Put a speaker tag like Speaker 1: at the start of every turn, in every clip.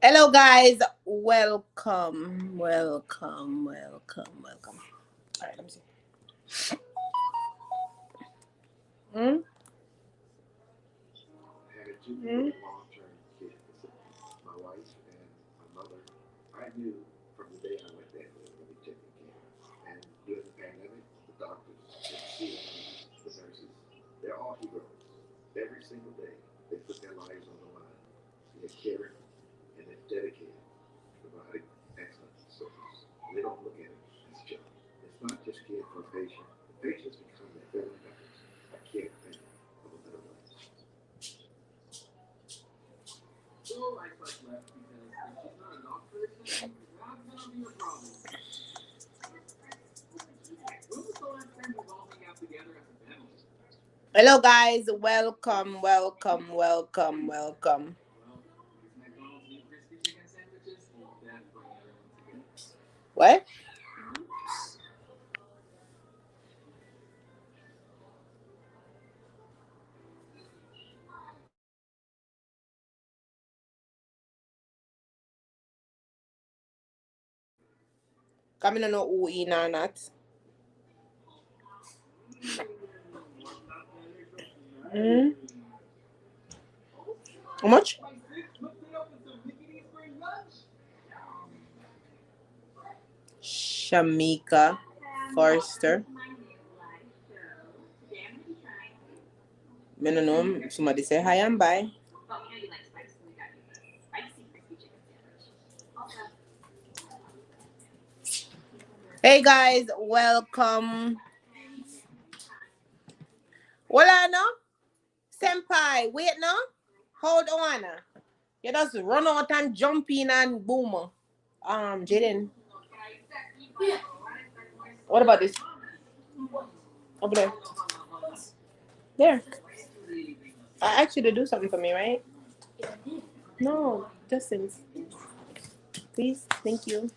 Speaker 1: Hello, guys. Welcome. All right, let me see. Mm? Mm? Hello, guys. Welcome. What? Coming on no UE na not. Mm? How much? Shamika Forster. Me no know. Somebody say hi and bye. Hey, guys. Welcome. Hola, no? Senpai, wait, no? Hold on. You just run out and jump in and boom. Jaden. What about this? Over there. There. I asked you to do something for me, right? No, distance. Please. Thank you.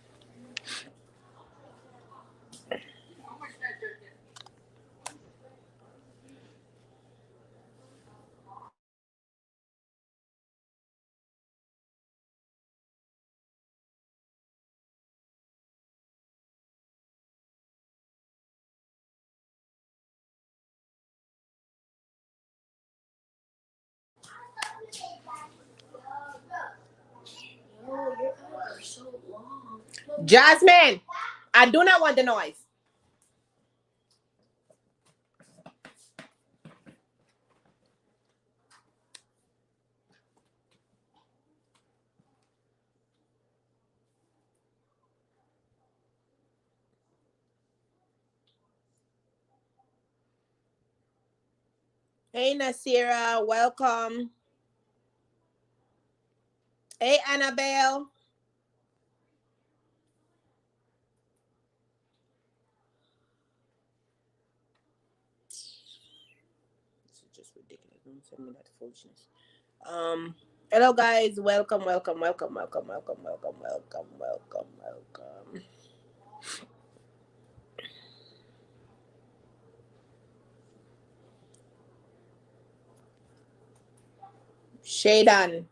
Speaker 1: Jasmine, I do not want the noise. Hey, Nasira, welcome. Hey, Annabelle. This is just ridiculous. Don't send me that foolishness. Hello, guys. Welcome. Shadan.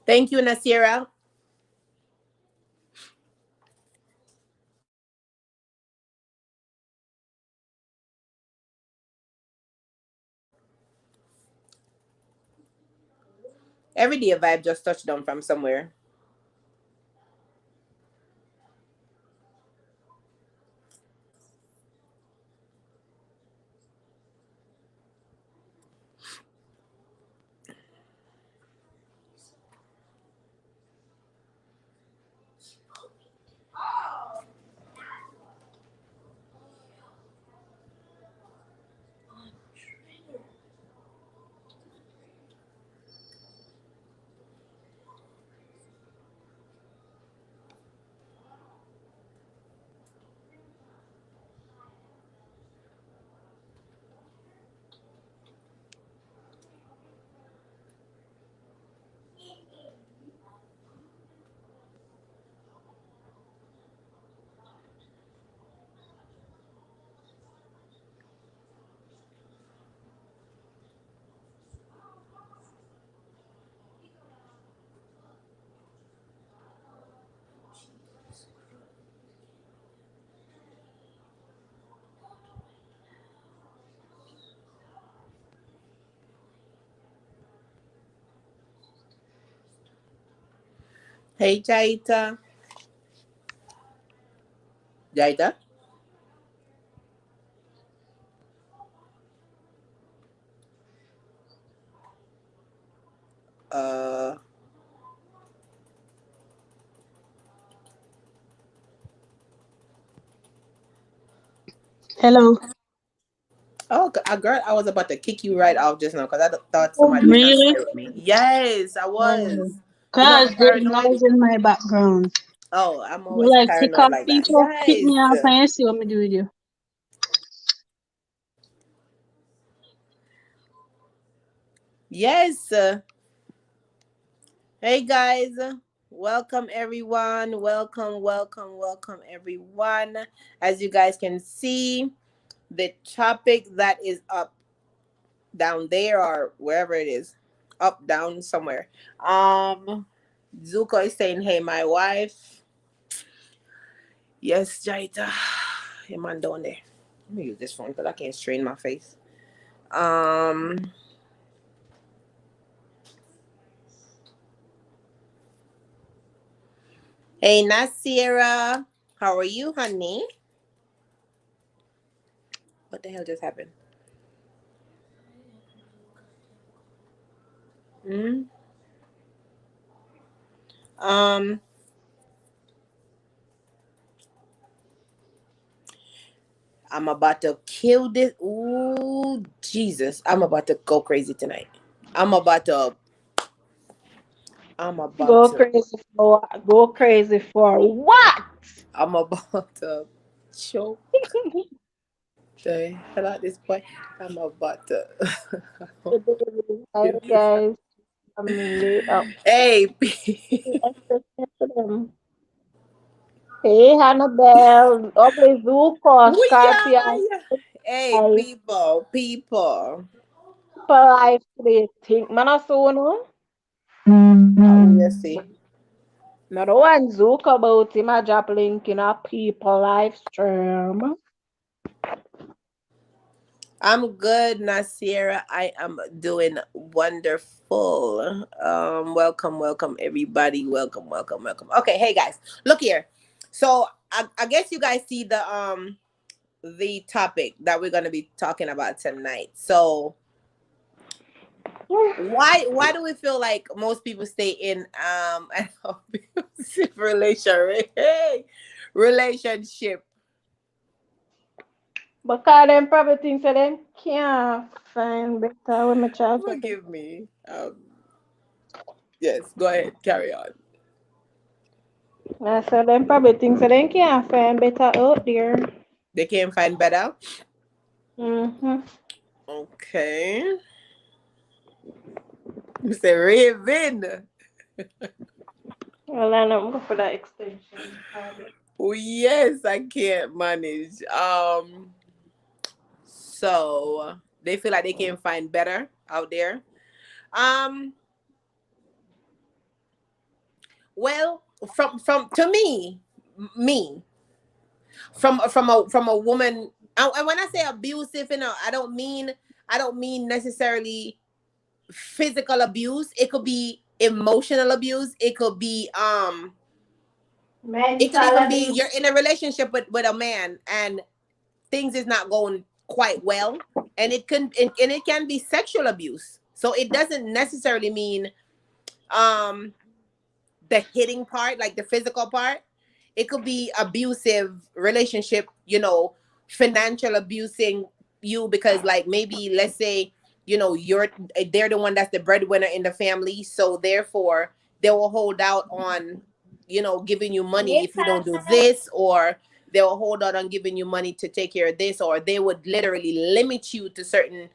Speaker 1: Thank you, Nasira. Every day a vibe just touched down from somewhere. Hey, Jaita. Jaita. Uh.
Speaker 2: Hello.
Speaker 1: Oh, girl, I was about to kick you right off just now because thought
Speaker 2: Oh,
Speaker 1: somebody was trying to
Speaker 2: really?
Speaker 1: play with me. Yes, I
Speaker 2: Oh,
Speaker 1: was. You know, I'm
Speaker 2: cause the
Speaker 1: paranoid.
Speaker 2: noise in my background.
Speaker 1: Oh, I'm
Speaker 2: You
Speaker 1: always
Speaker 2: like kick
Speaker 1: paranoid
Speaker 2: off
Speaker 1: like that.
Speaker 2: people, kick
Speaker 1: Yes.
Speaker 2: me off, and you see what me do with you.
Speaker 1: Yes. Hey, guys. Welcome, everyone. Welcome, welcome, welcome, everyone. As you guys can see, the topic that is up, down there, or wherever it is, up, down, somewhere. Zuko is saying, "Hey, my wife." Yes, Jaita. Your man down there. Let me use this phone because I can't strain my face. Um, hey, Nasira. How are you, honey? What the hell just happened? Mm? Um, I'm about to kill this. Ooh, Jesus. I'm about to go crazy tonight. I'm about to, I'm about
Speaker 3: Go
Speaker 1: to,
Speaker 3: crazy for what? Go crazy for what?
Speaker 1: I'm about to choke the hell out of this boy. I'm about to.
Speaker 3: Hi guys, family up.
Speaker 1: Hey,
Speaker 3: Expectation for them. Hey Hannibal, always Zuko, Scorpion,
Speaker 1: yeah. Hey,
Speaker 3: life,
Speaker 1: people.
Speaker 3: for life today. Think man I so no.
Speaker 1: You see.
Speaker 3: Not the one Zuko about him a drop link in a people live stream.
Speaker 1: I'm good, Nasira. I am doing wonderful. Welcome, welcome, everybody. Welcome, welcome, welcome. Okay, hey guys, look here. So I guess you guys see the topic that we're gonna be talking about tonight. So why do we feel like most people stay in an abusive relationship?
Speaker 3: Because them probably think so them can't find better when me try to
Speaker 1: Forgive me. Yes, go ahead, carry on.
Speaker 3: I said them probably think so they can't find better out there.
Speaker 1: They can't find better.
Speaker 3: Mm-hmm.
Speaker 1: Okay. Mr. Raven.
Speaker 3: Well, then I'm going for that extension.
Speaker 1: Oh, yes, I can't manage. So they feel like they can find better out there. Um, well, from to me, from a woman. And when I say abusive, I don't mean necessarily physical abuse. It could be emotional abuse. It could
Speaker 3: Mental
Speaker 1: even be
Speaker 3: abuse.
Speaker 1: you're in a relationship with a man and things is not going quite well, and it can be sexual abuse. So it doesn't necessarily mean um the hitting part, like the physical part. It could be abusive relationship, financial abusing you because, like, maybe let's say, they're the one that's the breadwinner in the family, so therefore they will hold out on, giving you money if you don't do this, or they will hold out on giving you money to take care of this, or they would literally limit you to certain,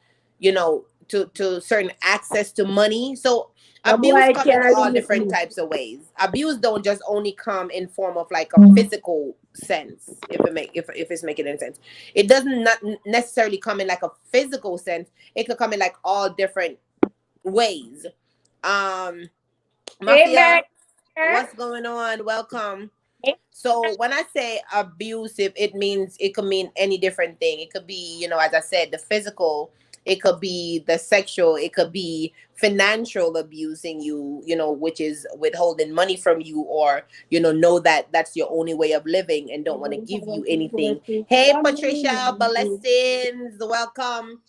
Speaker 1: to certain access to money. So
Speaker 3: A
Speaker 1: abuse
Speaker 3: boy
Speaker 1: come in
Speaker 3: can't
Speaker 1: all
Speaker 3: limit
Speaker 1: different
Speaker 3: me.
Speaker 1: types of ways. Abuse don't just only come in form of like a physical sense, if it's making any sense. It doesn't not necessarily come in like a physical sense. It could come in like all different ways. um
Speaker 3: Hey,
Speaker 1: Mafia,
Speaker 3: Bear.
Speaker 1: what's going on? Welcome.
Speaker 3: Hey,
Speaker 1: So when I say abusive, it could mean any different thing. It could be, as I said, the physical. It could be the sexual, it could be financial abusing you, which is withholding money from you, or know that that's your only way of living and don't want to give you anything. Hey Patricia, blessings, welcome.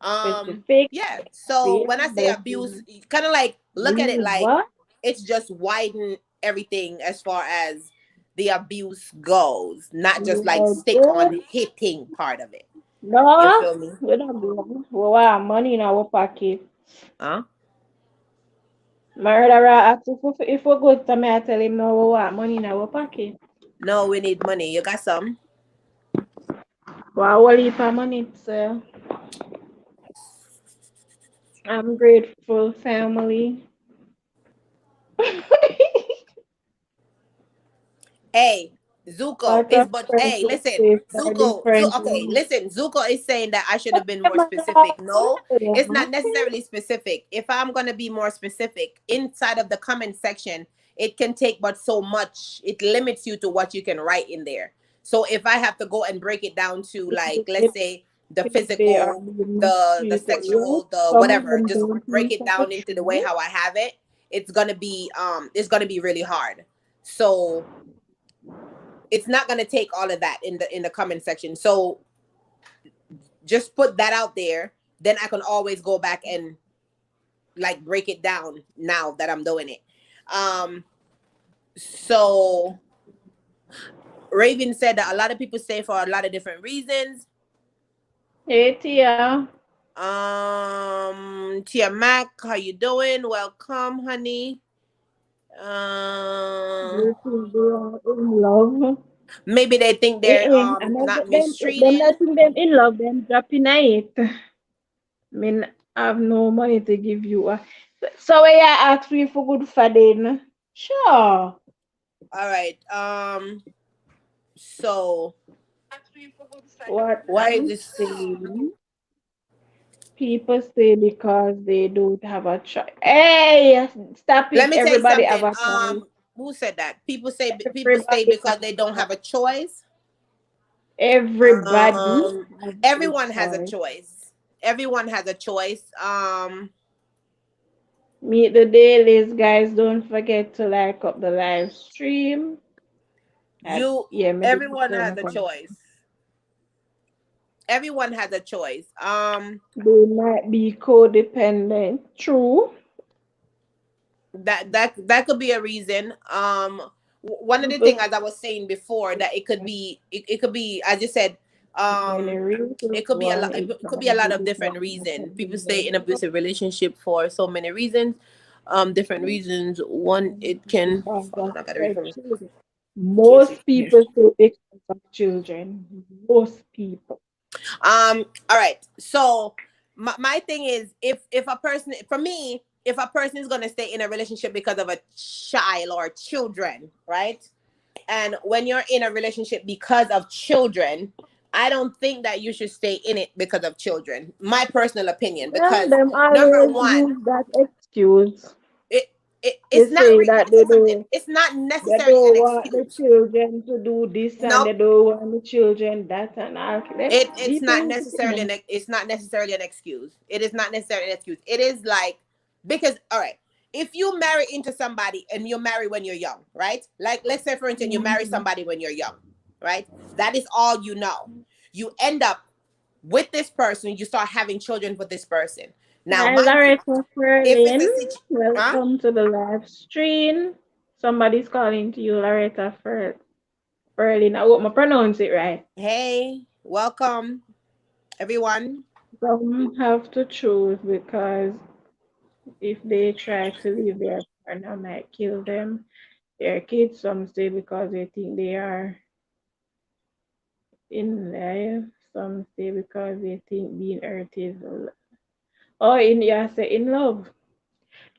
Speaker 3: Specific,
Speaker 1: Yeah, so when I say abuse,
Speaker 3: blessing.
Speaker 1: kind of like look at it like
Speaker 3: What?
Speaker 1: it's just widen everything as far as the abuse goes, not just like
Speaker 3: You
Speaker 1: stick
Speaker 3: good?
Speaker 1: on hitting part of it. You
Speaker 3: No,
Speaker 1: feel me?
Speaker 3: we don't do. We want money in our pocket.
Speaker 1: Huh?
Speaker 3: Murderer asked if we good to me, I tell him no, we want money in our pocket.
Speaker 1: No, we need money. You got some?
Speaker 3: Well, I will leave for money, so I'm grateful, family.
Speaker 1: Hey, Zuko
Speaker 3: Lot
Speaker 1: is,
Speaker 3: of
Speaker 1: but
Speaker 3: friends
Speaker 1: hey,
Speaker 3: who
Speaker 1: listen,
Speaker 3: say for
Speaker 1: Zuko,
Speaker 3: different
Speaker 1: okay,
Speaker 3: reasons.
Speaker 1: listen, Zuko is saying that I should have been more specific. No, it's not necessarily specific. If I'm gonna be more specific inside of the comment section, it can take but so much. It limits you to what you can write in there. So if I have to go and break it down to, like, let's
Speaker 3: If,
Speaker 1: say the
Speaker 3: if they are
Speaker 1: physical,
Speaker 3: being
Speaker 1: the
Speaker 3: mistreated, yes,
Speaker 1: sexual, the
Speaker 3: some of
Speaker 1: whatever,
Speaker 3: them
Speaker 1: just
Speaker 3: don't
Speaker 1: break
Speaker 3: think
Speaker 1: it down
Speaker 3: that's
Speaker 1: into the way
Speaker 3: true.
Speaker 1: how I have it, it's gonna be really hard. So it's not going to take all of that in the comment section. So just put that out there, then I can always go back and like break it down now that I'm doing it. So Raven said that a lot of people stay for a lot of different reasons.
Speaker 3: Hey, Tia.
Speaker 1: Tia Mac, how you doing? Welcome, honey.
Speaker 3: You think they are in love?
Speaker 1: Maybe they think they're
Speaker 3: And
Speaker 1: not
Speaker 3: them
Speaker 1: mistreated.
Speaker 3: letting them in love, them dropping it. I mean, I have no money to give you. So when you ask me for good for then, sure.
Speaker 1: All right. So
Speaker 3: What
Speaker 1: why is
Speaker 3: I'm
Speaker 1: this?
Speaker 3: saying, people say because they don't have a choice. Hey, stop
Speaker 1: Let
Speaker 3: it.
Speaker 1: me tell you
Speaker 3: Everybody have
Speaker 1: something.
Speaker 3: a choice.
Speaker 1: Who said that? People stay
Speaker 3: Everybody have
Speaker 1: because they don't
Speaker 3: a
Speaker 1: have a choice.
Speaker 3: Everybody
Speaker 1: Um,
Speaker 3: has a
Speaker 1: everyone has a
Speaker 3: choice.
Speaker 1: choice. Everyone has a choice.
Speaker 3: Meet the dailies, guys. Don't forget to like up the live stream. At
Speaker 1: You.
Speaker 3: yeah, me do
Speaker 1: Everyone has a
Speaker 3: the
Speaker 1: choice. Everyone has a choice.
Speaker 3: They might be codependent. True.
Speaker 1: That could be a reason. One of the
Speaker 3: People
Speaker 1: things, as I was saying before, that it could be, I just said,
Speaker 3: many reasons.
Speaker 1: it could be a
Speaker 3: One
Speaker 1: lot,
Speaker 3: is
Speaker 1: it could be a lot
Speaker 3: family
Speaker 1: of different reasons. People stay in abusive relationship for so many reasons, different reasons. One, it can,
Speaker 3: because
Speaker 1: fuck,
Speaker 3: of
Speaker 1: I gotta read
Speaker 3: their
Speaker 1: from
Speaker 3: children.
Speaker 1: Casey
Speaker 3: Most
Speaker 1: here.
Speaker 3: people say because of children. Most people.
Speaker 1: All right. So my thing is, if a person, for me, if a person is gonna stay in a relationship because of a child or children, right? And when you're in a relationship because of children, I don't think that you should stay in it because of children. My personal opinion,
Speaker 3: Well,
Speaker 1: because
Speaker 3: them
Speaker 1: number
Speaker 3: always
Speaker 1: one,
Speaker 3: use that excuse.
Speaker 1: it,
Speaker 3: They
Speaker 1: it's not.
Speaker 3: say
Speaker 1: Let
Speaker 3: that
Speaker 1: me tell you something. It's not
Speaker 3: they
Speaker 1: necessarily an
Speaker 3: don't want the
Speaker 1: excuse.
Speaker 3: children to do this and
Speaker 1: Nope.
Speaker 3: they don't want the children that and all. Them
Speaker 1: It's not
Speaker 3: different
Speaker 1: necessarily
Speaker 3: opinions.
Speaker 1: it's not necessarily an excuse. It is not necessarily an excuse. It is like, because all right, if you marry into somebody and you marry when you're young, right? Like, let's say for instance you marry
Speaker 3: Mhm.
Speaker 1: somebody when you're young, right? That is all you know. You end up with this person, you start having children with this person. Now,
Speaker 3: Hi,
Speaker 1: mind you,
Speaker 3: Loretta
Speaker 1: if it's
Speaker 3: Ferlin.
Speaker 1: a situation, huh?
Speaker 3: Welcome to the live stream. Somebody's calling to you, Loretta Ferlin. I hope I pronounce it right.
Speaker 1: Hey, welcome everyone.
Speaker 3: Some have to choose because if they try to leave their partner, might kill them. Their kids, some stay because they think they are in life. Some stay because they think being hurt is in yeah, say in love.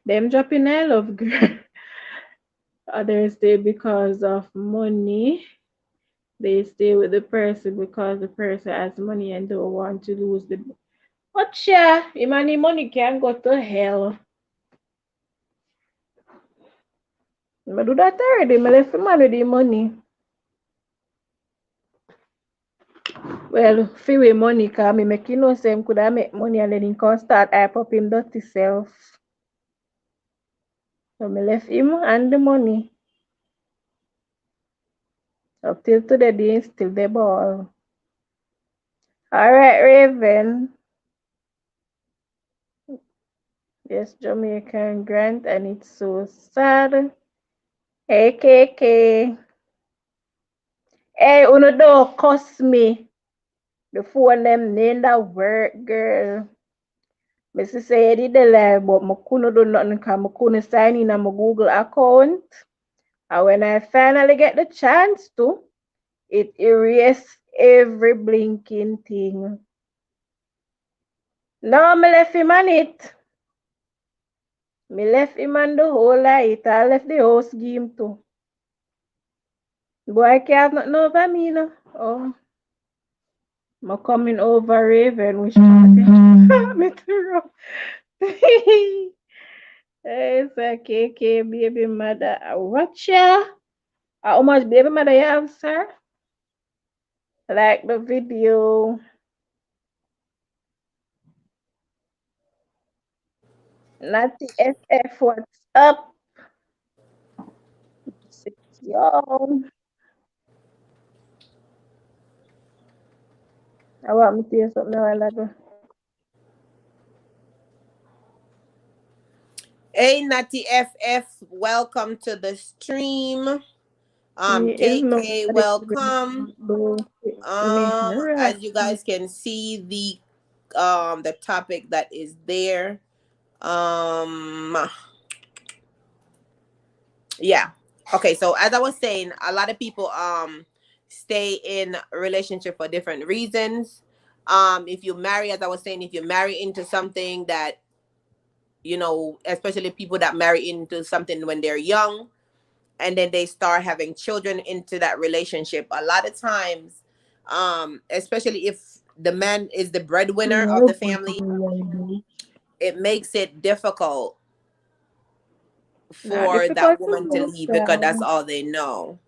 Speaker 3: Them dropping I love girl. Others stay because of money. They stay with the person because the person has money and don't want to lose the. But yeah, money can go to hell. I do that already. I left the man with the money. Well, fi we money, cause me make you know say him coulda make money and then he can start hype up him dirty self. So me left him and the money. Up till today, they ain't still the ball. Alright, Raven. Yes, Jamaican Grant, and it's so sad. Hey, KK. Hey, uno don't cuss me. The phone them name that work, girl. Missy say I did the live, but I couldn't do nothing because I couldn't sign in on my Google account. And when I finally get the chance to, it erased every blinking thing. Now me left him on it. Me left him on the whole night. I left the house game too. Boy can't not know over me no. Oh, I'm coming over Raven which party. Me too. It's a KK baby mother. Watch ya. How much baby mother you have, sir? Like the video. Natty FF, what's up? Yo. I want me to hear something a while ago.
Speaker 1: Hey, Natty FF, welcome to the stream.
Speaker 3: She is
Speaker 1: KK,
Speaker 3: nobody
Speaker 1: welcome.
Speaker 3: do me right.
Speaker 1: As you guys can see, the topic that is there. Um, yeah. Okay, so as I was saying, a lot of people stay in a relationship for different reasons. If you marry, as I was saying, if you marry into something that, especially people that marry into something when they're young and then they start having children into that relationship, a lot of times, especially if the man is the breadwinner of the family, it makes it difficult
Speaker 3: Nah,
Speaker 1: for that
Speaker 3: difficult for
Speaker 1: woman to
Speaker 3: me.
Speaker 1: leave because that's all they know.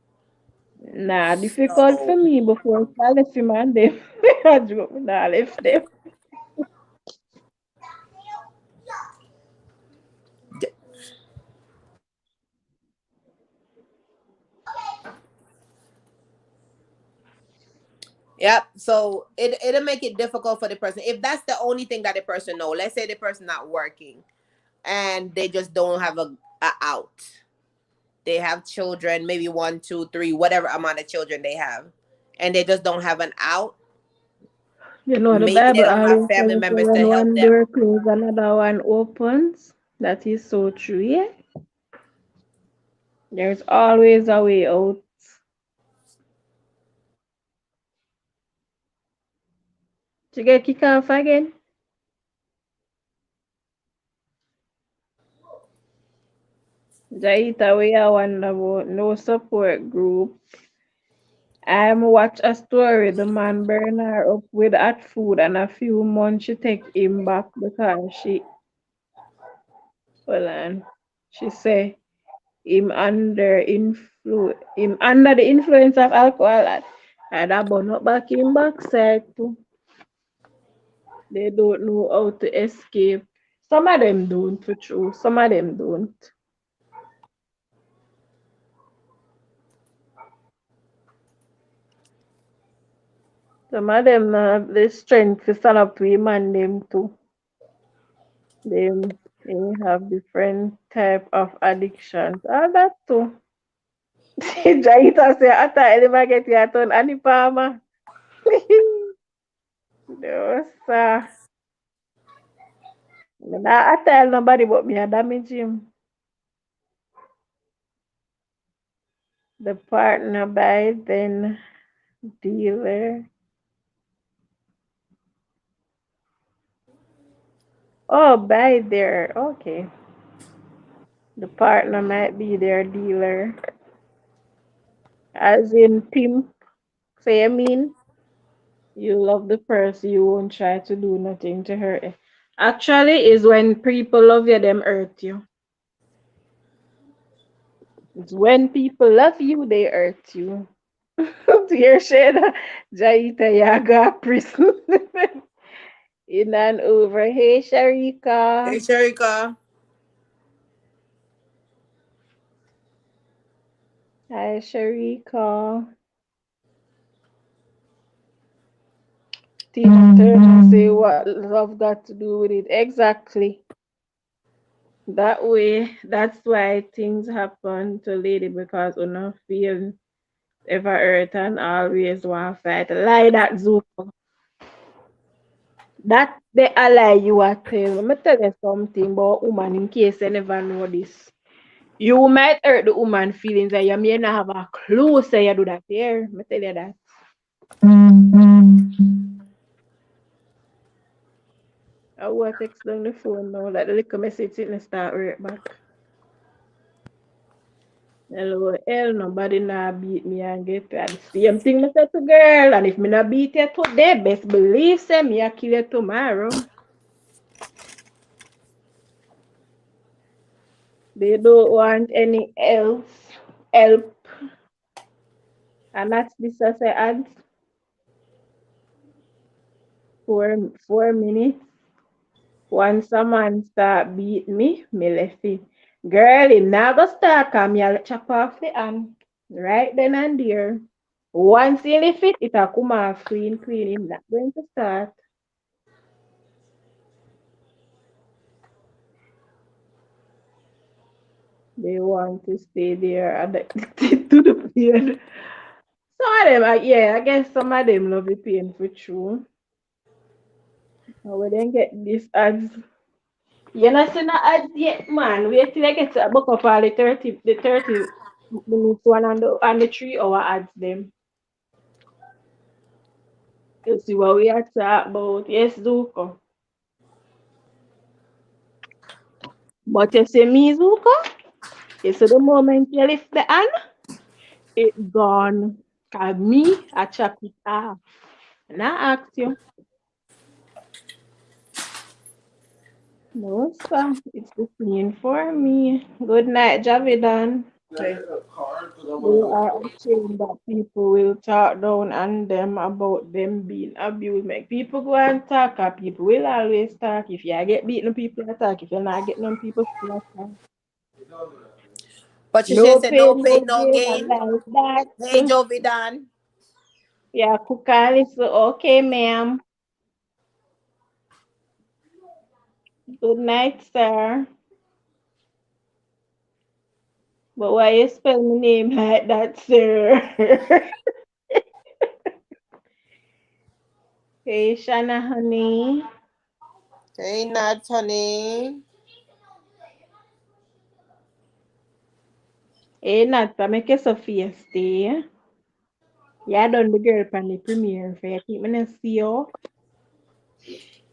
Speaker 3: Nah, difficult for
Speaker 1: So
Speaker 3: me before I left him and them. I joke, nah, I left them.
Speaker 1: yep. So it'll make it difficult for the person if that's the only thing that the person know. Let's say the person not working and they just don't have a out. They have children, maybe one, two, three, whatever amount of children they have, and they just don't have an out.
Speaker 3: You know, the
Speaker 1: Maybe they
Speaker 3: Bible
Speaker 1: don't have
Speaker 3: always
Speaker 1: family
Speaker 3: says
Speaker 1: members
Speaker 3: when
Speaker 1: to help
Speaker 3: one
Speaker 1: them.
Speaker 3: door closes, another one opens. That is so true, yeah? There's always a way out. To get kicked off again? Jaita, we are one about no support group. I'm watch a story. The man burn her up with hot food, and a few months she take him back because well, and she say him under the influence of alcohol, and I burn up back in backside too. They don't know how to escape. Some of them don't, for true. Some of them don't. Some of them have the strength to stand up to him and them too. They have different type of addictions. All that too. Jaita say, ata elima get ya ton ani pama. No, sir. I tell nobody but me, I damage him. The partner by then dealer. Oh, by there. Okay. The partner might be their dealer. As in pimp. Say, I mean, you love the person, you won't try to do nothing to hurt it. Actually, is when people love you, them hurt you. It's when people love you, they hurt you. Tear shed. Jaita Yaga prison. In and over. Hey,
Speaker 1: Hey,
Speaker 3: Sharika.
Speaker 1: Sharika.
Speaker 3: Hi, Sharika. Teacher Turtle say what love got to do with it. Exactly. That way, that's why things happen to lady because we not feel ever hurt and always want to fight. Lie that Zuko. That the lie you are telling. Let me tell you something about woman in case you never know this. You might hurt the woman feelings and you may not have a clue say you do that here. Let me tell you that. I will text down the phone now that the little message didn't start right back. Hello, hell, nobody nah beat me and get that. Same thing I said to girl, and if me not beat you today, best believe say me I kill you tomorrow. They don't want any else help. And that's this I say add 4 minutes. Once a man start beat me, me left it. Girl, him now go start come me chop off the hand. Right then and there. Once he lift it, it'll come off clean, clean. Him not going to start. They want to stay there addicted to the pain. Some of them, yeah, I guess some of them love the pain for true. And we then get this ads. You not see no ads yet, man. Wait till I get to book up all the 30 minutes one and the 3 hour ads them. You see what we are talking about. Yes, Zuko. But you see me, Zuko? You see the moment you lift the hand, it gone. Cause me, I chop it off. And I ask you. No, sir. It's the same for me. Good night, Javidan.
Speaker 1: Hey.
Speaker 3: They are ashamed that people will talk down on them about them being abused. Make people go and talk, and people will always talk. If you get beaten, people attack. If you're not getting on, people still attack.
Speaker 1: Patricia
Speaker 3: No
Speaker 1: said no
Speaker 3: pain, no
Speaker 1: pain, no
Speaker 3: gain,
Speaker 1: gain.
Speaker 3: and like
Speaker 1: Hey,
Speaker 3: that.
Speaker 1: Jovidan.
Speaker 3: Yeah, Kukali, so okay, ma'am. Good night, sir. But why you spell my name like that, sir? Hey, Shana, honey.
Speaker 1: Hey, Nat, honey.
Speaker 3: Hey, Nata, make us a fiesta. Yeah, done the girl from the premiere for you. Keep me not see you.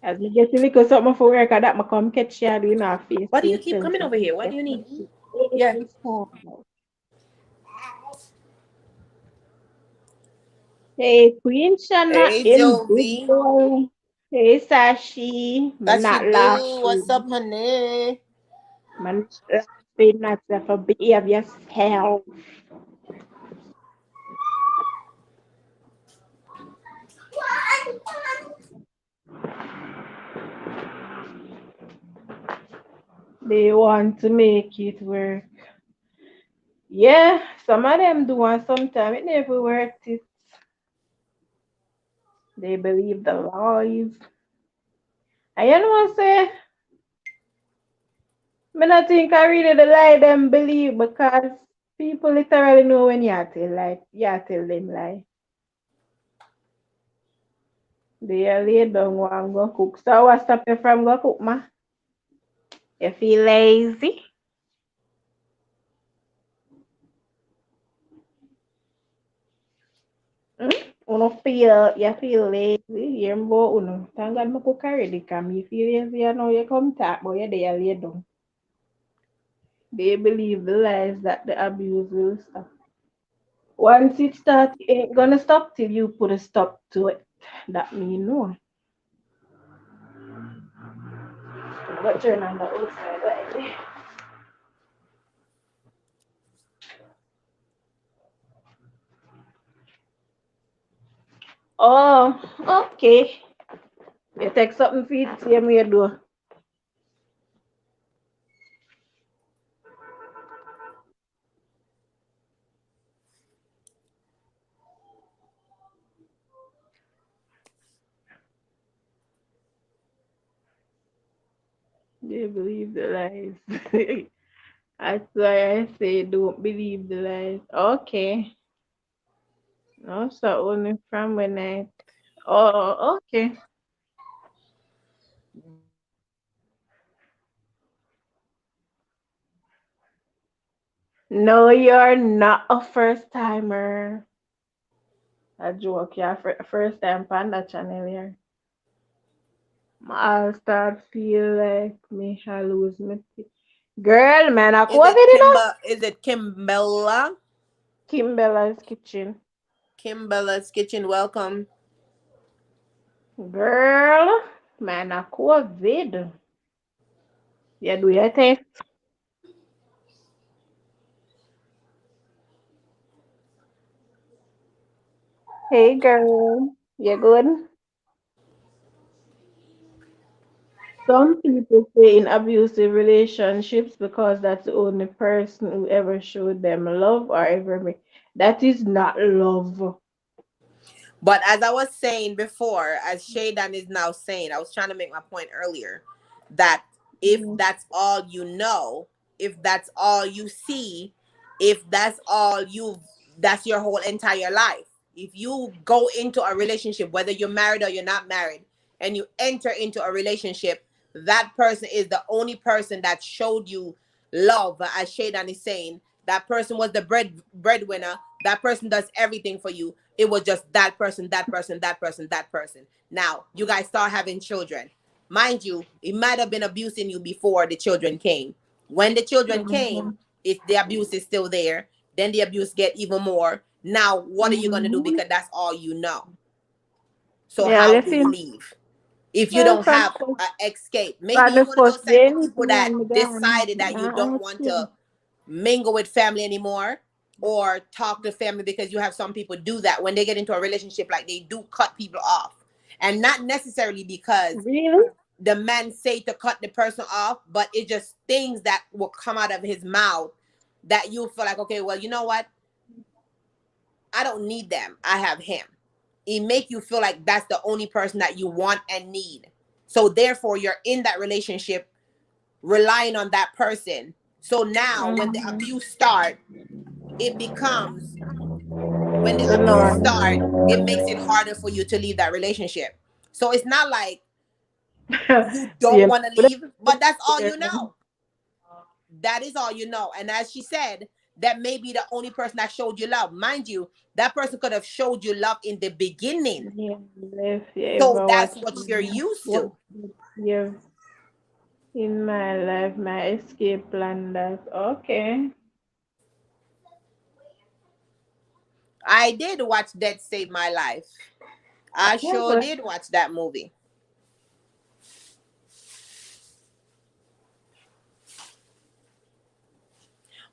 Speaker 3: As me get a little something for work, I that me come catch you doing our face
Speaker 1: Why
Speaker 3: to
Speaker 1: do you keep
Speaker 3: yourself.
Speaker 1: coming
Speaker 3: So
Speaker 1: over here? What do you need?
Speaker 3: definitely.
Speaker 1: Yeah.
Speaker 3: Hey, Star. Hey, Queen Shana
Speaker 1: Hey,
Speaker 3: in big
Speaker 1: Jovi.
Speaker 3: boy. Hey, Sashi. Me
Speaker 1: That she
Speaker 3: not
Speaker 1: do. What's
Speaker 3: laughing.
Speaker 1: up, honey?
Speaker 3: Man, laughing at yourself for behave yourself. They want to make it work. Yeah, some of them do, and sometimes it never worked. It. They believe the lies. And you know what I say? Me not think I really the lie them believe because people literally know when you tell them lie. They are lay down and go cook. So what stop you from go cook, ma? You feel lazy? Hmm? You feel lazy? You go uno. Thank God me cook already come. You feel lazy, you know you come talk, but you there lay down. They believe the lies that the abuse will stop. Once it starts, it ain't gonna stop till you put a stop to it. That mean no. But turn on the outside light. Oh, okay. You take something for it, same way do. They believe the lies. That's why I say don't believe the lies. Okay. No, so only from when I. Oh, okay. No, you're not a first timer. A joke, yeah. First time Panda channel here. I'll start feel like me I lose me. Girl, man, I
Speaker 1: Is
Speaker 3: COVID,
Speaker 1: it
Speaker 3: you know?
Speaker 1: Kimba? Is it Kimbella?
Speaker 3: Kimbella's kitchen.
Speaker 1: Kimbella's Kitchen. Welcome.
Speaker 3: Girl, man, I COVID. Yeah, do your test. Hey, girl. You good? Some people stay in abusive relationships because that's the only person who ever showed them love or ever made. That is not love.
Speaker 1: But as I was saying before, as Shaydan is now saying, I was trying to make my point earlier that if
Speaker 3: Mm,
Speaker 1: that's all you know, if that's all you see, if that's your whole entire life. If you go into a relationship, whether you're married or you're not married, and you enter into a relationship, that person is the only person that showed you love, as Shaydan is saying. That person was the breadwinner. That person does everything for you. It was just that person, that person, that person, that person. Now you guys start having children. Mind you, it might have been abusing you before the children came. When the children came,
Speaker 3: mhm,
Speaker 1: if the abuse is still there, then the abuse get even more. Now, what are you gonna do?
Speaker 3: mhm.
Speaker 1: Because that's all you know. So
Speaker 3: Yeah,
Speaker 1: how do you
Speaker 3: listen.
Speaker 1: leave? If you
Speaker 3: Well,
Speaker 1: don't have an escape, maybe
Speaker 3: from
Speaker 1: you're
Speaker 3: the
Speaker 1: one of
Speaker 3: first
Speaker 1: those
Speaker 3: day,
Speaker 1: type of people
Speaker 3: anything
Speaker 1: that
Speaker 3: on the gun,
Speaker 1: decided that you
Speaker 3: I
Speaker 1: don't
Speaker 3: ask
Speaker 1: want
Speaker 3: you.
Speaker 1: to mingle with family anymore or talk to family, because you have some people do that when they get into a relationship, like they do cut people off, and not necessarily because
Speaker 3: Really?
Speaker 1: the man say to cut the person off, but it's just things that will come out of his mouth that you feel like, okay, well, you know what, I don't need them, I have him. It make you feel like that's the only person that you want and need, so therefore you're in that relationship relying on that person. So now when the
Speaker 3: Mm-hmm.
Speaker 1: abuse start, it becomes when the
Speaker 3: The
Speaker 1: abuse
Speaker 3: norm.
Speaker 1: start, it makes it harder for you to leave that relationship. So it's not like you don't
Speaker 3: Yeah.
Speaker 1: want to leave, but that's all you know. That is all you know. And as she said, that may be the only person that showed you love. Mind you, that person could have showed you love in the beginning.
Speaker 3: Yeah, if you
Speaker 1: So
Speaker 3: ever
Speaker 1: that's
Speaker 3: watch
Speaker 1: what you're used
Speaker 3: what
Speaker 1: to.
Speaker 3: you in my life, my escape plan. That okay.
Speaker 1: I did watch Dead Save My Life. I
Speaker 3: Yeah,
Speaker 1: sure
Speaker 3: but
Speaker 1: did watch that movie.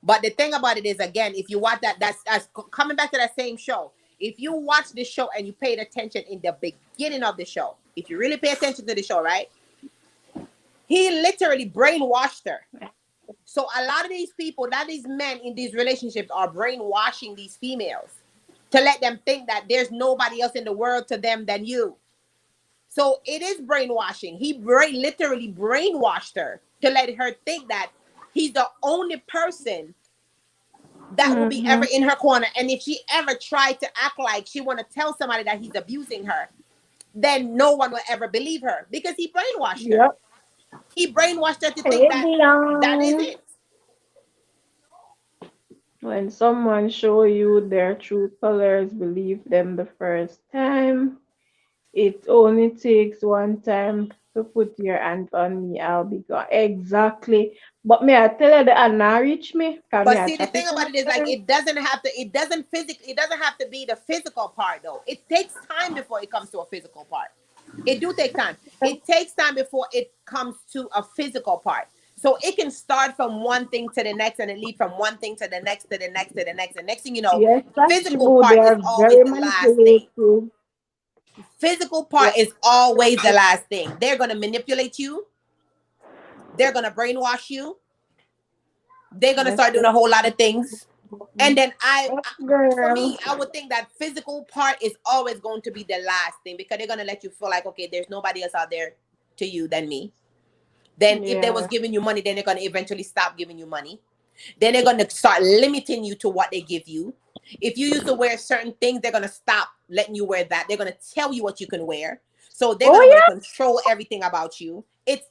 Speaker 1: But the thing about it is, again, if you watch that, that's coming back to that same show. If you watch the show and you paid attention in the beginning of the show, if you really pay attention to the show, right? He literally brainwashed her. So a lot of these people, a lot of these men in these relationships are brainwashing these females to let them think that there's nobody else in the world to them than you. So it is brainwashing. He literally brainwashed her to let her think that he's the only person that will be ever
Speaker 3: mm-hmm.
Speaker 1: in her corner. And if she ever tried to act like she want to tell somebody that he's abusing her, then no one will ever believe her because he brainwashed her.
Speaker 3: Yep.
Speaker 1: He brainwashed her to think
Speaker 3: Hey,
Speaker 1: that that is
Speaker 3: Dion.
Speaker 1: it.
Speaker 3: When someone show you their true colors, believe them the first time. It only takes one time to put your hands on me, I'll be gone. Exactly. But me, I tell you the Anna reach me, cause me
Speaker 1: But
Speaker 3: I
Speaker 1: see, the
Speaker 3: chat
Speaker 1: thing
Speaker 3: it
Speaker 1: about
Speaker 3: up
Speaker 1: it is, like,
Speaker 3: first.
Speaker 1: it doesn't have to be the physical part though. It takes time before it comes to a physical part. It do take time. It takes time before it comes to a physical part. So it can start from one thing to the next, and it lead from one thing to the next, to the next, to the next. And next thing you know,
Speaker 3: Yes,
Speaker 1: the
Speaker 3: that's
Speaker 1: physical
Speaker 3: true. They
Speaker 1: part is
Speaker 3: are
Speaker 1: always
Speaker 3: very
Speaker 1: the last thing.
Speaker 3: manipulative.
Speaker 1: Physical part is always the last thing. They're gonna manipulate you. They're gonna brainwash you. They're gonna
Speaker 3: That's
Speaker 1: start doing a whole lot of things. And then for
Speaker 3: girl.
Speaker 1: me, I would think that physical part is always going to be the last thing because they're gonna let you feel like, okay, there's nobody else out there to you than me. Then if they was
Speaker 3: Yeah.
Speaker 1: giving you money, then they're gonna eventually stop giving you money. Then they're gonna start limiting you to what they give you. If you used to wear certain things, they're gonna stop letting you wear that. They're gonna tell you what you can wear. So they're
Speaker 3: Oh
Speaker 1: gonna want to
Speaker 3: yeah.
Speaker 1: control everything about you. It's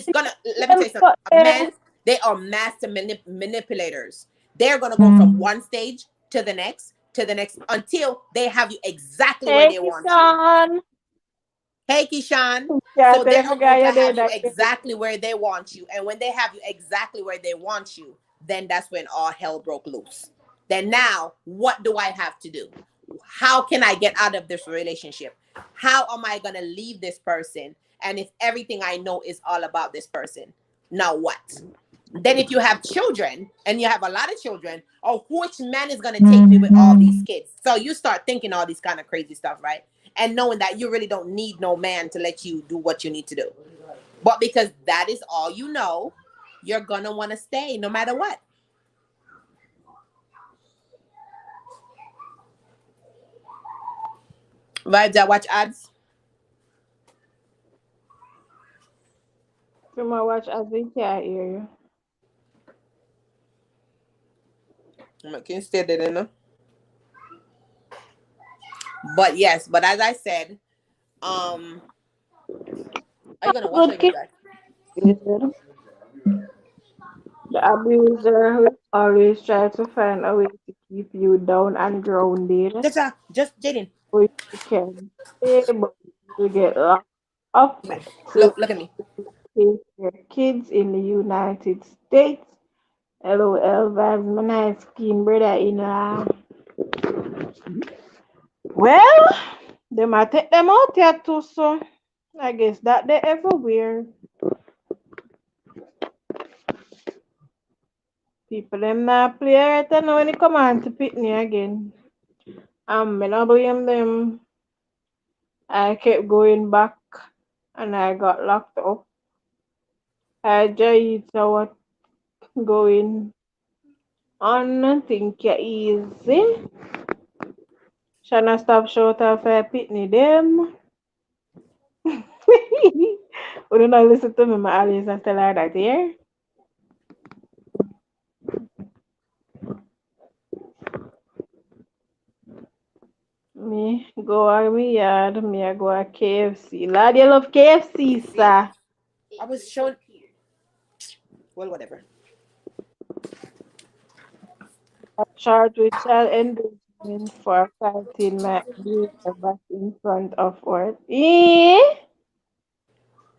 Speaker 1: gonna, let me
Speaker 3: Them
Speaker 1: tell you something.
Speaker 3: fuck them.
Speaker 1: Men, they are master manipulators. They're gonna go from
Speaker 2: Mm.
Speaker 1: one stage to the next until they have you exactly where
Speaker 3: Hey,
Speaker 1: they want you.
Speaker 3: Kishan.
Speaker 1: Hey, Kishan.
Speaker 3: Yeah,
Speaker 1: So
Speaker 3: tell
Speaker 1: they
Speaker 3: every
Speaker 1: are going
Speaker 3: guy
Speaker 1: to
Speaker 3: you're there
Speaker 1: have you
Speaker 3: that
Speaker 1: exactly where they want you. And when they have you exactly where they want you, then that's when all hell broke loose. Then now, what do I have to do? How can I get out of this relationship? How am I going to leave this person? And if everything I know is all about this person, now what? Then if you have children and you have a lot of children, oh, which man is going to take me with all these
Speaker 2: Mhm.
Speaker 1: kids? So you start thinking all these kind of crazy stuff, right? And knowing that you really don't need no man to let you do what you need to do. But because that is all you know, you're going to want to stay no matter what. Vibes, I watch ads.
Speaker 3: you might watch as they can't hear you.
Speaker 1: Can you stay there, you know? But yes, but as I said, um, are you going to wash or are
Speaker 3: Good
Speaker 1: you going
Speaker 3: kid.
Speaker 1: to dry?
Speaker 3: The abuser will always try to find a way to keep you down and grounded
Speaker 1: Just Jaden.
Speaker 3: so you can stay, but you get locked up to
Speaker 1: Look at me.
Speaker 3: take your kids in the United States. LOL vibes, my nice skin brother in well, they might take them out here too, so I guess that they everywhere. People them not play right now when it come on to Pitney again. Me not blame them. I kept going back and I got locked up. I just what going on, think you easy. Shana stop short of Pitney them. Would you not listen to me, my always and tell her that here? Me go on me yard, me I go a KFC. Lad, you love KFC,
Speaker 1: See,
Speaker 3: sir.
Speaker 1: I was showing, well, whatever.
Speaker 3: Charged with child endangerment for fighting my abuser back in front of her. Eh?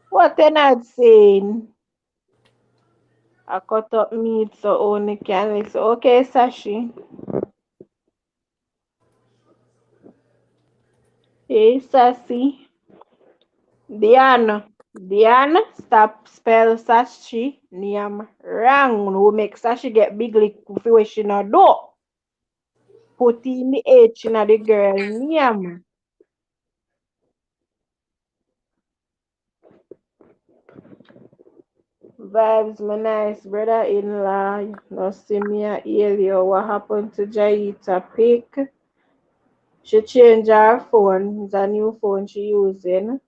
Speaker 3: What they not saying? I cut up meat so only can listen. Okay, Sashi. Hey, Sassy. Diana. Diana, stop spell Sashi. Niam wrong. No make Sashi get big lick for what she not do. Put in the H in the girl name. Vibes, my nice brother-in-law. No see me a earlier. What happened to Jaita pick? She changed her phone. It's a new phone she using.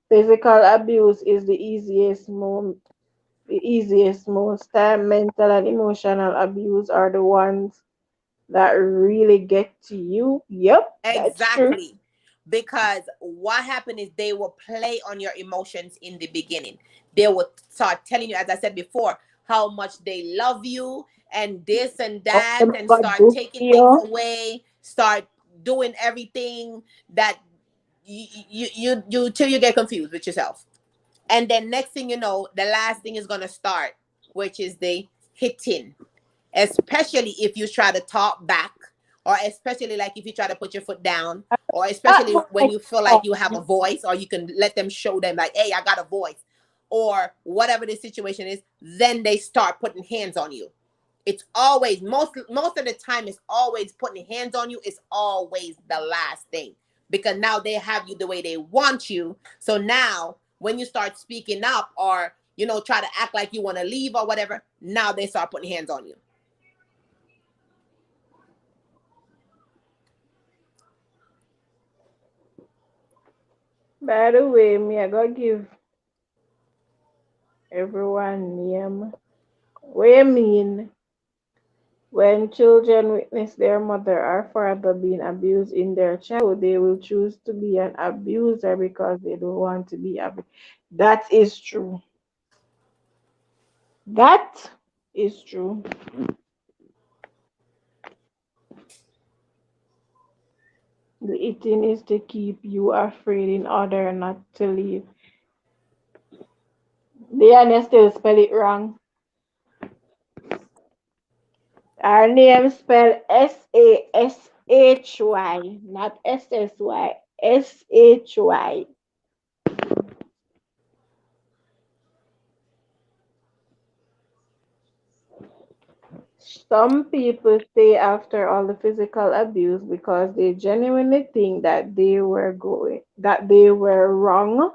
Speaker 3: Physical abuse is the easiest most time. Mental and emotional abuse are the ones that really get to you. Yep, that's true.
Speaker 1: Exactly. Because what happened is they will play on your emotions in the beginning. They will start telling you, as I said before, how much they love you and this and
Speaker 3: Oh,
Speaker 1: that,
Speaker 3: them
Speaker 1: and
Speaker 3: got
Speaker 1: start
Speaker 3: this
Speaker 1: taking things
Speaker 3: here.
Speaker 1: away, start doing everything that you till you get confused with yourself. And then next thing you know, the last thing is gonna start, which is the hitting, especially if you try to talk back, or especially like if you try to put your foot down, or
Speaker 3: That
Speaker 1: especially
Speaker 3: boy,
Speaker 1: when you feel like you have a voice, or you can let them show them like, hey, I got a voice, or whatever the situation is, then they start putting hands on you. It's always, most of the time, it's always putting hands on you. It's always the last thing. because now they have you the way they want you. So now when you start speaking up or, try to act like you want to leave or whatever, now they start putting hands on you.
Speaker 3: By the way, me I gotta give everyone name. What you mean? When children witness their mother or father being abused in their childhood, they will choose to be an abuser because they don't want to be abused. That is true. That is true. The eating is to keep you afraid in order not to leave. They still spell it wrong. Our name spelled Sashy, not SSY. Shy. Some people stay after all the physical abuse because they genuinely think that they were wrong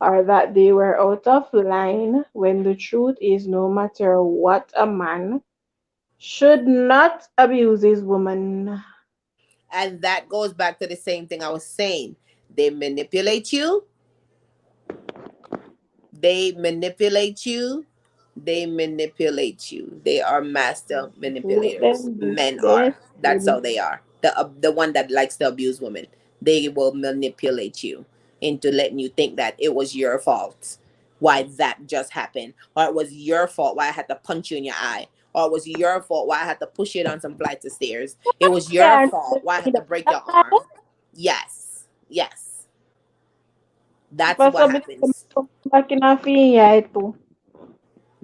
Speaker 3: or that they were out of line when the truth is no matter what a man should not abuse his woman.
Speaker 1: And that goes back to the same thing I was saying. They manipulate you. They manipulate you. They manipulate you. They are master
Speaker 3: Let
Speaker 1: manipulators.
Speaker 3: them do.
Speaker 1: Men
Speaker 3: They
Speaker 1: are. That's
Speaker 3: do.
Speaker 1: how they are. The one that likes to abuse women. They will manipulate you into letting you think that it was your fault why that just happened, or it was your fault why I had to punch you in your eye, or it was your fault why I had to push you down some flights of stairs. It was your
Speaker 3: Can't
Speaker 1: fault
Speaker 3: tell
Speaker 1: why I
Speaker 3: me
Speaker 1: had to break your
Speaker 3: that.
Speaker 1: arm. Yes, yes, that's
Speaker 3: Basta
Speaker 1: what
Speaker 3: bit
Speaker 1: happens.
Speaker 3: back in a finya ito.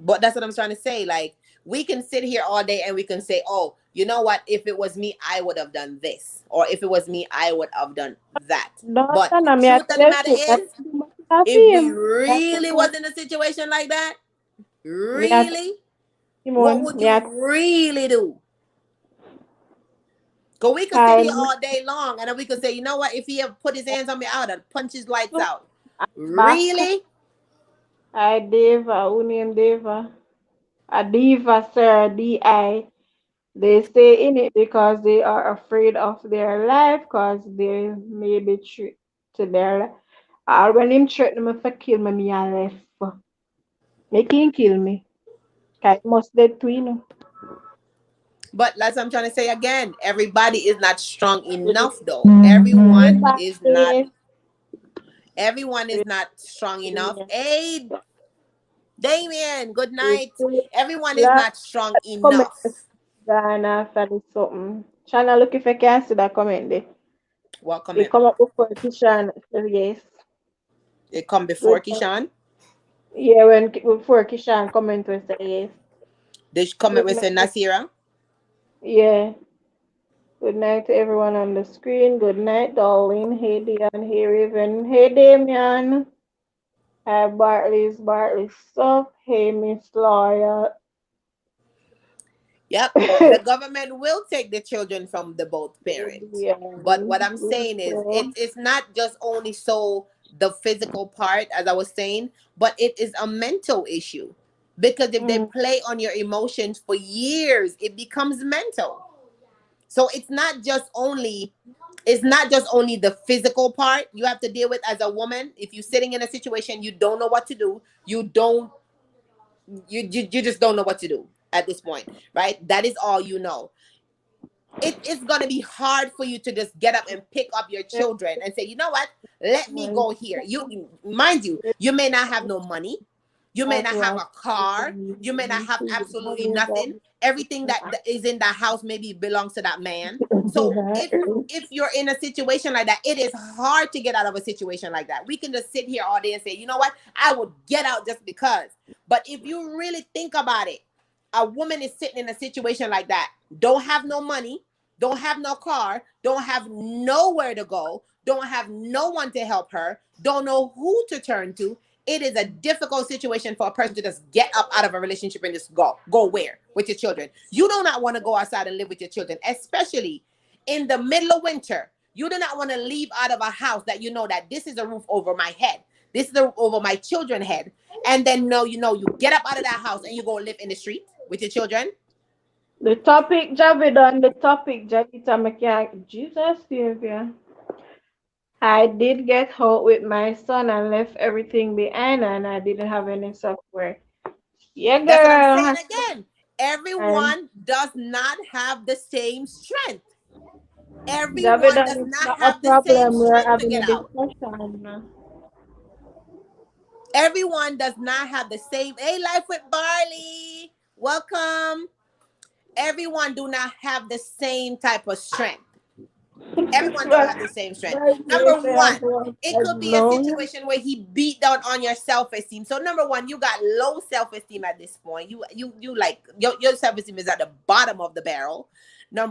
Speaker 1: But that's what I'm trying to say. Like, we can sit here all day and we can say, oh, you know what? If it was me, I would have done this. Or if it was me, I would have done that. But
Speaker 3: Don't
Speaker 1: the
Speaker 3: na me
Speaker 1: truth of the
Speaker 3: tell
Speaker 1: matter
Speaker 3: you that
Speaker 1: is,
Speaker 3: back in a
Speaker 1: if we
Speaker 3: film. That
Speaker 1: really
Speaker 3: Simon,
Speaker 1: was in a situation like that,
Speaker 3: me a
Speaker 1: really, what
Speaker 3: Simon,
Speaker 1: would
Speaker 3: me a
Speaker 1: you really do? Because we could sit here
Speaker 3: time.
Speaker 1: all day long and then we could say, you know what? If he ever put his hands on me, I would have punched his lights
Speaker 3: So
Speaker 1: out.
Speaker 3: back.
Speaker 1: Really?
Speaker 3: I Deva, who named Deva? A diva, sir, D-I. They stay in it because they are afraid of their life because they may be tricked to their life. Or when him threaten me for kill me, me a left. Make him kill me. I must dead to you know.
Speaker 1: But that's what I'm trying to say again. Everybody is not strong enough though.
Speaker 3: Everybody,
Speaker 1: Everyone is not strong enough. Hey, Damien, good night. Everyone is
Speaker 3: black
Speaker 1: not strong
Speaker 3: comment
Speaker 1: enough.
Speaker 3: down after this something. China look if I can see that comment there.
Speaker 1: What
Speaker 3: It
Speaker 1: comment?
Speaker 3: come up before Kishan. Yes.
Speaker 1: It come before
Speaker 3: Good.
Speaker 1: Kishan.
Speaker 3: Yeah, when before Kishan comment we say yes.
Speaker 1: This comment
Speaker 3: Good
Speaker 1: with say
Speaker 3: night.
Speaker 1: Nasira.
Speaker 3: Yeah. Good night to everyone on the screen. Good night, darling. Hey Dion. Hey Raven. Hey Damian. Hi Bartley's stuff. Hey Miss Laura.
Speaker 1: Yep. The government will take the children from the both parents. But what I'm saying is it's not just only so the physical part, as I was saying, but it is a mental issue. Because if they
Speaker 3: Mm,
Speaker 1: play on your emotions for years, it becomes mental. So it's not just only the physical part you have to deal with as a woman. If you're sitting in a situation you don't know what to do, you don't you just don't know what to do at this point, right? That is all you know. It's gonna be hard for you to just get up and pick up your children and say, you know what, let me go here. You mind you, you may not have no money, you may
Speaker 3: that's
Speaker 1: not have
Speaker 3: why
Speaker 1: a car, you may not have absolutely nothing. Everything that is in that house maybe belongs to that man. So if you're in a situation like that, it is hard to get out of a situation like that. We can just sit here all day and say, you know what, I would get out just because. But if you really think about it, a woman is sitting in a situation like that, don't have no money, don't have no car, don't have nowhere to go, don't have no one to help her, don't know who to turn to. It is a difficult situation for a person to just get up out of a relationship and just go. Go where? With your children. You do not want to go outside and live with your children, especially in the middle of winter.
Speaker 4: You do not want to leave out of a house that you know that this is a roof over my head. This is a roof over my children's head. And then no, you get up out of that house and you go live in the street with your children.
Speaker 3: The topic, Javidan, the topic, Javita McKay, Jesus Savior. I did get home with my son and left everything behind, and I didn't have any software. Yeah,
Speaker 4: That's what I'm saying
Speaker 3: girl.
Speaker 4: again.
Speaker 3: And
Speaker 4: Everyone does not have the same strength. Everyone
Speaker 3: Javidan,
Speaker 4: does
Speaker 3: it's
Speaker 4: not
Speaker 3: not a
Speaker 4: have the same
Speaker 3: problem. We're
Speaker 4: strength to
Speaker 3: having
Speaker 4: get
Speaker 3: a
Speaker 4: out.
Speaker 3: discussion.
Speaker 4: Everyone does not have the same. Hey, life with Barley. Welcome. Everyone do not have the same type of strength. Everyone don't
Speaker 3: but
Speaker 4: have the same strength.
Speaker 3: but
Speaker 4: Number
Speaker 3: they say I
Speaker 4: one,
Speaker 3: go
Speaker 4: it
Speaker 3: outside
Speaker 4: could be a
Speaker 3: now.
Speaker 4: situation where he beat down on your self-esteem. So number one, you got low self-esteem at this point. You like your self-esteem is at the bottom of the barrel.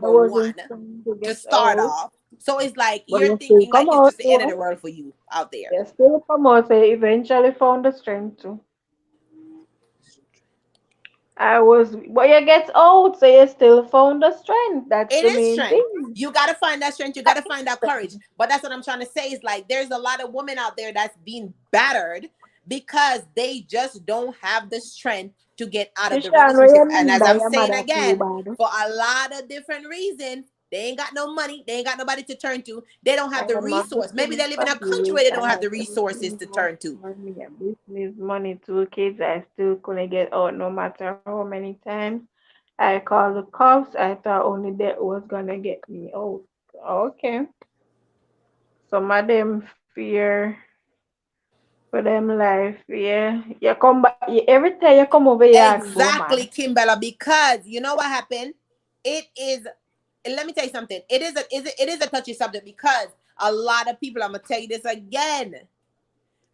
Speaker 3: I
Speaker 4: Number one,
Speaker 3: wasn't trying to
Speaker 4: to
Speaker 3: get
Speaker 4: start
Speaker 3: out,
Speaker 4: off. So it's like
Speaker 3: but
Speaker 4: you're
Speaker 3: you still
Speaker 4: thinking
Speaker 3: come
Speaker 4: like it's
Speaker 3: out
Speaker 4: just the end of the
Speaker 3: too.
Speaker 4: world for you out there.
Speaker 3: You still come out. So you eventually found the strength to. I was, but you get old, so you still found the strength. That's
Speaker 4: It
Speaker 3: the
Speaker 4: is
Speaker 3: main
Speaker 4: strength.
Speaker 3: thing.
Speaker 4: You got to find that strength. You got to find that courage. But that's what I'm trying to say is like there's a lot of women out there that's being battered because they just don't have the strength to get out of the
Speaker 3: Kishan, what
Speaker 4: relationship.
Speaker 3: you
Speaker 4: And
Speaker 3: mean
Speaker 4: as
Speaker 3: by
Speaker 4: I'm
Speaker 3: your
Speaker 4: saying
Speaker 3: mother too
Speaker 4: again,
Speaker 3: bad?
Speaker 4: for a lot of different reasons, they ain't got no money. They ain't got nobody to turn to. They don't have
Speaker 3: I
Speaker 4: the
Speaker 3: am a
Speaker 4: resource. Maybe
Speaker 3: business
Speaker 4: they live in a country where
Speaker 3: fabulous.
Speaker 4: they
Speaker 3: I
Speaker 4: don't have
Speaker 3: have
Speaker 4: the resources
Speaker 3: everything
Speaker 4: to
Speaker 3: going
Speaker 4: turn to.
Speaker 3: for me. A business, money, two kids. I still couldn't get out no matter how many times. I called the cops. I thought only that was gonna get me out. Okay. Some of them fear for them life. Yeah. You come back every time you come over here, ask for
Speaker 4: Exactly,
Speaker 3: man.
Speaker 4: Kimbella, because you know what happened? It is, let me tell you something. It is a touchy subject because a lot of people, I'm gonna tell you this again.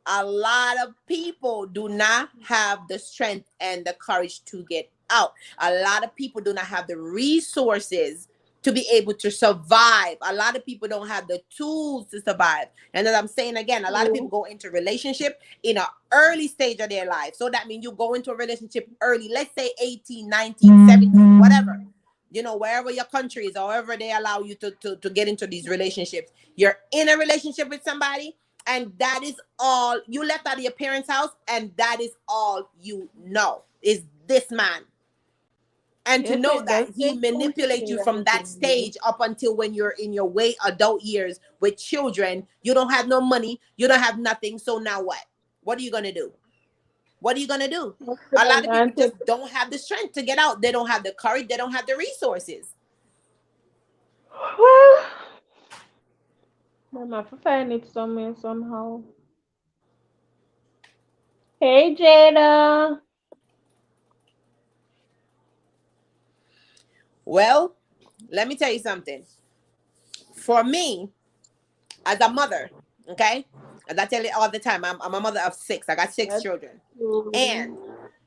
Speaker 4: A lot of people do not have the strength and the courage to get out. A lot of people do not have the resources to be able to survive. A lot of people don't have the tools to survive. And as I'm saying again, a lot of people
Speaker 3: True.
Speaker 4: go into relationship in an early stage of their life. So that means you go into a relationship early, let's say 18, 19, 17, whatever. Wherever your country is, however they allow you to get into these relationships. You're in a relationship with somebody and that is all you left out of your parents' house, and that is all you know is this man. And to
Speaker 3: Yes,
Speaker 4: know
Speaker 3: it
Speaker 4: that
Speaker 3: does
Speaker 4: he
Speaker 3: take time to
Speaker 4: manipulates you
Speaker 3: figure
Speaker 4: from that
Speaker 3: everything out.
Speaker 4: stage up until when you're in your way adult years with children, you don't have no money, you don't have nothing. So now what? What are you gonna do? What are you gonna do?
Speaker 3: Okay,
Speaker 4: A lot of people
Speaker 3: until
Speaker 4: just don't have the strength to get out. They don't have the courage. They don't have the resources.
Speaker 3: well, I'm have to find it somewhere somehow. Hey Jada.
Speaker 4: Well, let me tell you something. For me, as a mother, okay? As I tell you all the time, I'm a mother of six. I got six
Speaker 3: That's
Speaker 4: children.
Speaker 3: true.
Speaker 4: And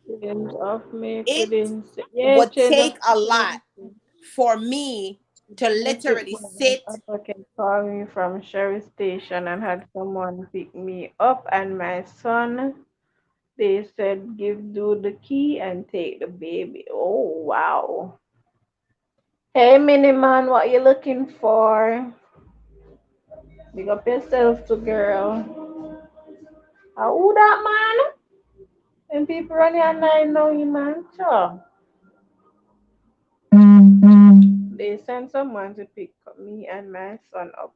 Speaker 3: Couldn't off me,
Speaker 4: it
Speaker 3: couldn't say. Yeah,
Speaker 4: would
Speaker 3: Jada.
Speaker 4: take a lot for me to
Speaker 3: Domestic
Speaker 4: literally
Speaker 3: violence
Speaker 4: sit.
Speaker 3: advocate called me from Sherry Station and had someone pick me up and my son. They said give dude the key and take the baby. Oh wow. Hey mini man, what you looking for? Big up yourself to girl. Who that man? And people running and I know you man. Sure. They sent someone to pick me and my son up.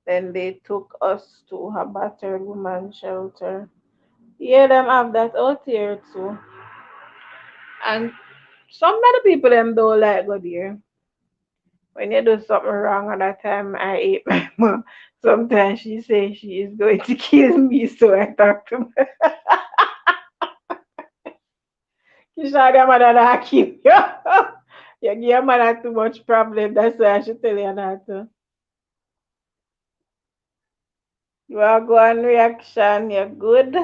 Speaker 3: Then they took us to a battered woman shelter. Yeah, them have that out here too. And some of the people them don't like go there. When you do something wrong at that time, I hate my mom. Sometimes she says she is going to kill me, so I talk to my Kisha, mother not kill you. You give your mother too much problem. That's why I should tell you that. You are going reaction. You're good.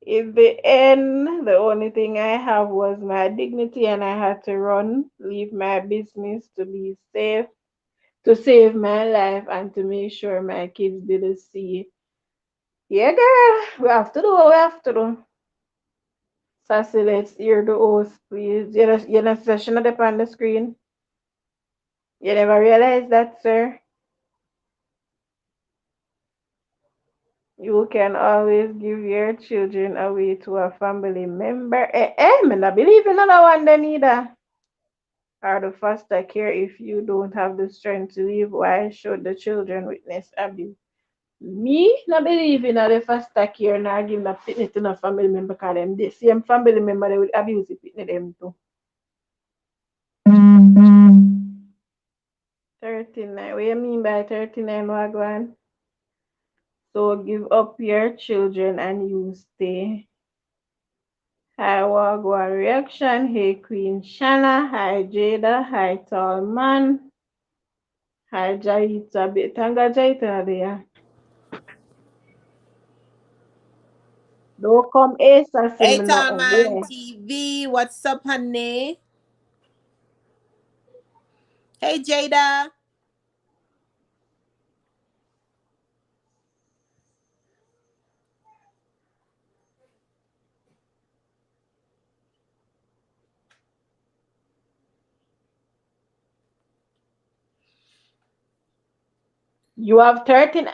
Speaker 3: In the end, the only thing I have was my dignity, and I had to run, leave my business to be safe, to save my life, and to make sure my kids didn't see. Yeah, girl, we have to do what we have to do. Sassy, let's hear the host, please. You know, session up on the screen. You never realize that, sir? You can always give your children away to a family member. Me not believe in another one then either. Or the foster care if you don't have the strength to leave. Why should the children witness abuse? Me not believe in the foster care and give the fitness to no family member because them the same family member they will abuse the fitness them too. 39. What you mean by 39 wagwan? So give up your children and you stay. Hi wagwan reaction. Hey Queen Shanna. Hi Jada. Hi Tall Man. Hi Jaita. Tanga Jaita there. Don't come ace and say
Speaker 4: Hey,
Speaker 3: me not
Speaker 4: Tallman
Speaker 3: aware.
Speaker 4: TV, what's up, honey? Hey, Jada.
Speaker 3: You have 13.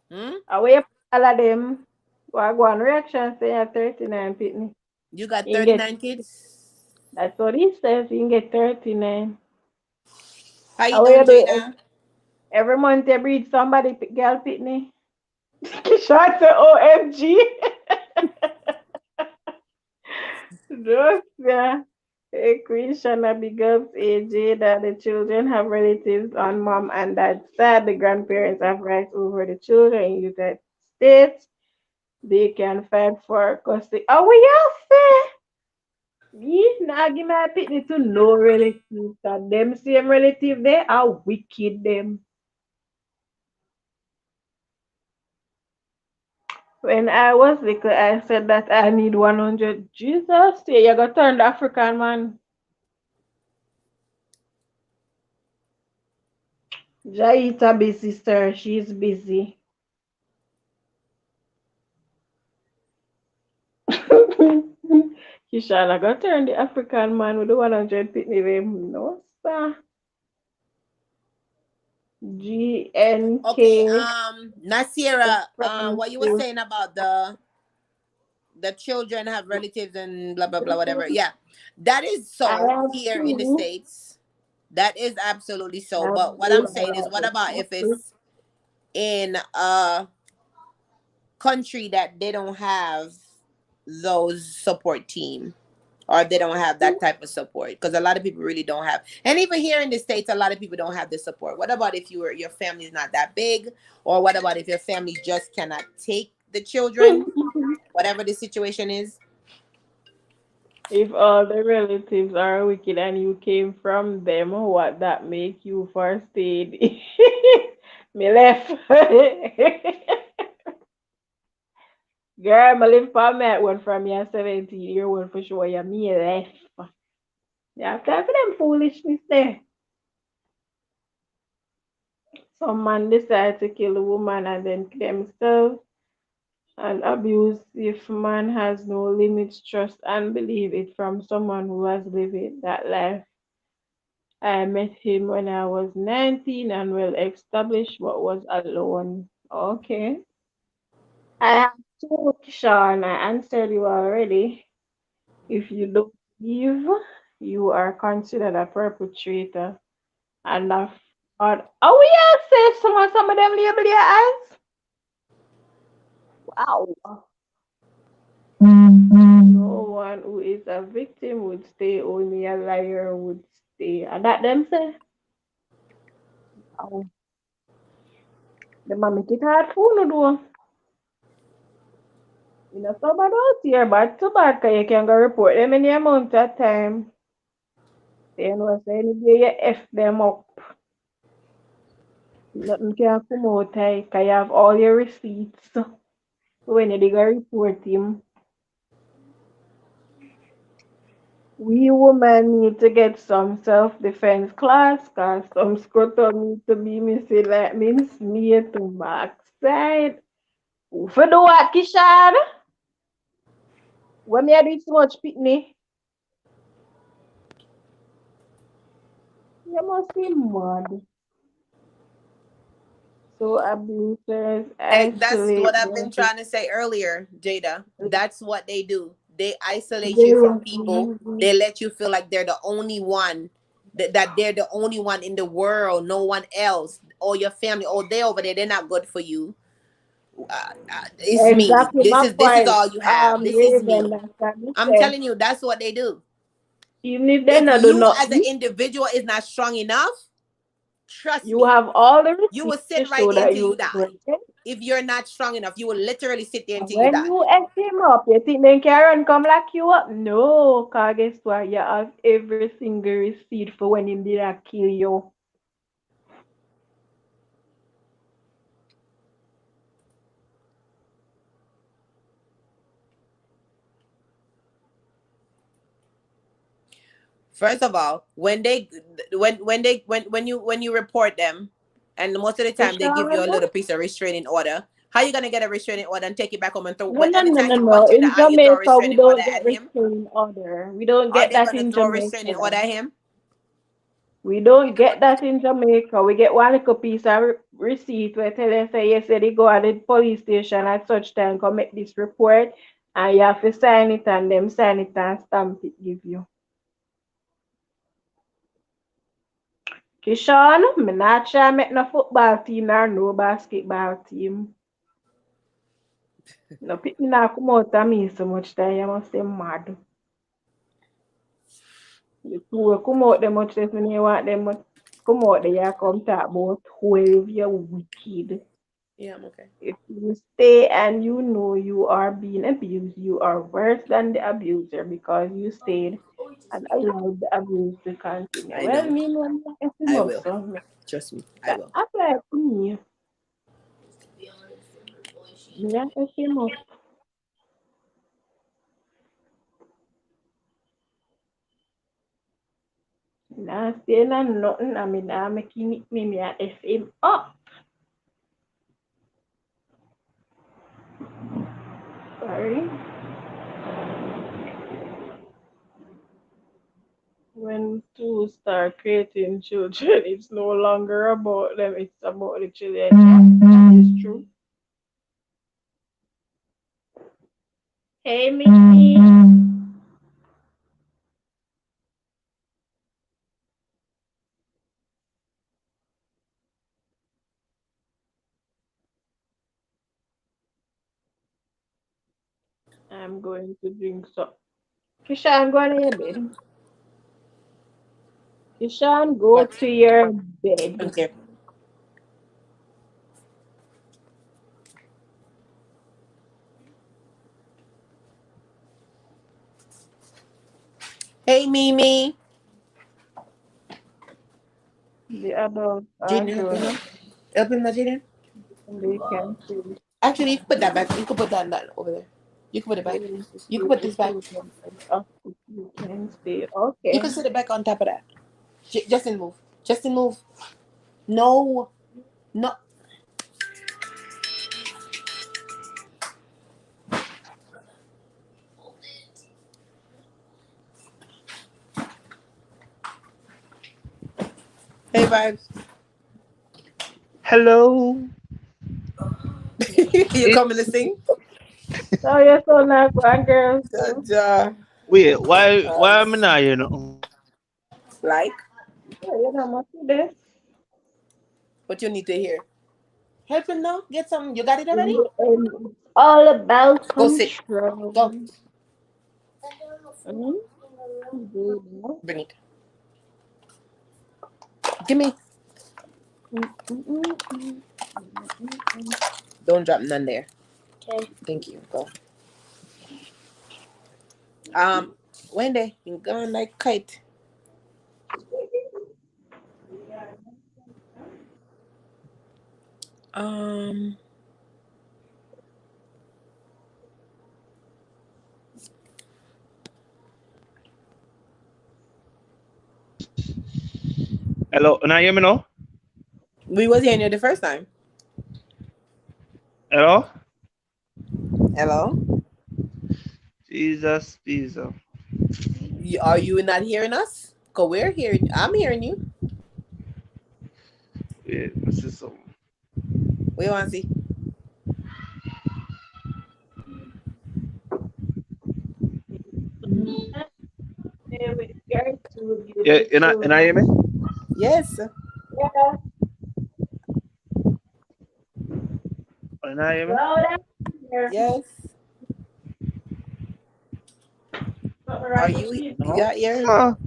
Speaker 4: Hmm?
Speaker 3: Away all of them. Wagwan reaction say you have 39 pitney.
Speaker 4: You got
Speaker 3: You can get
Speaker 4: 39 kids?
Speaker 3: that's what he says. You can get 39.
Speaker 4: How you
Speaker 3: Away
Speaker 4: doing,
Speaker 3: you do
Speaker 4: Jada?
Speaker 3: every month you breed somebody girl pitney. Short say OMG. Those yeah. Hey, Queen Shana big ups AJ that the children have relatives on mom and dad's side. The grandparents have rights over the children in the United States. They can fight for custody. Oh, we all say. Me, nah, give my pitney to no relatives. That them same relative they are wicked them. When I was little, I said that I need 100. Jesus, yeah, you got turned African man. Jaita busy, sir. She's busy. Kishana got turn the African man with the 100 pitney them. No, sir.
Speaker 4: Okay,
Speaker 3: GNK
Speaker 4: Nasira,
Speaker 3: from
Speaker 4: what you were saying about the children have relatives and blah blah blah whatever. Yeah, that is
Speaker 3: I
Speaker 4: so
Speaker 3: have
Speaker 4: here in the
Speaker 3: two.
Speaker 4: states. That is absolutely
Speaker 3: I
Speaker 4: so.
Speaker 3: have
Speaker 4: But what I'm
Speaker 3: both
Speaker 4: saying is, what about if
Speaker 3: brothers.
Speaker 4: it's in a country that they don't have those support team? Or they don't have that type of support because a lot of people really don't have, and even here in the states a lot of people don't have the support. What about if your family is not that big, or what about if your family just cannot take the children, whatever the situation is?
Speaker 3: If all the relatives are wicked and you came from them, what that make you for stayed? Me left. Girl, me live for me one from your 17-year old for sure. You me left. Yeah, time for them foolishness there. Some man decide to kill a woman and then kill themselves. And abuse if man has no limits, trust and believe it from someone who has lived it, that life. I met him when I was 19 and well established but was alone. Okay. I have two, Sean. I answered you already. If you don't give, you are considered a perpetrator and a fraud. Oh, we are safe. Some of them label your eyes. Wow. No one who is a victim would stay, only a liar would stay. And that them say, oh, the mommy make it hard for no do. You know, so bad out here, but too bad, cause you can go report them any amount of time. They know say any day you F them up, nothing can come out, cause you have all your receipts. So when you go report him, we women need to get some self-defense class, cause some scrotum need to be missing like means me to backside. For the what, Kishad? When me I do it so much pitney, you must be mad. So abusers
Speaker 4: That's what
Speaker 3: isolate
Speaker 4: I've been
Speaker 3: their
Speaker 4: trying to say earlier, Jada. That's what they do. They isolate you from people.
Speaker 3: victims.
Speaker 4: They let you feel like they're the only one, that they're the only one in the world, no one else, or your family, or they over there, they're not good for you. It's me.
Speaker 3: Exactly my
Speaker 4: This is
Speaker 3: point.
Speaker 4: all you have. This is
Speaker 3: Raven,
Speaker 4: me.
Speaker 3: that's what me
Speaker 4: I'm
Speaker 3: say.
Speaker 4: telling you, that's what they do.
Speaker 3: Even if they
Speaker 4: If
Speaker 3: not do
Speaker 4: you as an
Speaker 3: nothing,
Speaker 4: individual is not strong enough, trust
Speaker 3: you
Speaker 4: me,
Speaker 3: have all the
Speaker 4: you will
Speaker 3: receipts
Speaker 4: sit
Speaker 3: to
Speaker 4: right
Speaker 3: show
Speaker 4: there
Speaker 3: that
Speaker 4: until
Speaker 3: you
Speaker 4: you
Speaker 3: was
Speaker 4: die.
Speaker 3: working.
Speaker 4: If you're not strong enough, you will literally sit there
Speaker 3: And
Speaker 4: until you
Speaker 3: when
Speaker 4: die.
Speaker 3: you X him up, you think they can run come lock you up? No, cause guess what? You have every single receipt for when him did not kill you.
Speaker 4: First of all, when you report them, and most of the time they give you a
Speaker 3: Krishan?
Speaker 4: little piece of restraining order. How you gonna get a restraining order and take it back home and throw?
Speaker 3: No,
Speaker 4: But
Speaker 3: no, no,
Speaker 4: anytime
Speaker 3: no,
Speaker 4: he
Speaker 3: no.
Speaker 4: punch you in the
Speaker 3: In
Speaker 4: eye, you throw a
Speaker 3: Jamaica, we
Speaker 4: restraining order
Speaker 3: don't get
Speaker 4: at him.
Speaker 3: restraining order. We don't
Speaker 4: Are
Speaker 3: get
Speaker 4: they
Speaker 3: that
Speaker 4: gonna
Speaker 3: in
Speaker 4: throw a restraining
Speaker 3: Jamaica.
Speaker 4: order at him?
Speaker 3: We don't get that in Jamaica. We get one little piece of receipt where tell them say yes, they go at the police station at such time come make this report and you have to sign it and them sign it and stamp it give you. Kishan, me not try make no football team or no basketball team. No pick me not come out of me so much time you must say mad. The two will come out them much less when you want them much come out there you come talk about 12 you wicked.
Speaker 4: Yeah, I'm okay.
Speaker 3: If you stay and you know you are being abused, you are worse than the abuser because you stayed and allowed the abuse to continue.
Speaker 4: I
Speaker 3: Well,
Speaker 4: know.
Speaker 3: me when I get him
Speaker 4: I
Speaker 3: up,
Speaker 4: will.
Speaker 3: so
Speaker 4: Trust me. I
Speaker 3: that
Speaker 4: will.
Speaker 3: apply to me. Me I get him up. Nah, staying and nothing. I mean, I'm making it me I F him up. Sorry. When two start creating children, it's no longer about them, it's about the children. It's true. Hey, Mickey. I'm going to drink some. Kishan, go to your bed. Kishan, go
Speaker 4: What?
Speaker 3: to your bed.
Speaker 4: Okay. Hey, Mimi.
Speaker 3: The adults are
Speaker 4: Jaden, help him
Speaker 3: grown
Speaker 4: now. Help him now, Jaden.
Speaker 3: and they can see
Speaker 4: Actually, you can put that back. You can put that over there. You can put it back.
Speaker 3: going to
Speaker 4: You can
Speaker 3: see
Speaker 4: put
Speaker 3: the
Speaker 4: this back.
Speaker 3: children as often you can stay.
Speaker 4: You can
Speaker 3: Okay.
Speaker 4: sit it back on top of that. Justin, move. Justin, move. No. No. Hey, vibes.
Speaker 5: Hello.
Speaker 4: You coming to
Speaker 5: It's
Speaker 4: sing?
Speaker 3: So yes, so now go on, girls. So,
Speaker 4: Uh,
Speaker 5: wait.
Speaker 4: um,
Speaker 5: Why am I not? You know.
Speaker 4: like,
Speaker 3: yeah, you know, must do this.
Speaker 4: what you need to hear. Help him now. Get some. You got it already?
Speaker 3: It's all about
Speaker 4: Go sit. Go.
Speaker 3: control. Mm-hmm.
Speaker 4: Bring it. Give me. Don't drop none there.
Speaker 3: Okay.
Speaker 4: Thank you. Go. Wendy, you going like kite. Um,
Speaker 5: Hello. Now you hear me now?
Speaker 4: we was hearing you the first time.
Speaker 5: Hello.
Speaker 4: Hello.
Speaker 5: Jesus, Jesus.
Speaker 4: Are you not hearing us? Cause we're hearing. I'm hearing you.
Speaker 5: Wait, this is some.
Speaker 4: What you want to see?
Speaker 3: Yeah, with gratitude, you
Speaker 5: Yeah,
Speaker 3: the
Speaker 5: you not hear me?
Speaker 3: children.
Speaker 4: Yes.
Speaker 3: Yeah,
Speaker 5: You not hear me?
Speaker 3: loud and clear.
Speaker 4: Yes.
Speaker 3: Something
Speaker 4: Are
Speaker 3: wrong with
Speaker 4: you?
Speaker 3: you?
Speaker 4: You
Speaker 5: No.
Speaker 4: are here?
Speaker 5: No.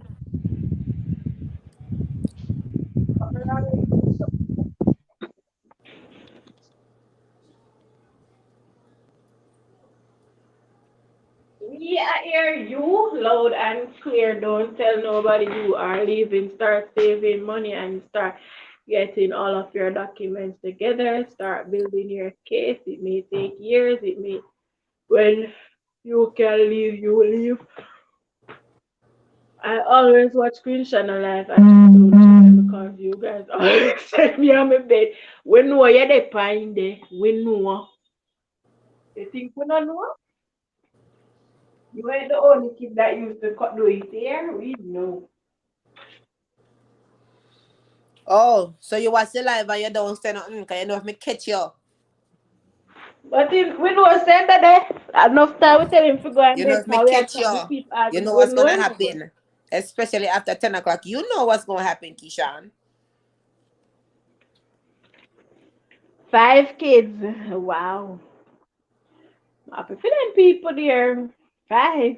Speaker 3: Something wrong with you? We are hear you loud and clear. Don't tell nobody you are leaving. Start saving money and start getting all of your documents together. Start building your case. It may take years. It may when you can leave, you leave. I always watch Queen Channel Live and don't because you guys always send me on my bed. We know you're the pine there. We know. You think we don't know? You ain't the only kid that used to cut do it here. We know.
Speaker 4: Oh, so you watch the live and you don't say nothing because you know if me catch you.
Speaker 3: But if we know said that enough time we tell him to go and
Speaker 4: You know
Speaker 3: bed
Speaker 4: if me
Speaker 3: because we are
Speaker 4: catch
Speaker 3: trying to
Speaker 4: you.
Speaker 3: keep
Speaker 4: You
Speaker 3: arguing.
Speaker 4: know
Speaker 3: We
Speaker 4: what's
Speaker 3: know
Speaker 4: gonna
Speaker 3: him.
Speaker 4: happen. Especially after 10 o'clock. You know what's gonna happen, Keyshawn.
Speaker 3: 5 kids. Wow. Happy for them people there. 5.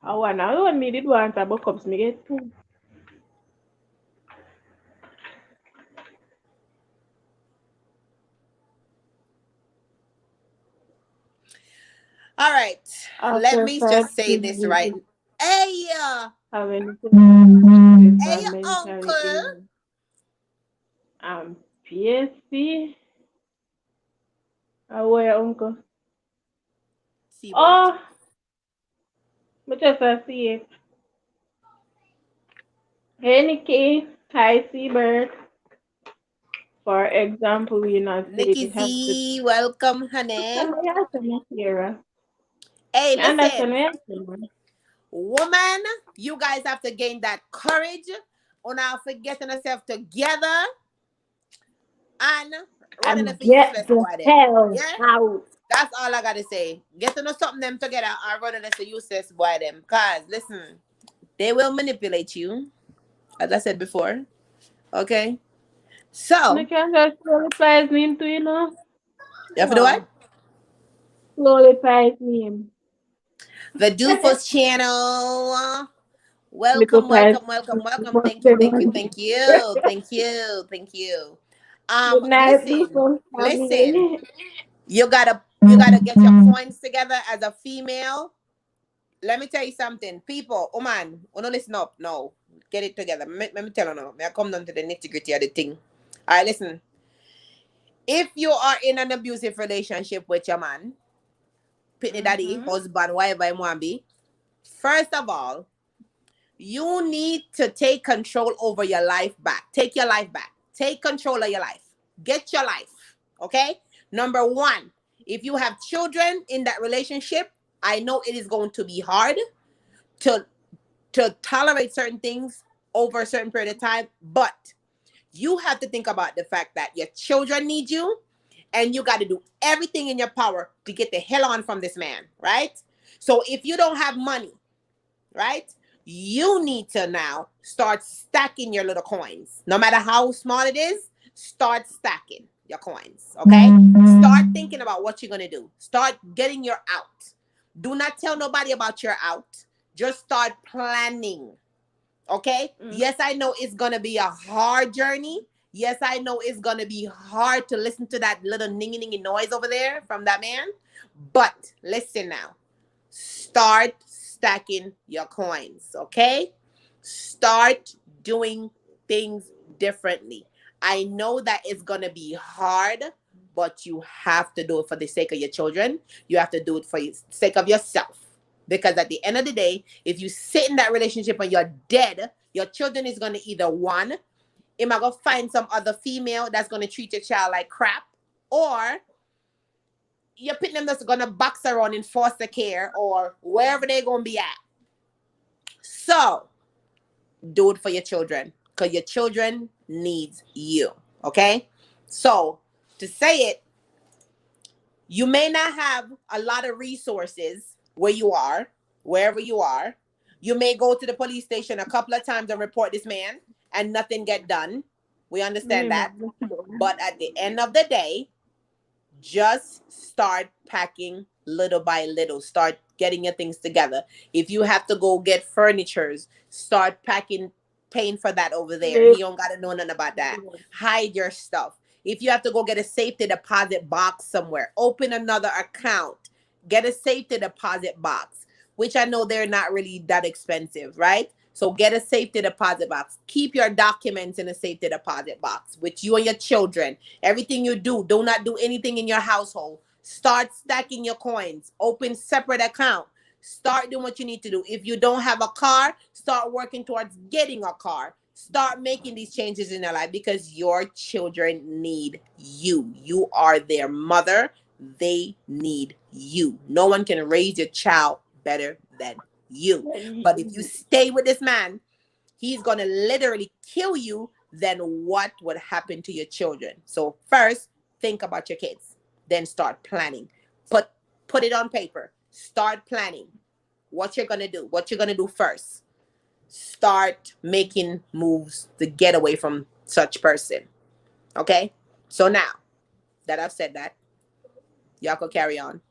Speaker 3: I want I don't need it once I book up me get 2.
Speaker 4: All right. Let
Speaker 3: After
Speaker 4: me
Speaker 3: 5
Speaker 4: just say
Speaker 3: kids
Speaker 4: this
Speaker 3: you
Speaker 4: right.
Speaker 3: just
Speaker 4: Hey,
Speaker 3: have anything
Speaker 4: hey,
Speaker 3: mentally
Speaker 4: uncle.
Speaker 3: ill. PSC. How are your uncle?
Speaker 4: Seabird.
Speaker 3: Oh, but just I see it. Hey Nikki, hi Seabird. For example, we not say
Speaker 4: Nikki
Speaker 3: it has to
Speaker 4: Z, welcome, honey.
Speaker 3: somebody else in here.
Speaker 4: Hey,
Speaker 3: I understand
Speaker 4: listen,
Speaker 3: what you're saying.
Speaker 4: woman, you guys have to gain that courage on our for getting yourself together and running
Speaker 3: And
Speaker 4: the for
Speaker 3: get
Speaker 4: useless
Speaker 3: the
Speaker 4: boy them.
Speaker 3: hell
Speaker 4: Yeah?
Speaker 3: out.
Speaker 4: That's all I gotta say. Getting us something them together and running the for useless boy them. Cause listen, they will manipulate you, as I said before. Okay?
Speaker 3: You
Speaker 4: So,
Speaker 3: can just slowly price name to you know.
Speaker 4: you have to do what?
Speaker 3: Wow. Slowly price name.
Speaker 4: The Doofus channel.
Speaker 3: Little
Speaker 4: Welcome,
Speaker 3: price.
Speaker 4: welcome, welcome, welcome.
Speaker 3: Must
Speaker 4: Thank you,
Speaker 3: be
Speaker 4: thank you,
Speaker 3: one.
Speaker 4: thank you, thank you, thank you.
Speaker 3: Good night,
Speaker 4: Listen,
Speaker 3: Lupo.
Speaker 4: listen.
Speaker 3: Family.
Speaker 4: You gotta get your points together as a female. Let me tell you something, people. Oh man, oh no, listen up. No, get it together. Let me tell you now. May I come down to the nitty gritty of the thing. All right, listen. If you are in an abusive relationship with your man, pitney daddy,
Speaker 3: Mm-hmm.
Speaker 4: husband, whatever you want to be, first of all, you need to take control over your life back. Take your life back. Take control of your life. Get your life. Okay? Number one, if you have children in that relationship, I know it is going to be hard to tolerate certain things over a certain period of time, but you have to think about the fact that your children need you and you got to do everything in your power to get the hell on from this man, right? So if you don't have money, right? You need to now start stacking your little coins. No matter how small it is, start stacking your coins, okay? Start thinking about what you're going to do. Start getting your out. Do not tell nobody about your out. Just start planning, okay?
Speaker 3: Mm.
Speaker 4: Yes, I know it's going to be a hard journey. Yes, I know it's going to be hard to listen to that little ningy noise over there from that man. But listen now. Start stacking your coins, okay? Start doing things differently. I know that it's going to be hard, but you have to do it for the sake of your children. You have to do it for the sake of yourself. Because at the end of the day, if you sit in that relationship and you're dead, your children is going to either one, am I going to find some other female that's going to treat your child like crap, or you're putting them that's gonna box around in foster care or wherever they're gonna be at. So do it for your children. because your children needs you. Okay? So to say it, you may not have a lot of resources where you are, wherever you are. You may go to the police station a couple of times and report this man and nothing get done. We understand that. But at the end of the day, just start packing little by little. Start getting your things together. If you have to go get furnitures, start packing, paying for that over there. He don't gotta know nothing about that. Hide your stuff. If you have to go get a safety deposit box somewhere, open another account, get a safety deposit box, which I know they're not really that expensive, right? So get a safety deposit box. Keep your documents in a safety deposit box with you and your children. Everything you do not do anything in your household. Start stacking your coins. Open separate account. Start doing what you need to do. If you don't have a car, start working towards getting a car. Start making these changes in your life because your children need you. You are their mother. They need you. No one can raise your child better than you. But if you stay with this man, he's going to literally kill you. Then what would happen to your children? So first, think about your kids. Then start planning. Put it on paper. Start planning what you're going to do. What you're going to do first. Start making moves to get away from such person. Okay? So now that I've said that, y'all can carry on.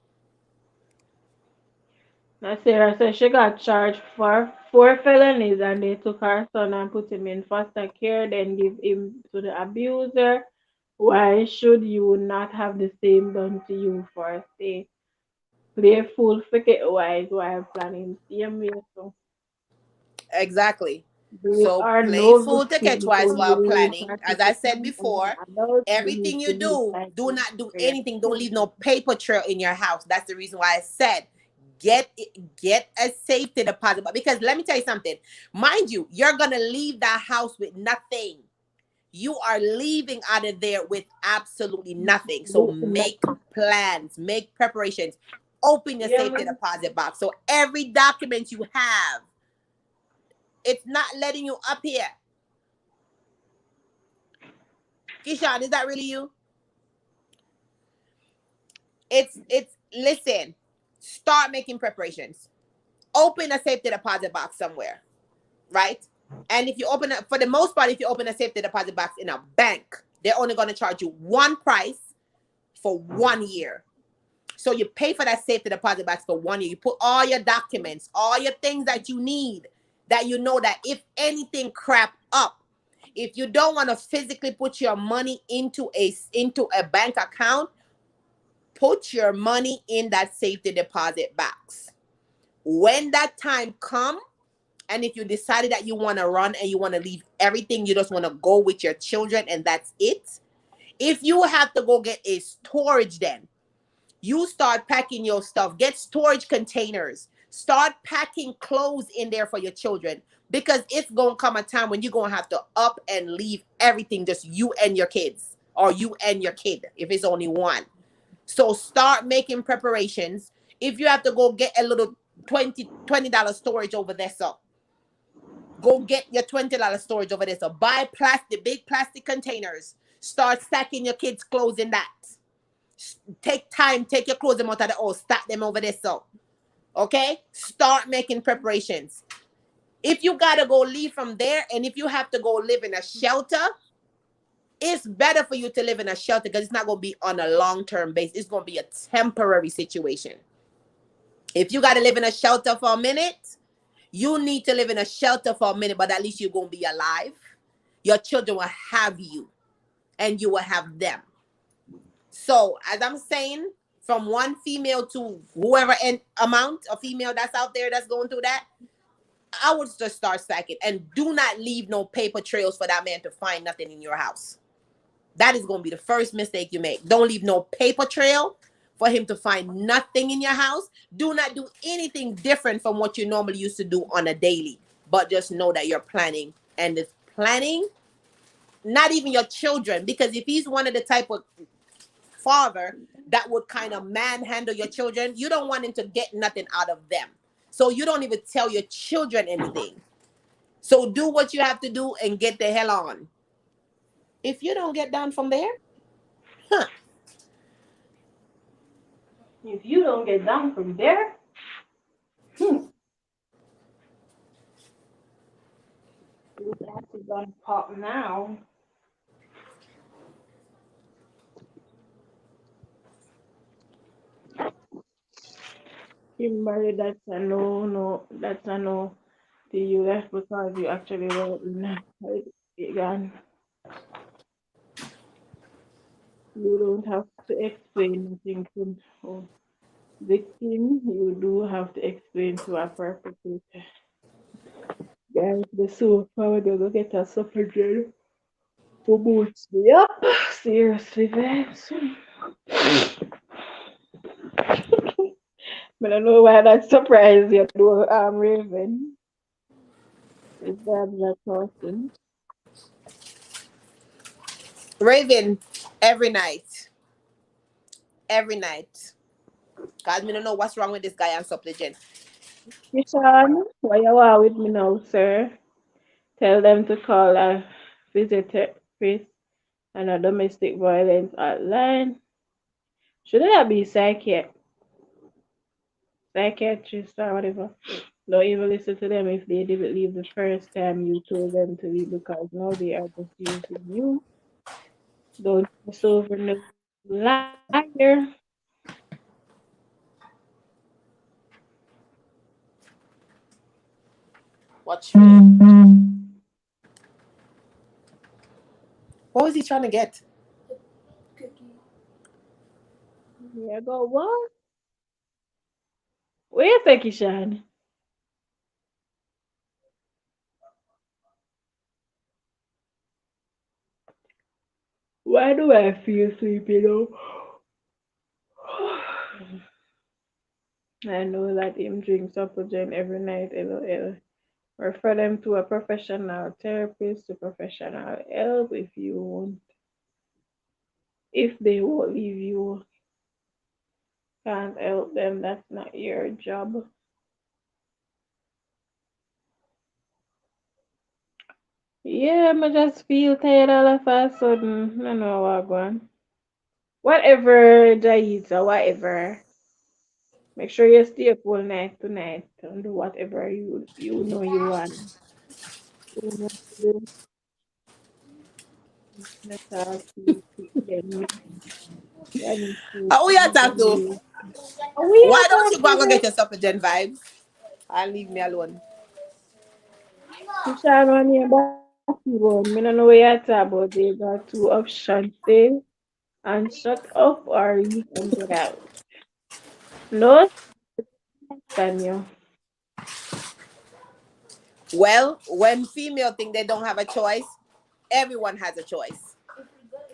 Speaker 3: Now Sarah said she got charged for 4 felonies and they took her son and put him in foster care, then give him to the abuser. Why should you not have the same done to you for stay? Play fool forget wise while planning same way. So
Speaker 4: Exactly.
Speaker 3: they
Speaker 4: So
Speaker 3: are
Speaker 4: play
Speaker 3: no
Speaker 4: fool
Speaker 3: good
Speaker 4: to catch
Speaker 3: things
Speaker 4: wise
Speaker 3: only
Speaker 4: while
Speaker 3: way
Speaker 4: planning. As I said
Speaker 3: participant and
Speaker 4: before,
Speaker 3: adults we need
Speaker 4: everything
Speaker 3: to
Speaker 4: you
Speaker 3: live
Speaker 4: do,
Speaker 3: like
Speaker 4: do
Speaker 3: this
Speaker 4: not do
Speaker 3: for
Speaker 4: anything. Don't leave no paper trail in your house. That's the reason why I said get a safety deposit. But because let me tell you something, mind you, you're gonna leave that house with nothing. You are leaving out of there with absolutely nothing. So make plans, make preparations, open your
Speaker 3: yeah,
Speaker 4: safety
Speaker 3: man.
Speaker 4: deposit box. So every document you have, it's not letting you up here. Kishan, is that really you? It's listen, start making preparations. Open a safety deposit box somewhere, right? And if you open it, for the most part, if you open a safety deposit box in a bank, they're only going to charge you one price for 1 year. So you pay for that safety deposit box for 1 year. You put all your documents, all your things that you need, that you know that if anything crap up, if you don't want to physically put your money into a bank account, put your money in that safety deposit box. When that time comes, and if you decided that you want to run and you want to leave everything, you just want to go with your children and that's it. If you have to go get a storage, then you start packing your stuff. Get storage containers. Start packing clothes in there for your children because it's going to come a time when you're going to have to up and leave everything, just you and your kids or you and your kid if it's only one. So start making preparations. If you have to go get a little $20 storage over there, so go get your $20 storage over there. So buy plastic, big plastic containers. Start stacking your kids' clothes in that. Take time, take your clothes them out of the house, stack them over there. So, okay, start making preparations. If you gotta go leave from there, and if you have to go live in a shelter, it's better for you to live in a shelter because it's not gonna be on a long-term basis. It's gonna be a temporary situation. If you gotta live in a shelter for a minute, you need to live in a shelter for a minute, but at least you're gonna be alive. Your children will have you, and you will have them. So, as I'm saying, from one female to whoever amount of female that's out there that's going through that, I would just start stacking and do not leave no paper trails for that man to find nothing in your house. That is going to be the first mistake you make. Don't leave no paper trail for him to find nothing in your house. Do not do anything different from what you normally used to do on a daily. But just know that you're planning. And this planning, not even your children, because if he's one of the type of father that would kind of manhandle your children, you don't want him to get nothing out of them. So you don't even tell your children anything. So do what you have to do and get the hell on. If you don't get down from there, huh?
Speaker 3: If you don't get down from there, you actually gonna pop now. Kimberly, that's a no, no, that's a no. The you left because you actually were not again. You don't have to explain nothing to victim. You do have to explain to a perpetrator. Guys, the soul power they go get a suffragette for boots me up. Seriously, guys. I don't know why that surprised you, though, Raven. Is that person?
Speaker 4: Raven, every night, every night. Cause me don't know what's wrong with this guy and supplicant.
Speaker 3: Kishan, why you are with me now, sir? Tell them to call a physiotherapist and a domestic violence hotline. Shouldn't that be psychiatrist or whatever? Don't even listen to them if they didn't leave the first time you told them to leave because now they are just using you. Don't mess over no liar.
Speaker 4: Watch me. What was he trying to get?
Speaker 3: Yeah, go what? Where you think, Kishan? Why do I feel sleepy though? I know that him drinks Suppogen every night, lol. Refer them to a professional therapist to professional help if you want. If they won't leave you, can't help them. That's not your job. Yeah, I just feel tired all of a sudden. I know what going. Whatever, Jaisa, whatever. Make sure you stay up all night tonight and do whatever you know you want. You know to do. Let us see then I need to
Speaker 4: How we attack though?
Speaker 3: see. We
Speaker 4: Why
Speaker 3: are
Speaker 4: don't you go and go
Speaker 3: talking
Speaker 4: get your supplicant vibes? And leave me alone.
Speaker 3: Kishan on your basketball. Me no know what you're talking about. They got two options there. And shut up or you can get out. No, Daniel.
Speaker 4: Well, when female think they don't have a choice, everyone has a choice.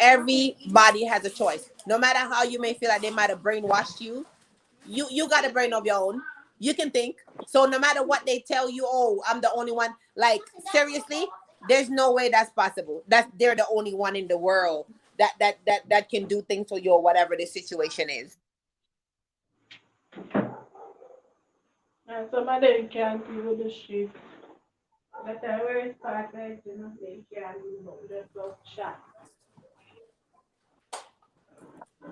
Speaker 4: Everybody has a choice. No matter how you may feel like they might have brainwashed you, you got a brain of your own. You can think. So no matter what they tell you, oh, I'm the only one. Like seriously, there's no way that's possible. That they're the only one in the world that can do things for you or whatever the situation is.
Speaker 3: And some of them can't do the shift. But I wear spotlight, you know, they can't do no just love chat.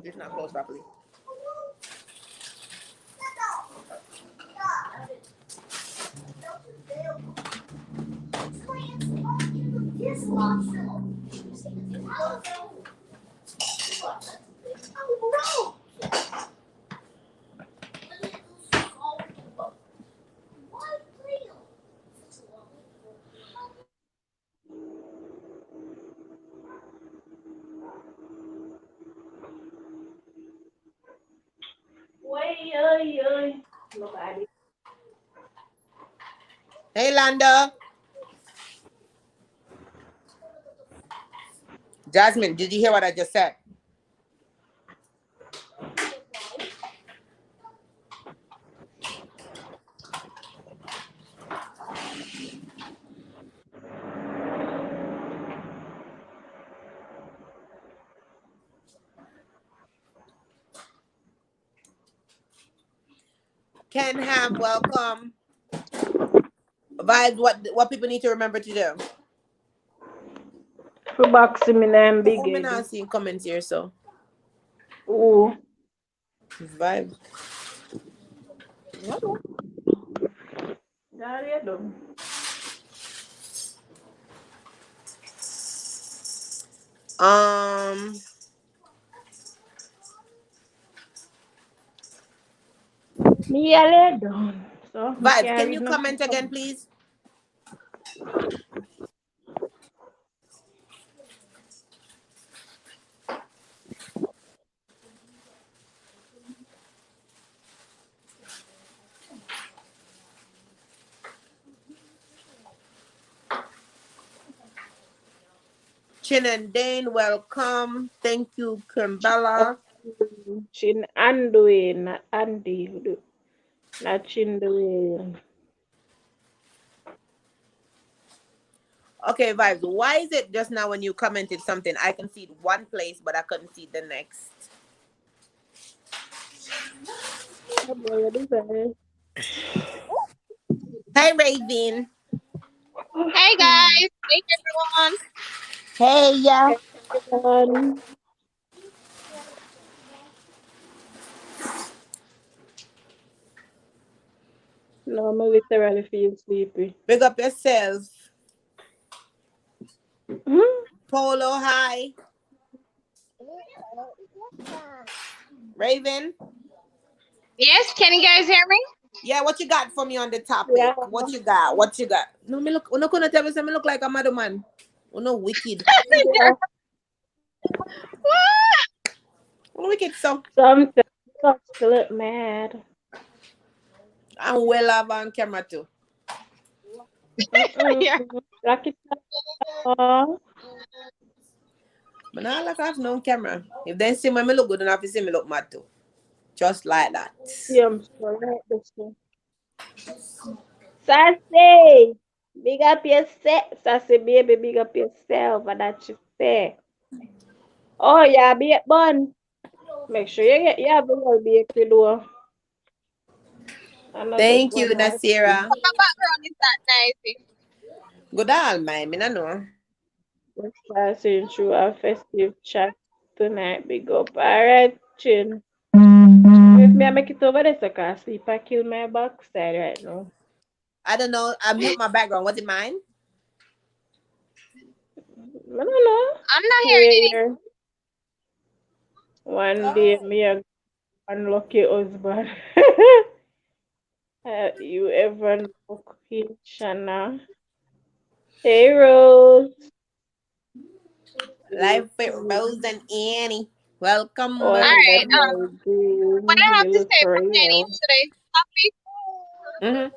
Speaker 4: It's not closed properly.
Speaker 3: Way, oy, oy. Nobody.
Speaker 4: Hey Landa. Jasmine, did you hear what I just said? Ken Ham, welcome. Vibes, what people need to remember to do.
Speaker 3: For boxing me name big
Speaker 4: Oh, me not
Speaker 3: head.
Speaker 4: seeing comments here, so
Speaker 3: Oh,
Speaker 4: vibe.
Speaker 3: that you do.
Speaker 4: Um,
Speaker 3: Me a lay down. So me
Speaker 4: vibes.
Speaker 3: can't
Speaker 4: Can
Speaker 3: read
Speaker 4: you
Speaker 3: no
Speaker 4: comment again,
Speaker 3: comment.
Speaker 4: please? Chin and Dane, welcome. Thank you, Kimbella.
Speaker 3: Chin Andway, not Andy. Not Chindway.
Speaker 4: Okay, vibes. Why is it just now when you commented something, I can see it one place, but I couldn't see the next?
Speaker 3: Oh boy, what is that?
Speaker 4: Hey, Raven.
Speaker 6: Hey guys, hey everyone.
Speaker 4: Hey, yeah.
Speaker 3: Everyone. No, I literally feel sleepy.
Speaker 4: Big up yourself.
Speaker 3: Hmm?
Speaker 4: Polo, hi. Raven.
Speaker 6: Yes, can you guys hear me?
Speaker 4: Yeah, what you got for me on the topic?
Speaker 3: Yeah.
Speaker 4: What you got? What you got? No, me look. Uno gonna tell me say me look like a madman. Uno wicked.
Speaker 3: Yeah.
Speaker 4: Uno wicked. So
Speaker 3: Sometimes I still look mad.
Speaker 4: I'm well up on camera too.
Speaker 3: Mm-mm.
Speaker 6: Yeah.
Speaker 3: Rock it up.
Speaker 4: But now I look off no camera. If they see me look good enough, they see me look mad too. Just like that.
Speaker 3: Yeah, I'm so right this one. Sassy, big up yourself. Sassy, baby, big up yourself. And that you say. Oh, yeah, be it bun. Make sure you have a little bakery door. And not just
Speaker 4: Thank you,
Speaker 3: one ice
Speaker 4: Nasira.
Speaker 3: cream.
Speaker 6: My background is that nice.
Speaker 4: Good all, man. Me no know.
Speaker 3: Just passing through a festive chat tonight. Big up. Alright, chin. If me, I make it over there, so I can sleep. I kill my backside right now.
Speaker 4: I don't know. I mute my background. Was it mine?
Speaker 3: I don't know.
Speaker 6: I'm not hearing any.
Speaker 3: Where one day me a unlucky husband. You ever know Queen Shana? Hey Rose.
Speaker 4: Life with
Speaker 3: Lucy.
Speaker 4: Rose and Annie. Welcome
Speaker 3: All
Speaker 6: All
Speaker 4: back.
Speaker 3: that
Speaker 6: right.
Speaker 3: my
Speaker 6: What
Speaker 3: dream.
Speaker 6: I
Speaker 3: You
Speaker 6: have to
Speaker 3: look
Speaker 6: say pertaining
Speaker 3: real.
Speaker 6: to today's topic.
Speaker 4: Mm-hmm.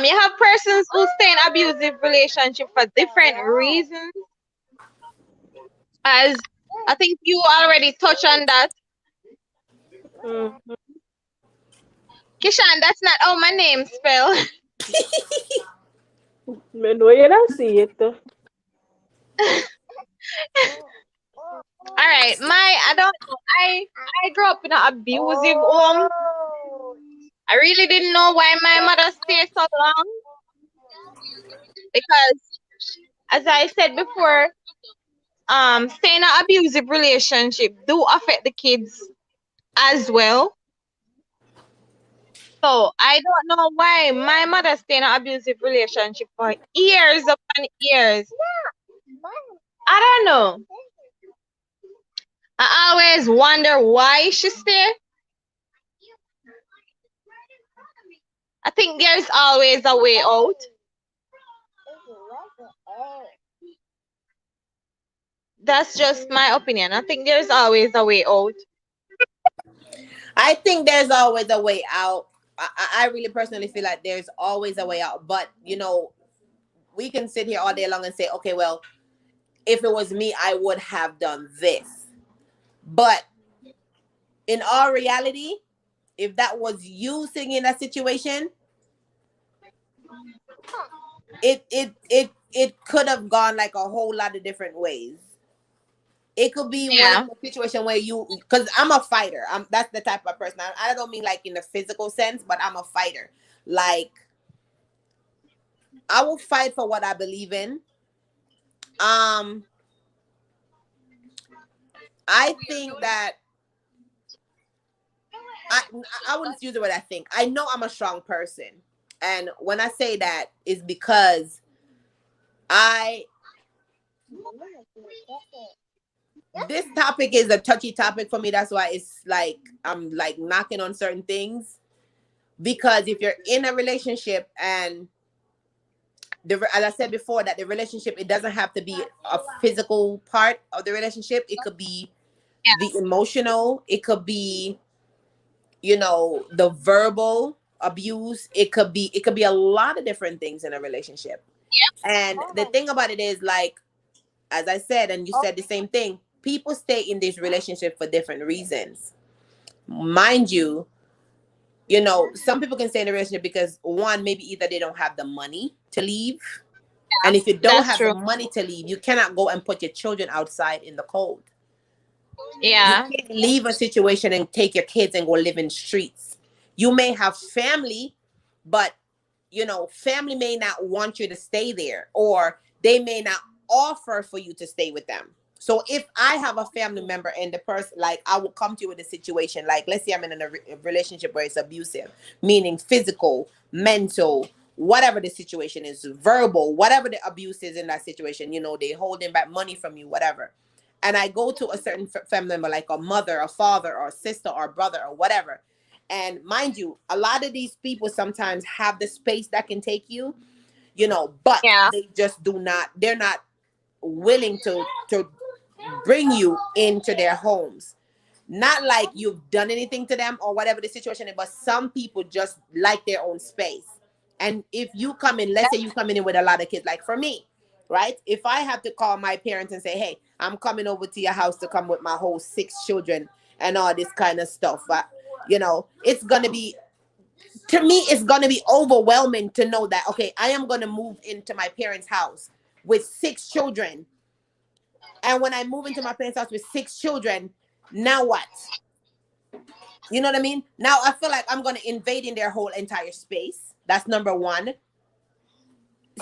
Speaker 6: You have persons who stay in abusive relationship for different reasons. As I think you already touched on that.
Speaker 3: Mm-hmm.
Speaker 6: Kishan, that's not how my name spell.
Speaker 3: Me know you don't see it.
Speaker 6: All right, I don't know. I grew up in an abusive home. I really didn't know why my mother stayed so long because, as I said before, staying in an abusive relationship do affect the kids as well. So I don't know why my mother stayed in an abusive relationship for years upon years. I don't know. I always wonder why she stayed. I think there's always a way out. That's just my opinion. I think there's always a way out.
Speaker 4: I think there's always a way out. I really personally feel like there's always a way out. But, we can sit here all day long and say, okay, well, if it was me, I would have done this. But in all reality, if that was you sitting in that situation, it could have gone like a whole lot of different ways. It could be one of
Speaker 6: Yeah.
Speaker 4: the situation where because I'm a fighter. That's the type of person. I don't mean like in the physical sense, but I'm a fighter. Like, I will fight for what I believe in. Um, I think that I I wouldn't use the word I think. I know I'm a strong person. And when I say that is because I this topic is a touchy topic for me. That's why it's like I'm like knocking on certain things. Because if you're in a relationship and as I said before, that the relationship, it doesn't have to be a physical part of the relationship. It could be the emotional. It could be, the verbal abuse. It could be a lot of different things in a relationship. And the thing about it is, like, as I said, and you said the same thing, people stay in this relationship for different reasons. Mind you, some people can stay in a relationship because, one, maybe either they don't have the money to leave. And if you don't
Speaker 6: That's
Speaker 4: have the
Speaker 6: true.
Speaker 4: money to leave, you cannot go and put your children outside in the cold. You
Speaker 6: Yeah.
Speaker 4: can't leave a situation and take your kids and go live in streets. You may have family, but family may not want you to stay there, or they may not offer for you to stay with them. So if I have a family member and the person, like, I will come to you with a situation, like, let's say I'm in a relationship where it's abusive, meaning physical, mental, whatever the situation is, verbal, whatever the abuse is in that situation, they holding back money from you, whatever. And I go to a certain family member, like a mother, a father, or a sister, or a brother, or whatever. And mind you, a lot of these people sometimes have the space that can take you, but
Speaker 6: Yeah.
Speaker 4: they just do not, they're not willing to bring you into their homes. Not like you've done anything to them or whatever the situation is, but some people just like their own space. And if you come in, let's say you come in with a lot of kids, like for me, right? If I have to call my parents and say, hey, I'm coming over to your house to come with my whole 6 children and all this kind of stuff, it's going to be, to me, it's going to be overwhelming to know that, okay, I am going to move into my parents' house with 6 children. And when I move into my parents' house with 6 children, now what? You know what I mean? Now I feel like I'm going to invade in their whole entire space. That's number one.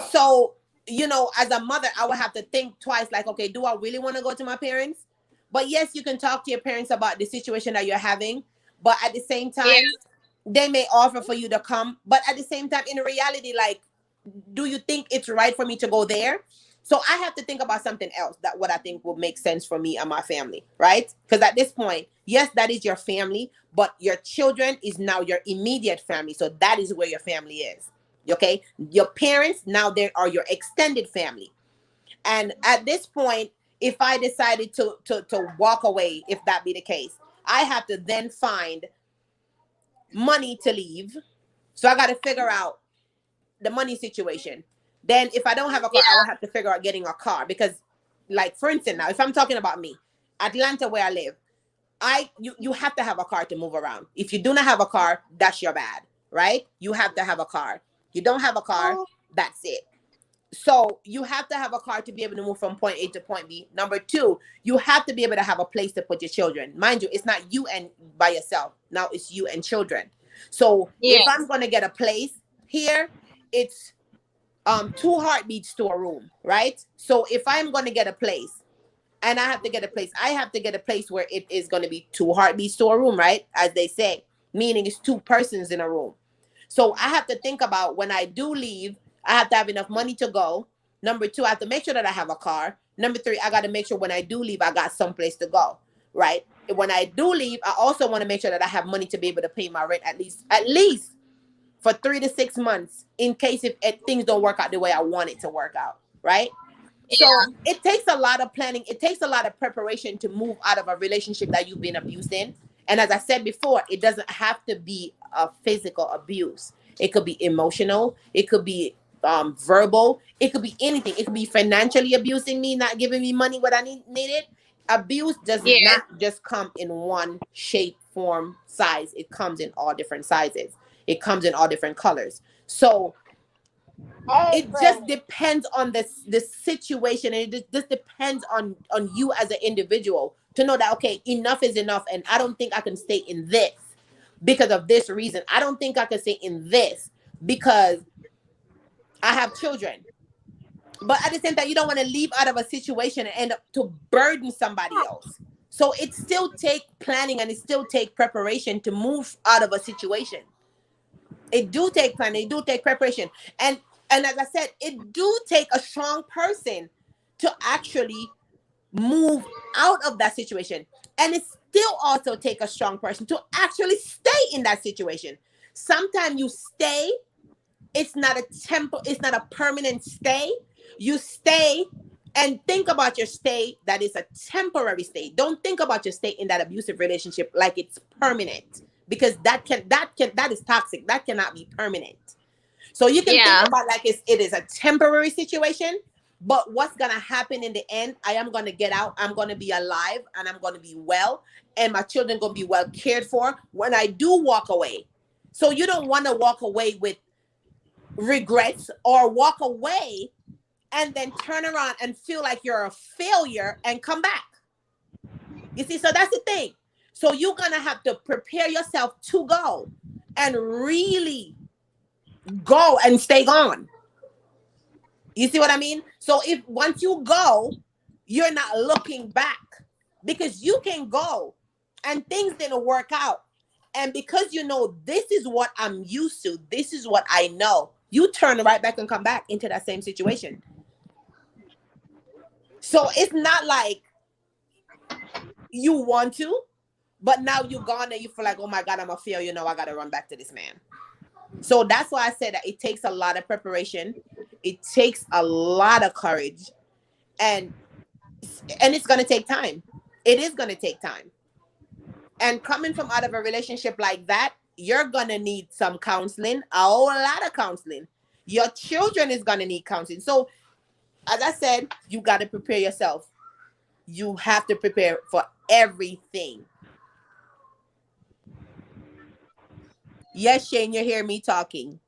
Speaker 4: So, as a mother, I would have to think twice, like, okay, do I really want to go to my parents? But yes, you can talk to your parents about the situation that you're having. But at the same
Speaker 6: Yeah.
Speaker 4: time, they may offer for you to come. But at the same time, in reality, like, do you think it's right for me to go there? So I have to think about something else, that what I think will make sense for me and my family, right? Because at this point, yes, that is your family, but your children is now your immediate family. So that is where your family is. Okay? Your parents, now they are your extended family. And at this point, if I decided to walk away, if that be the case, I have to then find money to leave. So I got to figure out the money situation. Then if I don't have a car, I will have to figure out getting a car, because, like, for instance, now if I'm talking about me, Atlanta, where I live, you have to have a car to move around. If you do not have a car, that's your bad, right? You have to have a car. You don't have a car, that's it. So you have to have a car to be able to move from point A to point B. Number two, you have to be able to have a place to put your children. Mind you, it's not you and by yourself. Now it's you and children. So
Speaker 6: Yeah.
Speaker 4: if I'm going to get a place here, it's 2 heartbeats to a room, right? So if I'm going to get a place and I have to get a place, I have to get a place where it is going to be 2 heartbeats to a room, right? As they say, meaning it's 2 persons in a room. So I have to think about, when I do leave, I have to have enough money to go. Number two, I have to make sure that I have a car. Number three, I got to make sure when I do leave, I got someplace to go, right? When I do leave, I also want to make sure that I have money to be able to pay my rent at least for 3 to 6 months, in case if things don't work out the way I want it to work out, right? So
Speaker 6: Yeah.
Speaker 4: it takes a lot of planning. It takes a lot of preparation to move out of a relationship that you've been abused in. And as I said before, it doesn't have to be a physical abuse. It could be emotional. It could be verbal. It could be anything. It could be financially abusing me, not giving me money what I needed. Abuse does
Speaker 6: Yes.
Speaker 4: not just come in one shape, form, size. It comes in all different sizes. It comes in all different colors. So it just depends on the situation, and it just depends on you as an individual to know that, okay, enough is enough, and I don't think I can stay in this because of this reason. I don't think I can stay in this because I have children. But at the same time, you don't want to leave out of a situation and end up to burden somebody else. So it still take planning and it still take preparation to move out of a situation. It do take planning, it do take preparation. And as I said, it do take a strong person to actually move out of that situation. And it still also take a strong person to actually stay in that situation. Sometimes you stay, it's not a permanent stay. You stay and think about your stay that is a temporary stay. Don't think about your stay in that abusive relationship like it's permanent, because that is toxic. That cannot be permanent. So you can think
Speaker 6: Yeah.
Speaker 4: about like it is a temporary situation, but what's gonna happen in the end? I am gonna get out. I'm gonna be alive, and I'm gonna be well, and my children gonna be well cared for when I do walk away. So you don't want to walk away with regrets, or walk away and then turn around and feel like you're a failure and come back. You see, so that's the thing. So you're gonna have to prepare yourself to go and really go and stay gone. You see what I mean? So if once you go, you're not looking back, because you can go and things didn't work out. And because you know this is what I'm used to, this is what I know, you turn right back and come back into that same situation. So it's not like you want to, but now you're gone and you feel like, oh my God, I'm a failure. I got to run back to this man. So that's why I said that it takes a lot of preparation. It takes a lot of courage, and it's going to take time. It is going to take time. And coming from out of a relationship like that, you're going to need some counseling, a whole lot of counseling. Your children is going to need counseling. So as I said, you got to prepare yourself. You have to prepare for everything. Yes, Shane, you hear me talking.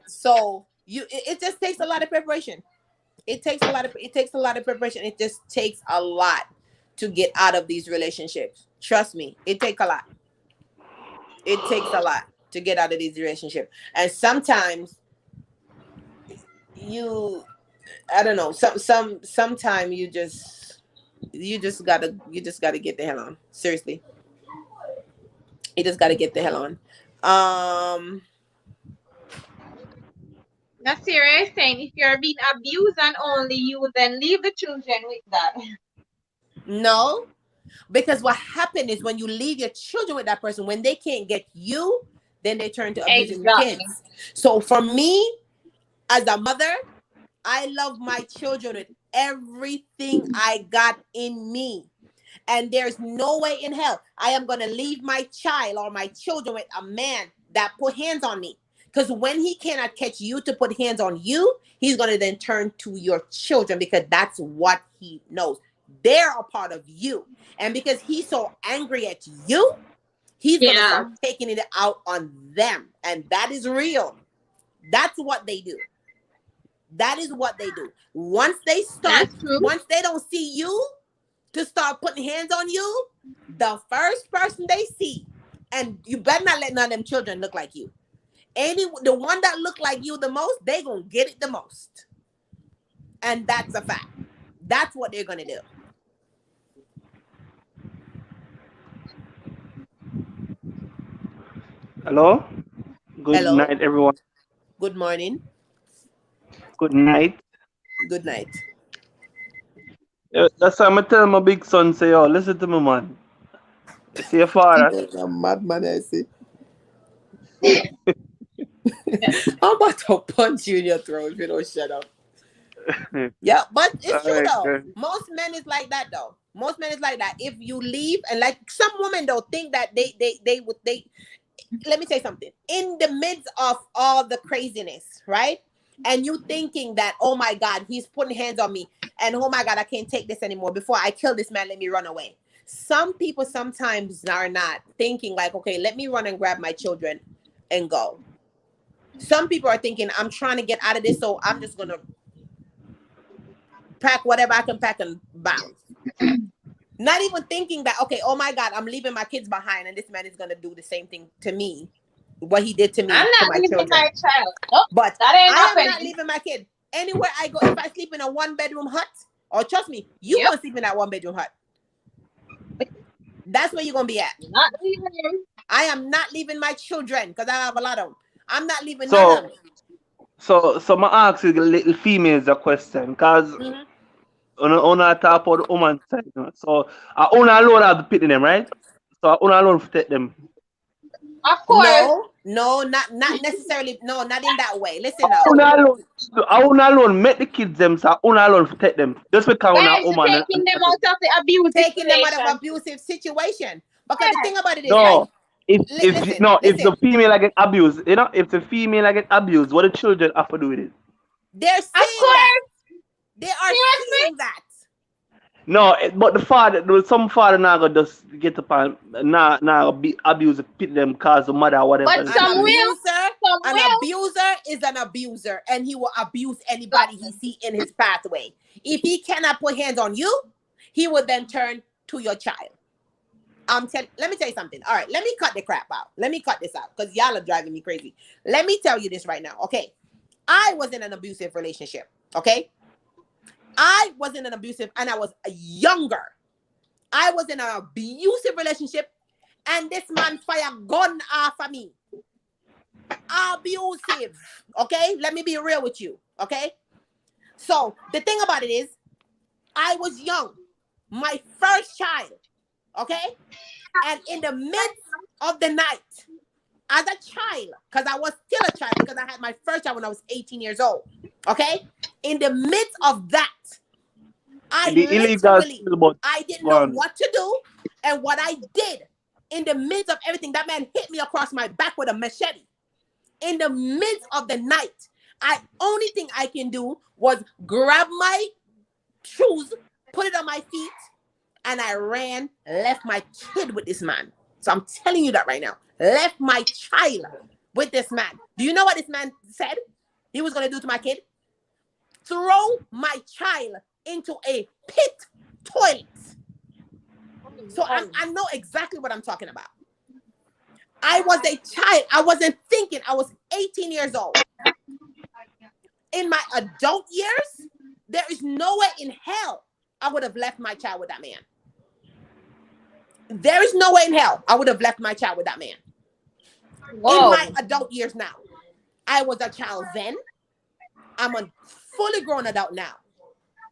Speaker 4: So it just takes a lot of preparation. It takes a lot of preparation. It just takes a lot to get out of these relationships. Trust me, it takes a lot. It takes a lot to get out of these relationships. And sometimes you I don't know, sometime you just gotta get the hell on. Seriously. You just gotta get the hell on.
Speaker 6: That's serious saying if you're being abused and only you, then leave the children with that.
Speaker 4: No, because what happened is when you leave your children with that person, when they can't get you, then they turn to abusing your kids.
Speaker 6: Exactly.
Speaker 4: So for me, as a mother, I love my children with everything I got in me. And there's no way in hell I am going to leave my child or my children with a man that put hands on me. Because when he cannot catch you to put hands on you, he's going to then turn to your children, because that's what he knows. They're a part of you. And because he's so angry at you, he's going to
Speaker 6: Yeah.
Speaker 4: start taking it out on them. And that is real. That's what they do. That is what they do. Once they don't see you to start putting hands on you, the first person they see, and you better not let none of them children look like you. The one that look like you the most, they gonna get it the most. And that's a fact. That's what they're gonna do.
Speaker 5: Hello. Good
Speaker 4: Hello.
Speaker 5: night, everyone.
Speaker 4: Good morning.
Speaker 5: Good night.
Speaker 4: Good night.
Speaker 5: That's why I'm tell my big son say, "Yo, listen to me, man. You see your father."
Speaker 4: A madman, I see. I'm about to punch you in your throat if you don't shut up. Yeah, but it's true
Speaker 5: Alright,
Speaker 4: though.
Speaker 5: good.
Speaker 4: Most men is like that though. Most men is like that. If you leave, and like some women though think that they would they let me say something. In the midst of all the craziness, right? And you thinking that, oh my God, he's putting hands on me, and oh my God, I can't take this anymore. Before I kill this man, let me run away. Some people sometimes are not thinking like, okay, let me run and grab my children and go. Some people are thinking, I'm trying to get out of this, so I'm just gonna pack whatever I can pack and bounce. Not even thinking that, okay, oh my God, I'm leaving my kids behind and this man is going to do the same thing to me. what he did to me,
Speaker 6: I'm
Speaker 4: to
Speaker 6: not
Speaker 4: my
Speaker 6: leaving
Speaker 4: children.
Speaker 6: my child. Nope,
Speaker 4: But
Speaker 6: that ain't
Speaker 4: I am not
Speaker 6: happening.
Speaker 4: leaving my kid. Anywhere I go, if I sleep in a 1-bedroom hut, or trust me, you
Speaker 6: Yep.
Speaker 4: gonna sleep in that 1-bedroom hut. That's where you're gonna be at.
Speaker 6: Not leaving him.
Speaker 4: I am not leaving my children because I have a lot of them. I'm not leaving none of
Speaker 5: So
Speaker 4: them.
Speaker 5: so my ask you the little females a question, cause
Speaker 4: Mhm.
Speaker 5: una talk about the woman side. So una alone have to pick them, right? So una alone take them.
Speaker 6: Of course.
Speaker 4: No, not necessarily. No, not in that way. Listen now.
Speaker 5: Una alone, una alone make the kids them. So una alone take them. Just because
Speaker 6: Why
Speaker 5: una
Speaker 6: is she
Speaker 5: woman.
Speaker 6: taking them out of the abusive
Speaker 4: Taking them out of
Speaker 6: relation?
Speaker 4: abusive situation. Because the
Speaker 6: Yeah.
Speaker 4: thing about it is, right?
Speaker 5: No. If
Speaker 4: Listen,
Speaker 5: no, if the
Speaker 4: listen.
Speaker 5: female I get abused, if the female I get abused, what the children have to do with it?
Speaker 4: They're
Speaker 6: Of
Speaker 4: saying that.
Speaker 6: course.
Speaker 4: They are
Speaker 6: Seriously?
Speaker 4: seeing that.
Speaker 5: No, but the father, some father now go just get up and now be abuse pit them cause the mother or whatever.
Speaker 6: But
Speaker 5: And
Speaker 4: An
Speaker 6: some
Speaker 5: shit.
Speaker 6: will.
Speaker 4: abuser,
Speaker 6: Some
Speaker 4: an
Speaker 6: will.
Speaker 4: abuser is an abuser, and he will abuse anybody he see in his pathway. If he cannot put hands on you, he will then turn to your child. Let me tell you something. All right, let me cut the crap out. Let me cut this out because y'all are driving me crazy. Let me tell you this right now. Okay, I was in an abusive relationship. Okay, I was in an abusive, and I was younger. I was in an abusive relationship, and this man fired gun off of me. Abusive. Okay, let me be real with you. Okay, so the thing about it is, I was young, my first child. Okay, and in the midst of the night, as a child, because I was still a child, because I had my first child when I was 18 years old. Okay, in the midst of that, I
Speaker 5: The illegal
Speaker 4: literally,
Speaker 5: still but
Speaker 4: I didn't know
Speaker 5: gone.
Speaker 4: what to do. And what I did in the midst of everything, that man hit me across my back with a machete. In the midst of the night, only thing I can do was grab my shoes, put it on my feet, and I ran, left my kid with this man. So I'm telling you that right now. Left my child with this man. Do you know what this man said he was going to do to my kid? Throw my child into a pit toilet. So I know exactly what I'm talking about. I was a child. I wasn't thinking. I was 18 years old. In my adult years, there is no way in hell I would have left my child with that man. There is no way in hell I would have left my child with that man.
Speaker 6: Whoa.
Speaker 4: In my adult years now. I was a child then. I'm a fully grown adult now.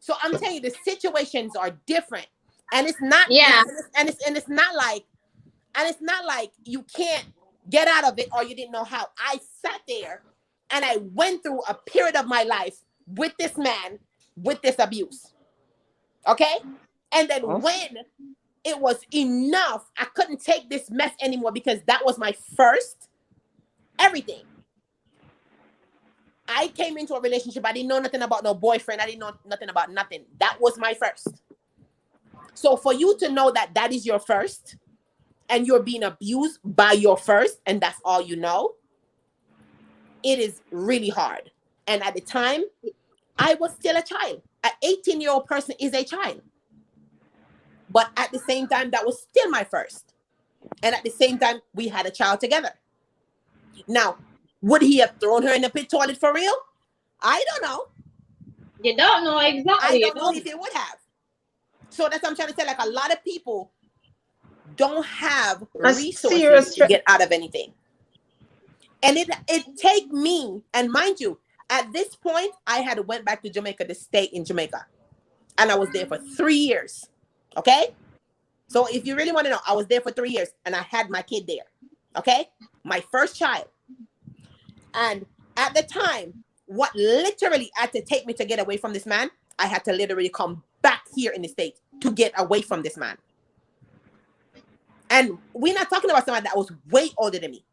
Speaker 4: So I'm telling you, the situations are different. And it's not,
Speaker 6: Yeah.
Speaker 4: it's not like you can't get out of it or you didn't know how. I sat there and I went through a period of my life with this man, with this abuse. Okay? And then when it was enough, I couldn't take this mess anymore because that was my first everything. I came into a relationship. I didn't know nothing about no boyfriend. I didn't know nothing about nothing. That was my first. So for you to know that that is your first and you're being abused by your first and that's all you know, it is really hard. And at the time, I was still a child. An 18-year-old person is a child. But at the same time, that was still my first. And at the same time, we had a child together. Now, would he have thrown her in the pit toilet for real? I don't know.
Speaker 6: You don't know exactly.
Speaker 4: I don't know if it would have. So that's what I'm trying to say. Like, a lot of people don't have resources to get out of anything. And it take me, and mind you, at this point, I had went back to Jamaica to stay in Jamaica. And I was there for 3 years. Okay? So if you really want to know, I was there for 3 years and I had my kid there. Okay? My first child. And at the time, what literally had to take me to get away from this man, I had to literally come back here in the States to get away from this man. And we're not talking about someone that was way older than me.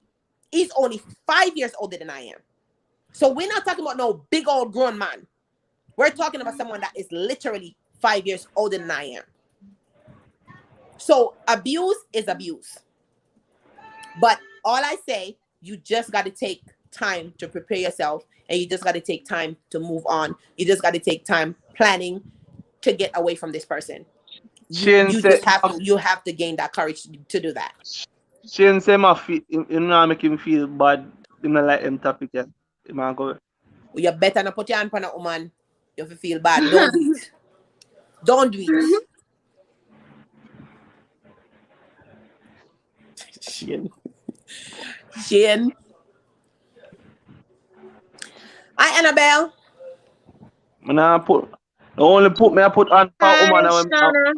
Speaker 4: He's only 5 years older than I am. So we're not talking about no big old grown man. We're talking about someone that is literally 5 years older than I am. So abuse is abuse. But all I say, you just got to take time to prepare yourself, and you just got to take time to move on. You just got to take time planning to get away from this person. You have to gain that courage to do that.
Speaker 5: Shane say my feel, you know, make him feel bad. Him not like them topic yet. Him a go.
Speaker 4: You better not put your hand on a woman. If you feel bad, don't do it. Don't do it. Shane. Shane. Hi, Annabelle.
Speaker 5: Man, I put. The only put me I put on for
Speaker 7: Hi,
Speaker 5: woman.
Speaker 7: Shana.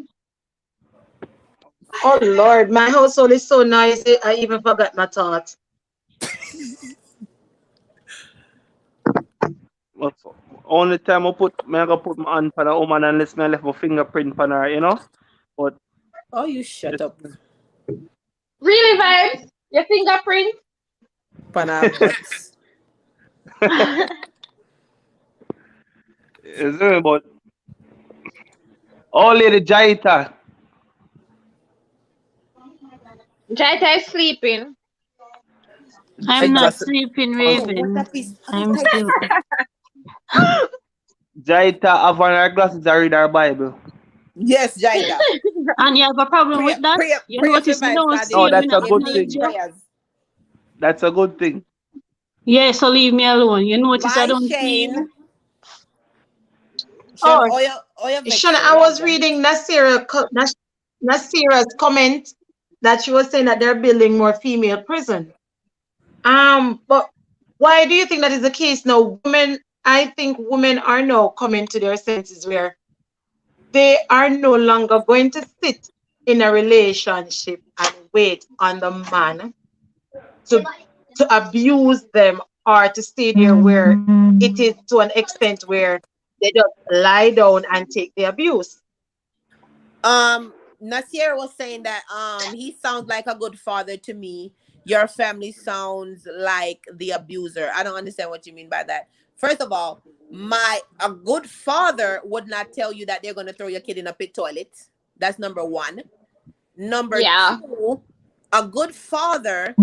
Speaker 7: Oh Lord, my household is so noisy. I even forgot my thoughts.
Speaker 5: Only time I go put my hand on a woman unless me left my fingerprint on her, you know. But
Speaker 4: Oh, you shut
Speaker 5: it's,
Speaker 4: up.
Speaker 6: Really, vibes? Your fingerprint?
Speaker 4: Pana butts.
Speaker 5: it's really but all lady Jaita.
Speaker 6: Jaita is sleeping.
Speaker 2: I'm
Speaker 4: She
Speaker 2: not
Speaker 4: just.
Speaker 2: sleeping,
Speaker 4: Oh, what a
Speaker 2: Raven.
Speaker 4: piece. How do you
Speaker 2: I'm
Speaker 4: type
Speaker 2: still
Speaker 4: this?
Speaker 2: up.
Speaker 5: Jaita have on her glasses and read her Bible.
Speaker 4: Yes, Jaita.
Speaker 2: And you have a problem
Speaker 4: Pray,
Speaker 2: with that?
Speaker 4: pray,
Speaker 2: You
Speaker 4: pray for
Speaker 2: notice me
Speaker 4: vibes,
Speaker 2: don't
Speaker 4: cause
Speaker 2: see
Speaker 5: No,
Speaker 2: you, me
Speaker 5: that's
Speaker 2: not
Speaker 5: a
Speaker 4: it
Speaker 5: good
Speaker 4: needs
Speaker 2: acknowledge
Speaker 5: thing.
Speaker 2: you.
Speaker 4: prayers.
Speaker 5: That's a good thing.
Speaker 2: Yeah, so leave me alone. You notice I
Speaker 4: Why,
Speaker 2: don't see
Speaker 4: Shane?
Speaker 2: you.
Speaker 4: Shane,
Speaker 7: Oh,
Speaker 4: all your
Speaker 7: Shana,
Speaker 4: vexed.
Speaker 7: I
Speaker 4: Relax,
Speaker 7: was
Speaker 4: eh?
Speaker 7: reading Nasira's comment that she was saying that they're building more female prison. But why do you think that is the case now? I think women are now coming to their senses where they are no longer going to sit in a relationship and wait on the man to abuse them or to stay there where it is to an extent where they just lie down and take the abuse.
Speaker 4: Nasir was saying that he sounds like a good father to me. Your family sounds like the abuser. I don't understand what you mean by that. First of all, a good father would not tell you that they're gonna throw your kid in a pit toilet. That's number one. Number
Speaker 6: Yeah.
Speaker 4: two, a good father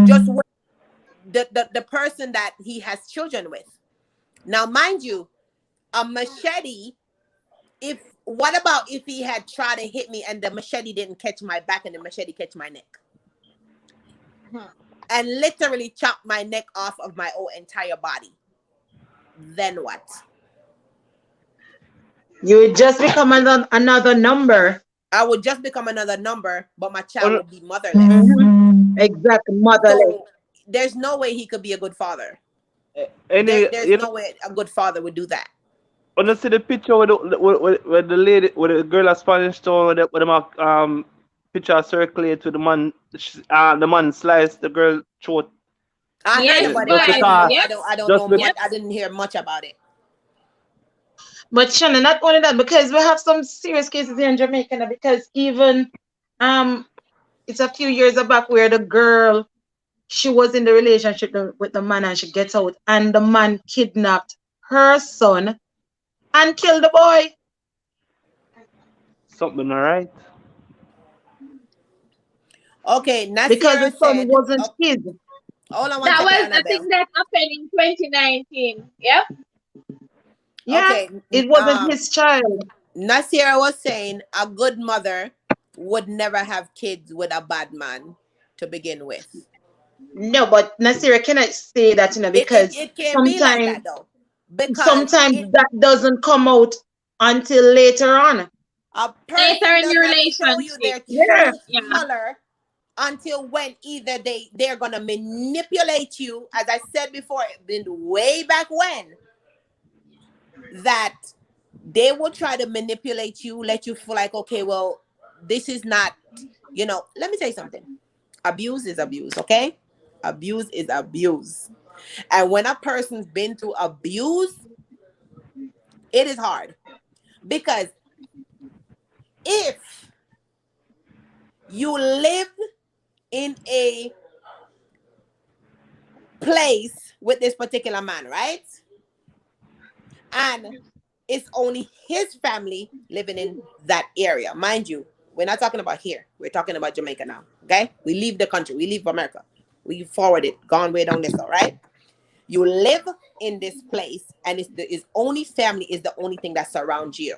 Speaker 4: just the person that he has children with. Now, mind you, a machete, if what about if he had tried to hit me and the machete didn't catch my back and the machete catch my neck and literally chop my neck off of my whole entire body? Then what?
Speaker 7: You would just become another number.
Speaker 4: I would just become another number, but my child
Speaker 5: On,
Speaker 4: would be motherless.
Speaker 7: Exactly, motherless.
Speaker 4: So there's no way he could be a good father.
Speaker 5: anyway,
Speaker 4: There's
Speaker 5: you know,
Speaker 4: no way a good father would do that.
Speaker 5: when you see the picture with the lady, with the girl at Spanish Town, with them picture circulate with the man sliced the girl throat.
Speaker 4: I heard
Speaker 6: Yes,
Speaker 4: about it,
Speaker 5: Just
Speaker 4: but I
Speaker 6: vibes.
Speaker 4: didn't
Speaker 5: because,
Speaker 4: know.
Speaker 6: Yep.
Speaker 4: I don't
Speaker 5: just
Speaker 4: know
Speaker 5: because,
Speaker 4: much.
Speaker 6: Yep.
Speaker 4: I didn't hear much about it.
Speaker 7: But Shannon, not only that, because we have some serious cases here in Jamaica now, because even um it's a few years back where the girl, she was in the relationship with the man and she gets out and the man kidnapped her son and killed the boy
Speaker 5: something alright.
Speaker 4: Okay,
Speaker 7: because the
Speaker 4: Nasira
Speaker 7: son
Speaker 4: said.
Speaker 7: wasn't
Speaker 4: Oh,
Speaker 7: his.
Speaker 4: hold on one
Speaker 6: That
Speaker 4: second,
Speaker 6: was the thing
Speaker 4: Annabelle.
Speaker 6: that happened in 2019. Yep.
Speaker 7: Yeah,
Speaker 4: Okay,
Speaker 7: it wasn't his child.
Speaker 4: Nasira was saying a good mother would never have kids with a bad man to begin with.
Speaker 7: No, but Nasira cannot say that, because
Speaker 4: It can't be like
Speaker 7: sometimes
Speaker 4: that though, because
Speaker 7: sometimes
Speaker 4: it
Speaker 7: that doesn't come out until later on.
Speaker 4: a
Speaker 6: Later
Speaker 4: person
Speaker 6: in the
Speaker 4: does not show you
Speaker 6: relationship.
Speaker 4: their
Speaker 7: Yeah.
Speaker 4: true
Speaker 6: Yeah.
Speaker 4: color until when either they're gonna manipulate you, as I said before, been way back when, that they will try to manipulate you, let you feel like, okay, well, this is not, let me tell you something. Abuse is abuse, okay? Abuse is abuse. And when a person's been through abuse, it is hard. Because if you live in a place with this particular man, right? And it's only his family living in that area. Mind you, we're not talking about here. We're talking about Jamaica now. Okay? We leave the country. We leave America. We forward it. Gone way down this, all right? You live in this place, and his only family is the only thing that surrounds you.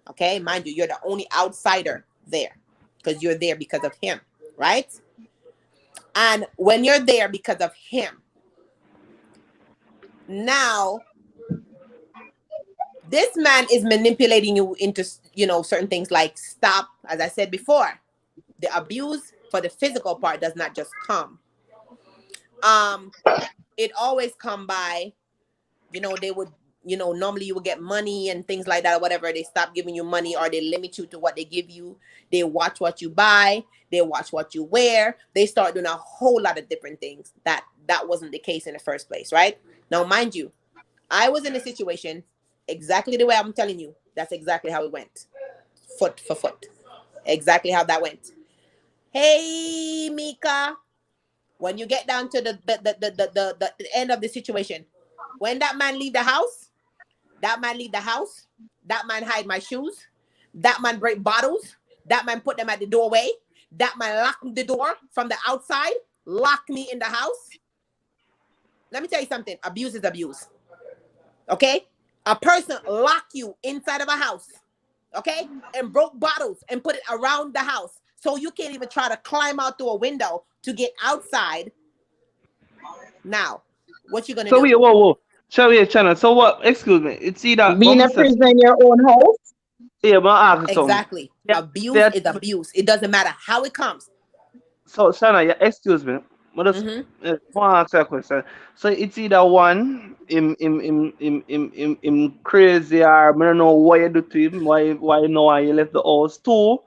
Speaker 4: Okay? Mind you, you're the only outsider there because you're there because of him, right? And when you're there because of him, now this man is manipulating you into, certain things like stop. As I said before, the abuse for the physical part does not just come. It always come by, they would, normally you would get money and things like that or whatever. They stop giving you money, or they limit you to what they give you. They watch what you buy. They watch what you wear. They start doing a whole lot of different things that wasn't the case in the first place, right? Now, mind you, I was in a situation exactly the way I'm telling you. That's exactly how it went. Foot for foot. Exactly how that went. Hey, Mika. When you get down to the end of the situation, when that man leave the house, that man hide my shoes, that man break bottles, that man put them at the doorway, that man lock the door from the outside, lock me in the house. Let me tell you something. Abuse is abuse. Okay? A person lock you inside of a house, okay, and broke bottles and put it around the house so you can't even try to climb out through a window to get outside. Now, what you gonna
Speaker 5: So
Speaker 4: do?
Speaker 5: wait, whoa. Shall we channel? So what? Excuse me. It's either
Speaker 7: Being a prisoner in your own house.
Speaker 5: yeah, but I ask you something.
Speaker 4: Exactly.
Speaker 5: Yeah,
Speaker 4: Abuse is abuse. It doesn't matter how it comes.
Speaker 5: so Shana, yeah, excuse me. But just want to ask you a question. So it's either one, him crazy, or I don't know what you do to him, why you know why you left the house. Two,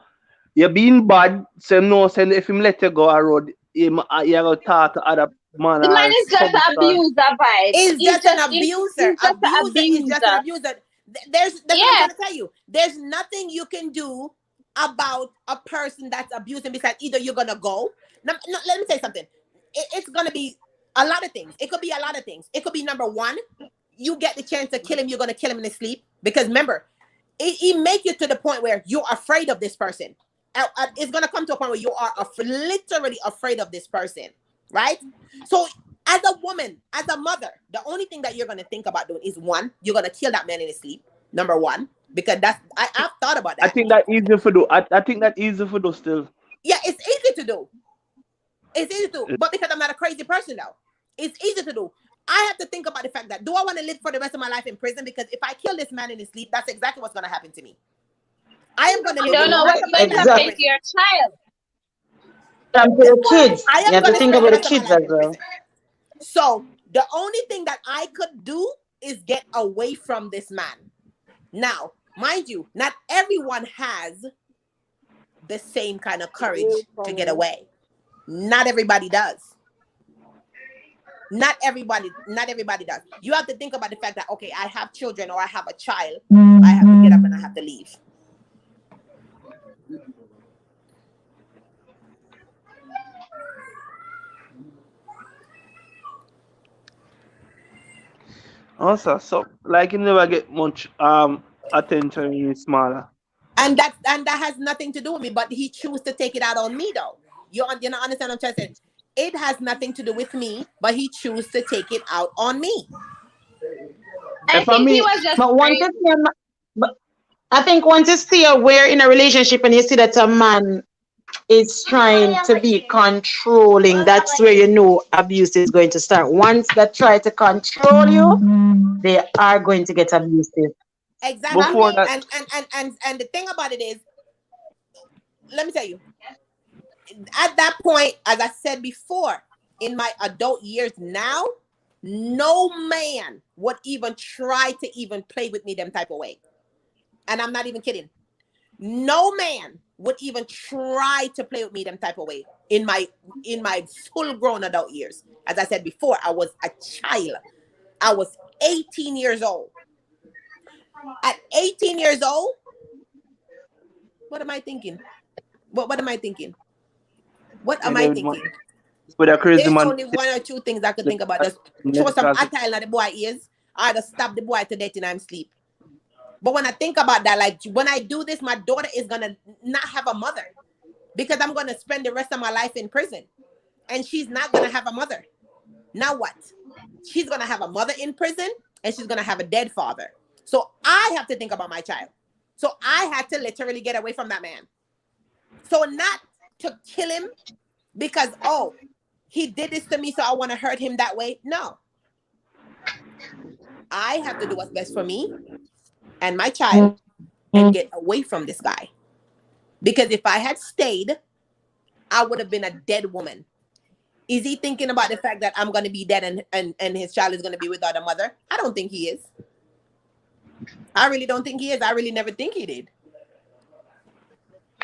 Speaker 5: you being bad, so no, send if him let you go a road, him you go talk to other man
Speaker 6: The man
Speaker 5: or
Speaker 6: is just
Speaker 5: some
Speaker 6: an
Speaker 5: sort.
Speaker 6: abuser, vibes.
Speaker 4: Is just an abuser.
Speaker 6: He's just an
Speaker 4: Abuser is just an
Speaker 6: abuser.
Speaker 4: abuser. That's what I'm
Speaker 6: Yeah.
Speaker 4: trying to tell you. There's nothing you can do about a person that's abusing besides either you're gonna go. Now, no, let me tell you something. It's gonna be a lot of things. It could be a lot of things. It could be number one, you get the chance to kill him, you're gonna kill him in his sleep. Because remember, it make you to the point where you're afraid of this person. It's gonna come to a point where you are literally afraid of this person, right? So as a woman, as a mother, the only thing that you're gonna think about doing is one, you're gonna kill that man in his sleep. Number one, because I've thought about that.
Speaker 5: I think that easy for do. I think that easy for do still.
Speaker 4: Yeah, it's easy to do. It's easy to do, but because I'm not a crazy person though, it's easy to do. I have to think about the fact that do I want to live for the rest of my life in prison? Because if I kill this man in his sleep, that's exactly what's gonna happen to me. I am gonna
Speaker 6: You
Speaker 4: live
Speaker 6: don't know what's going to happen to your child.
Speaker 7: And for your kids.
Speaker 4: I
Speaker 7: You
Speaker 4: am
Speaker 7: have to
Speaker 4: gonna
Speaker 7: think
Speaker 4: spend the
Speaker 7: about the
Speaker 4: rest of my
Speaker 7: kids
Speaker 4: life
Speaker 7: as
Speaker 4: in
Speaker 7: well.
Speaker 4: prison. So the only thing that I could do is get away from this man. Now, mind you, not everyone has the same kind of courage to get away. Not everybody does. Not everybody does. You have to think about the fact that, okay, I have children or I have a child. I have to get up and I have to leave.
Speaker 5: Also, so like you never get much attention when you're smaller.
Speaker 4: And that has nothing to do with me, but he chose to take it out on me though. You know understand what I'm trying to say? It has nothing to do with me, but he chose to take it out on me.
Speaker 6: I
Speaker 5: If I
Speaker 6: think he
Speaker 5: mean,
Speaker 6: was just
Speaker 7: But once
Speaker 6: crazy.
Speaker 7: you see but I think once you see we're in a relationship and you see that a man is trying to be controlling, that's where you know abuse is going to start. Once they try to control you, they are going to get abusive.
Speaker 4: Exactly.
Speaker 5: before that,
Speaker 4: And the thing about it is, let me tell you, at that point, as I said before, in my adult years now, no man would even try to even play with me them type of way. And I'm not even kidding. No man would even try to play with me them type of way in my full grown adult years. As I said before, I was a child. I was 18 years old. At 18 years old, what am I thinking? What am I thinking? What am I thinking?
Speaker 5: with a crazy
Speaker 4: There's
Speaker 5: man,
Speaker 4: only one or two things I could think about. Just show some attile at the boy ears. I just stab the boy to death in I'm sleep. But when I think about that, like when I do this, my daughter is gonna not have a mother because I'm gonna spend the rest of my life in prison, and she's not gonna have a mother. Now what? She's gonna have a mother in prison, and she's gonna have a dead father. So I have to think about my child. So I had to literally get away from that man. So not to kill him because he did this to me, so I want to hurt him that way. No, I have to do what's best for me and my child and get away from this guy. Because if I had stayed, I would have been a dead woman. Is he thinking about the fact that I'm going to be dead and his child is going to be without a mother? I don't think he is. I really don't think he is. I really never think he did.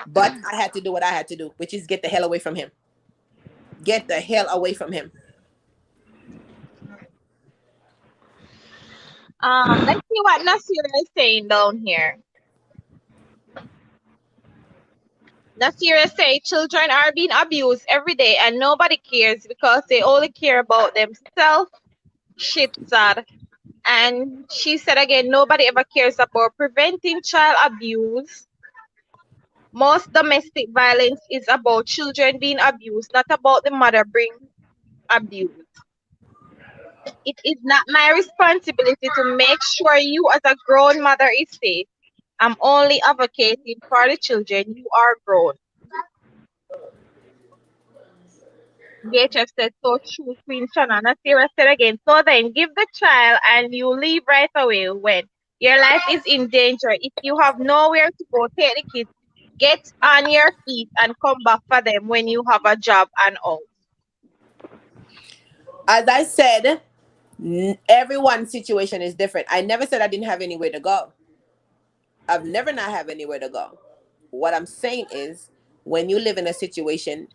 Speaker 4: But I had to do what I had to do, which is get the hell away from him. Get the hell away from him.
Speaker 6: Let's see what Nasira is saying down here. Nasira say children are being abused every day and nobody cares because they only care about themselves. Shit sad. And she said again, nobody ever cares about preventing child abuse. Most domestic violence is about children being abused, not about the mother being abused. It is not my responsibility to make sure you as a grown mother is safe. I'm only advocating for the children. You are grown. DHF said, so true, Queen Shana. Nasira said again, so then give the child and you leave right away when your life is in danger. If you have nowhere to go, take the kids, get on your feet and come back for them when you have a job and all.
Speaker 4: As I said, everyone's situation is different. I never said I didn't have anywhere to go. I've never not have anywhere to go. What I'm saying is, when you live in a situation,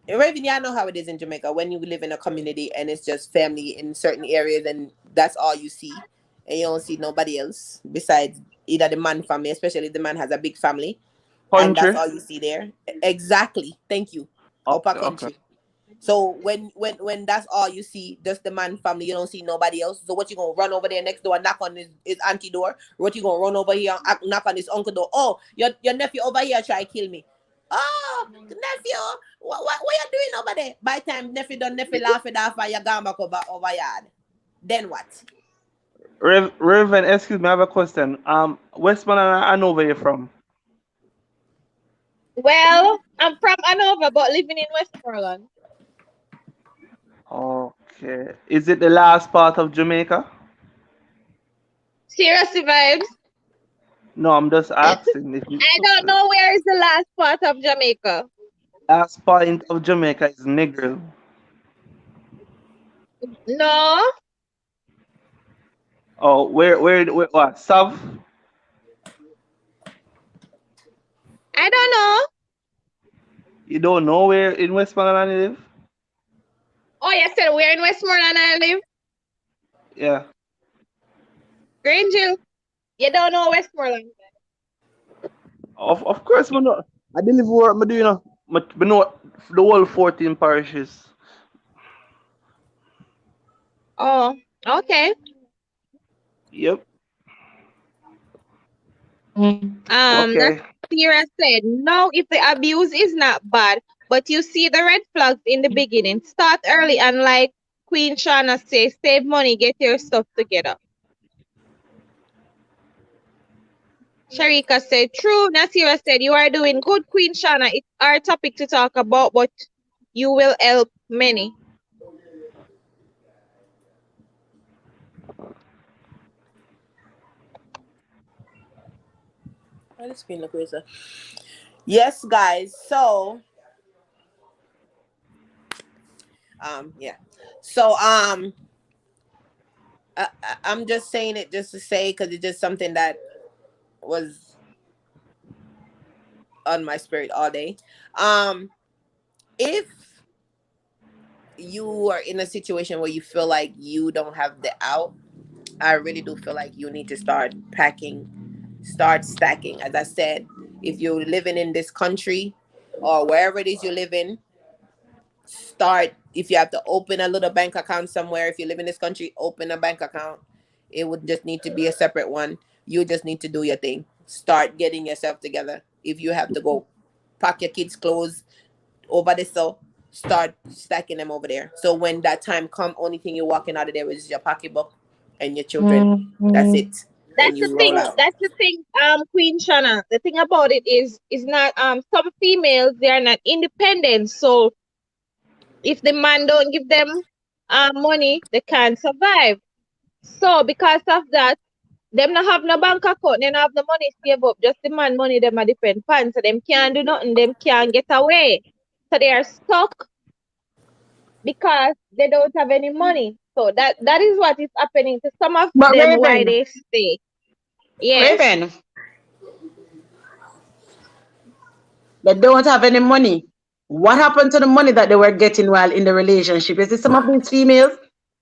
Speaker 4: Raven, y'all know how it is in Jamaica. When you live in a community and it's just family in certain areas, and that's all you see, and you don't see nobody else besides either the man family, especially if the man has a big family, and that's
Speaker 5: Country.
Speaker 4: all you see there. Exactly. Thank you. Upper
Speaker 5: Okay, okay.
Speaker 4: country. So when that's all you see, just the man family, you don't see nobody else. So what you gonna run over there next door, knock on his auntie door? What you gonna run over here, knock on his uncle door? Oh, your nephew over here try to kill me. Oh, nephew, what you doing over there? By the time nephew done, nephew laughing off and you gone back over yard. Then what?
Speaker 5: Reverend, excuse me, I have a question. Westmoreland, I know where you're from.
Speaker 6: Well, I'm from Anova, but living in Westmoreland.
Speaker 5: Okay. Is it the last part of Jamaica?
Speaker 6: Seriously vibes.
Speaker 5: No, I'm just asking if you.
Speaker 6: I don't know where is the last part of Jamaica.
Speaker 5: Last point of Jamaica is Negril.
Speaker 6: No,
Speaker 5: Oh, where what? South?
Speaker 6: I don't know.
Speaker 5: You don't know where in Westmoreland you live?
Speaker 6: Oh, you said where in Westmoreland I live?
Speaker 5: Yeah.
Speaker 6: Grangeville. You don't know Westmoreland.
Speaker 5: Of course, man. I deliver work, I do, you know. But know the whole 14 parishes.
Speaker 6: Oh, okay.
Speaker 5: Yep. Okay.
Speaker 6: Nasira said, no, if the abuse is not bad, but you see the red flags in the beginning, start early and like Queen Shana says, save money, get your stuff together. Sharika said, true. Nasira said, you are doing good, Queen Shana. It's our topic to talk about, but you will help many.
Speaker 4: Why the screen look weird, sir? Yes, guys. So, yeah. So, I'm just saying it just to say because it's just something that was on my spirit all day. If you are in a situation where you feel like you don't have the out, I really do feel like you need to start packing, start stacking. As I said, if you're living in this country or wherever it is you live in, start. If you have to open a little bank account somewhere, if you live in this country, open a bank account. It would just need to be a separate one. You just need to do your thing. Start getting yourself together. If you have to go pack your kids' clothes over there, so start stacking them over there. So when that time come, only thing you're walking out of there is your pocketbook and your children. That's it. And
Speaker 6: That's the
Speaker 4: you roll
Speaker 6: thing.
Speaker 4: out.
Speaker 6: That's the thing, Queen Shana. The thing about it is not some females they are not independent. So If the man don't give them money, they can't survive. So because of that, them not have no bank account, they not have the money save up. Just the man money them a depend upon. So them can't do nothing, them can't get away. So they are stuck because they don't have any money. So that is what is happening to some of
Speaker 7: But
Speaker 6: them why
Speaker 7: Raven,
Speaker 6: they stay. Yes.
Speaker 7: Raven, they don't have any money. What happened to the money that they were getting while in the relationship? You see, some of these females,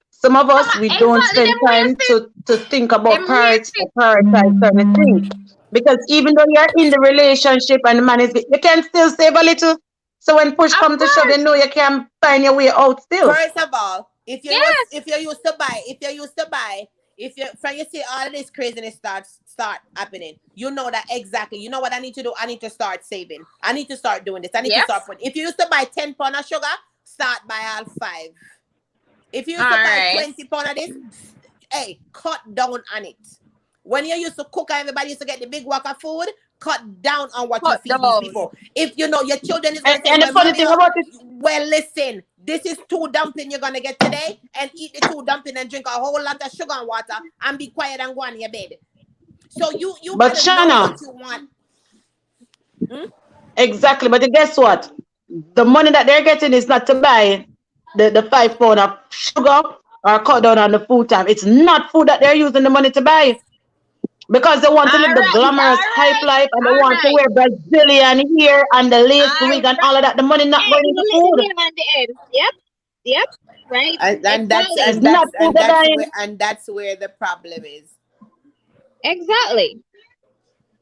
Speaker 7: some of us, we don't
Speaker 6: Exactly,
Speaker 7: spend
Speaker 6: them
Speaker 7: time
Speaker 6: waste it.
Speaker 7: to think about
Speaker 6: Them waste
Speaker 7: or
Speaker 6: it.
Speaker 7: prioritize certain things. Because even though you're in the relationship and the man is, you can still save a little. So when push
Speaker 6: Of
Speaker 7: comes to shove, you
Speaker 6: course.
Speaker 7: know you can find your way out still.
Speaker 4: First of all,
Speaker 6: Yes.
Speaker 4: if you used to buy, if you from you see all of this craziness start happening, you know that exactly. You know what I need to do? I need to start saving. I need to start doing this. I need to
Speaker 6: Yep.
Speaker 4: start putting. If you used to buy 10 pounds of sugar, start buy all 5. If you used to
Speaker 6: All
Speaker 4: buy
Speaker 6: right.
Speaker 4: 20 pounds of this, hey, cut down on it. When you used to cook and everybody used to get the big wok of food, cut down on what you
Speaker 6: Cut
Speaker 4: feed these
Speaker 6: down.
Speaker 4: people. If you know your children is going to say,
Speaker 7: And the
Speaker 4: well,
Speaker 7: funny
Speaker 4: mommy,
Speaker 7: thing about it,
Speaker 4: well, listen, this is 2 dumpling you're going to get today, and eat the 2 dumpling and drink a whole lot of sugar and water and be quiet and go on your bed. So you
Speaker 7: but
Speaker 4: got to know
Speaker 7: Shana,
Speaker 4: what you want.
Speaker 7: exactly. But guess what? The money that they're getting is not to buy the 5 pound of sugar or cut down on the food time. It's not food that they're using the money to buy. Because they want to
Speaker 6: All
Speaker 7: live the
Speaker 6: right.
Speaker 7: glamorous
Speaker 6: All
Speaker 7: hype
Speaker 6: right.
Speaker 7: life and they
Speaker 6: All
Speaker 7: want to
Speaker 6: right.
Speaker 7: wear Brazilian hair and the lace
Speaker 6: All
Speaker 7: wig and
Speaker 6: right.
Speaker 7: all of that. The money not
Speaker 6: Hey,
Speaker 7: going
Speaker 6: you
Speaker 7: into
Speaker 6: let the
Speaker 7: food.
Speaker 6: nail on the end. Yep. Yep. Right.
Speaker 4: And that's
Speaker 6: Exactly.
Speaker 7: It's not food they're buying.
Speaker 4: that's where the problem is.
Speaker 6: Exactly.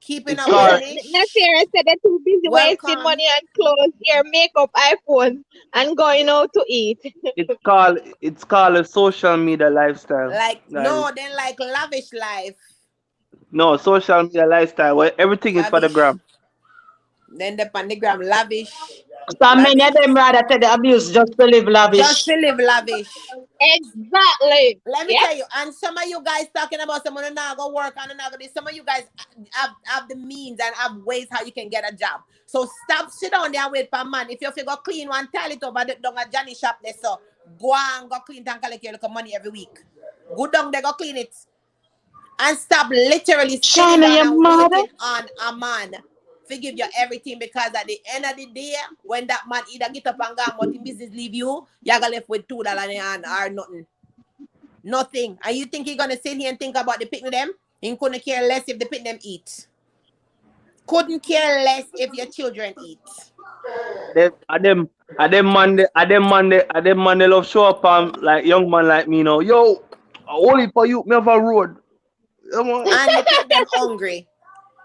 Speaker 4: Keeping up with
Speaker 5: called
Speaker 4: me.
Speaker 6: Nasira said they're too busy wasting
Speaker 4: Welcome.
Speaker 6: money on clothes, hair, makeup, iPhone, and going out to eat.
Speaker 5: it's called a social media lifestyle,
Speaker 4: Like
Speaker 5: guys.
Speaker 4: no, then like lavish life.
Speaker 5: No, social media lifestyle where everything is for the
Speaker 4: Lavish.
Speaker 5: gram.
Speaker 4: Then the panagram lavish.
Speaker 7: So many
Speaker 4: Lavish.
Speaker 7: of them rather take the abuse just to live
Speaker 4: Just
Speaker 7: lavish.
Speaker 4: to live lavish.
Speaker 6: Exactly.
Speaker 4: Let me
Speaker 6: Yep.
Speaker 4: tell you, and some of you guys talking about someone not gonna work and not gonna this. Some of you guys have the means and have ways how you can get a job. So stop sit down there and wait for a man. If you figure clean one toilet over the down a Johnny shop there, so go and go clean and collect your little money every week. Go down there, go clean it. And stop literally sitting
Speaker 7: Shana,
Speaker 4: down
Speaker 7: your
Speaker 4: and
Speaker 7: mother.
Speaker 4: waiting on a man to give you everything, because at the end of the day, when that man either get up and go and out in business leave you, you're gonna left with $2 in your hand or nothing. Nothing. And you think he gonna sit here and think about the picnic them? He couldn't care less if the picnic them eat. Couldn't care less if your children eat.
Speaker 5: Them man they love show up like young man like me now. Yo, only for you, me have a road. Come on.
Speaker 4: And the picnic them hungry.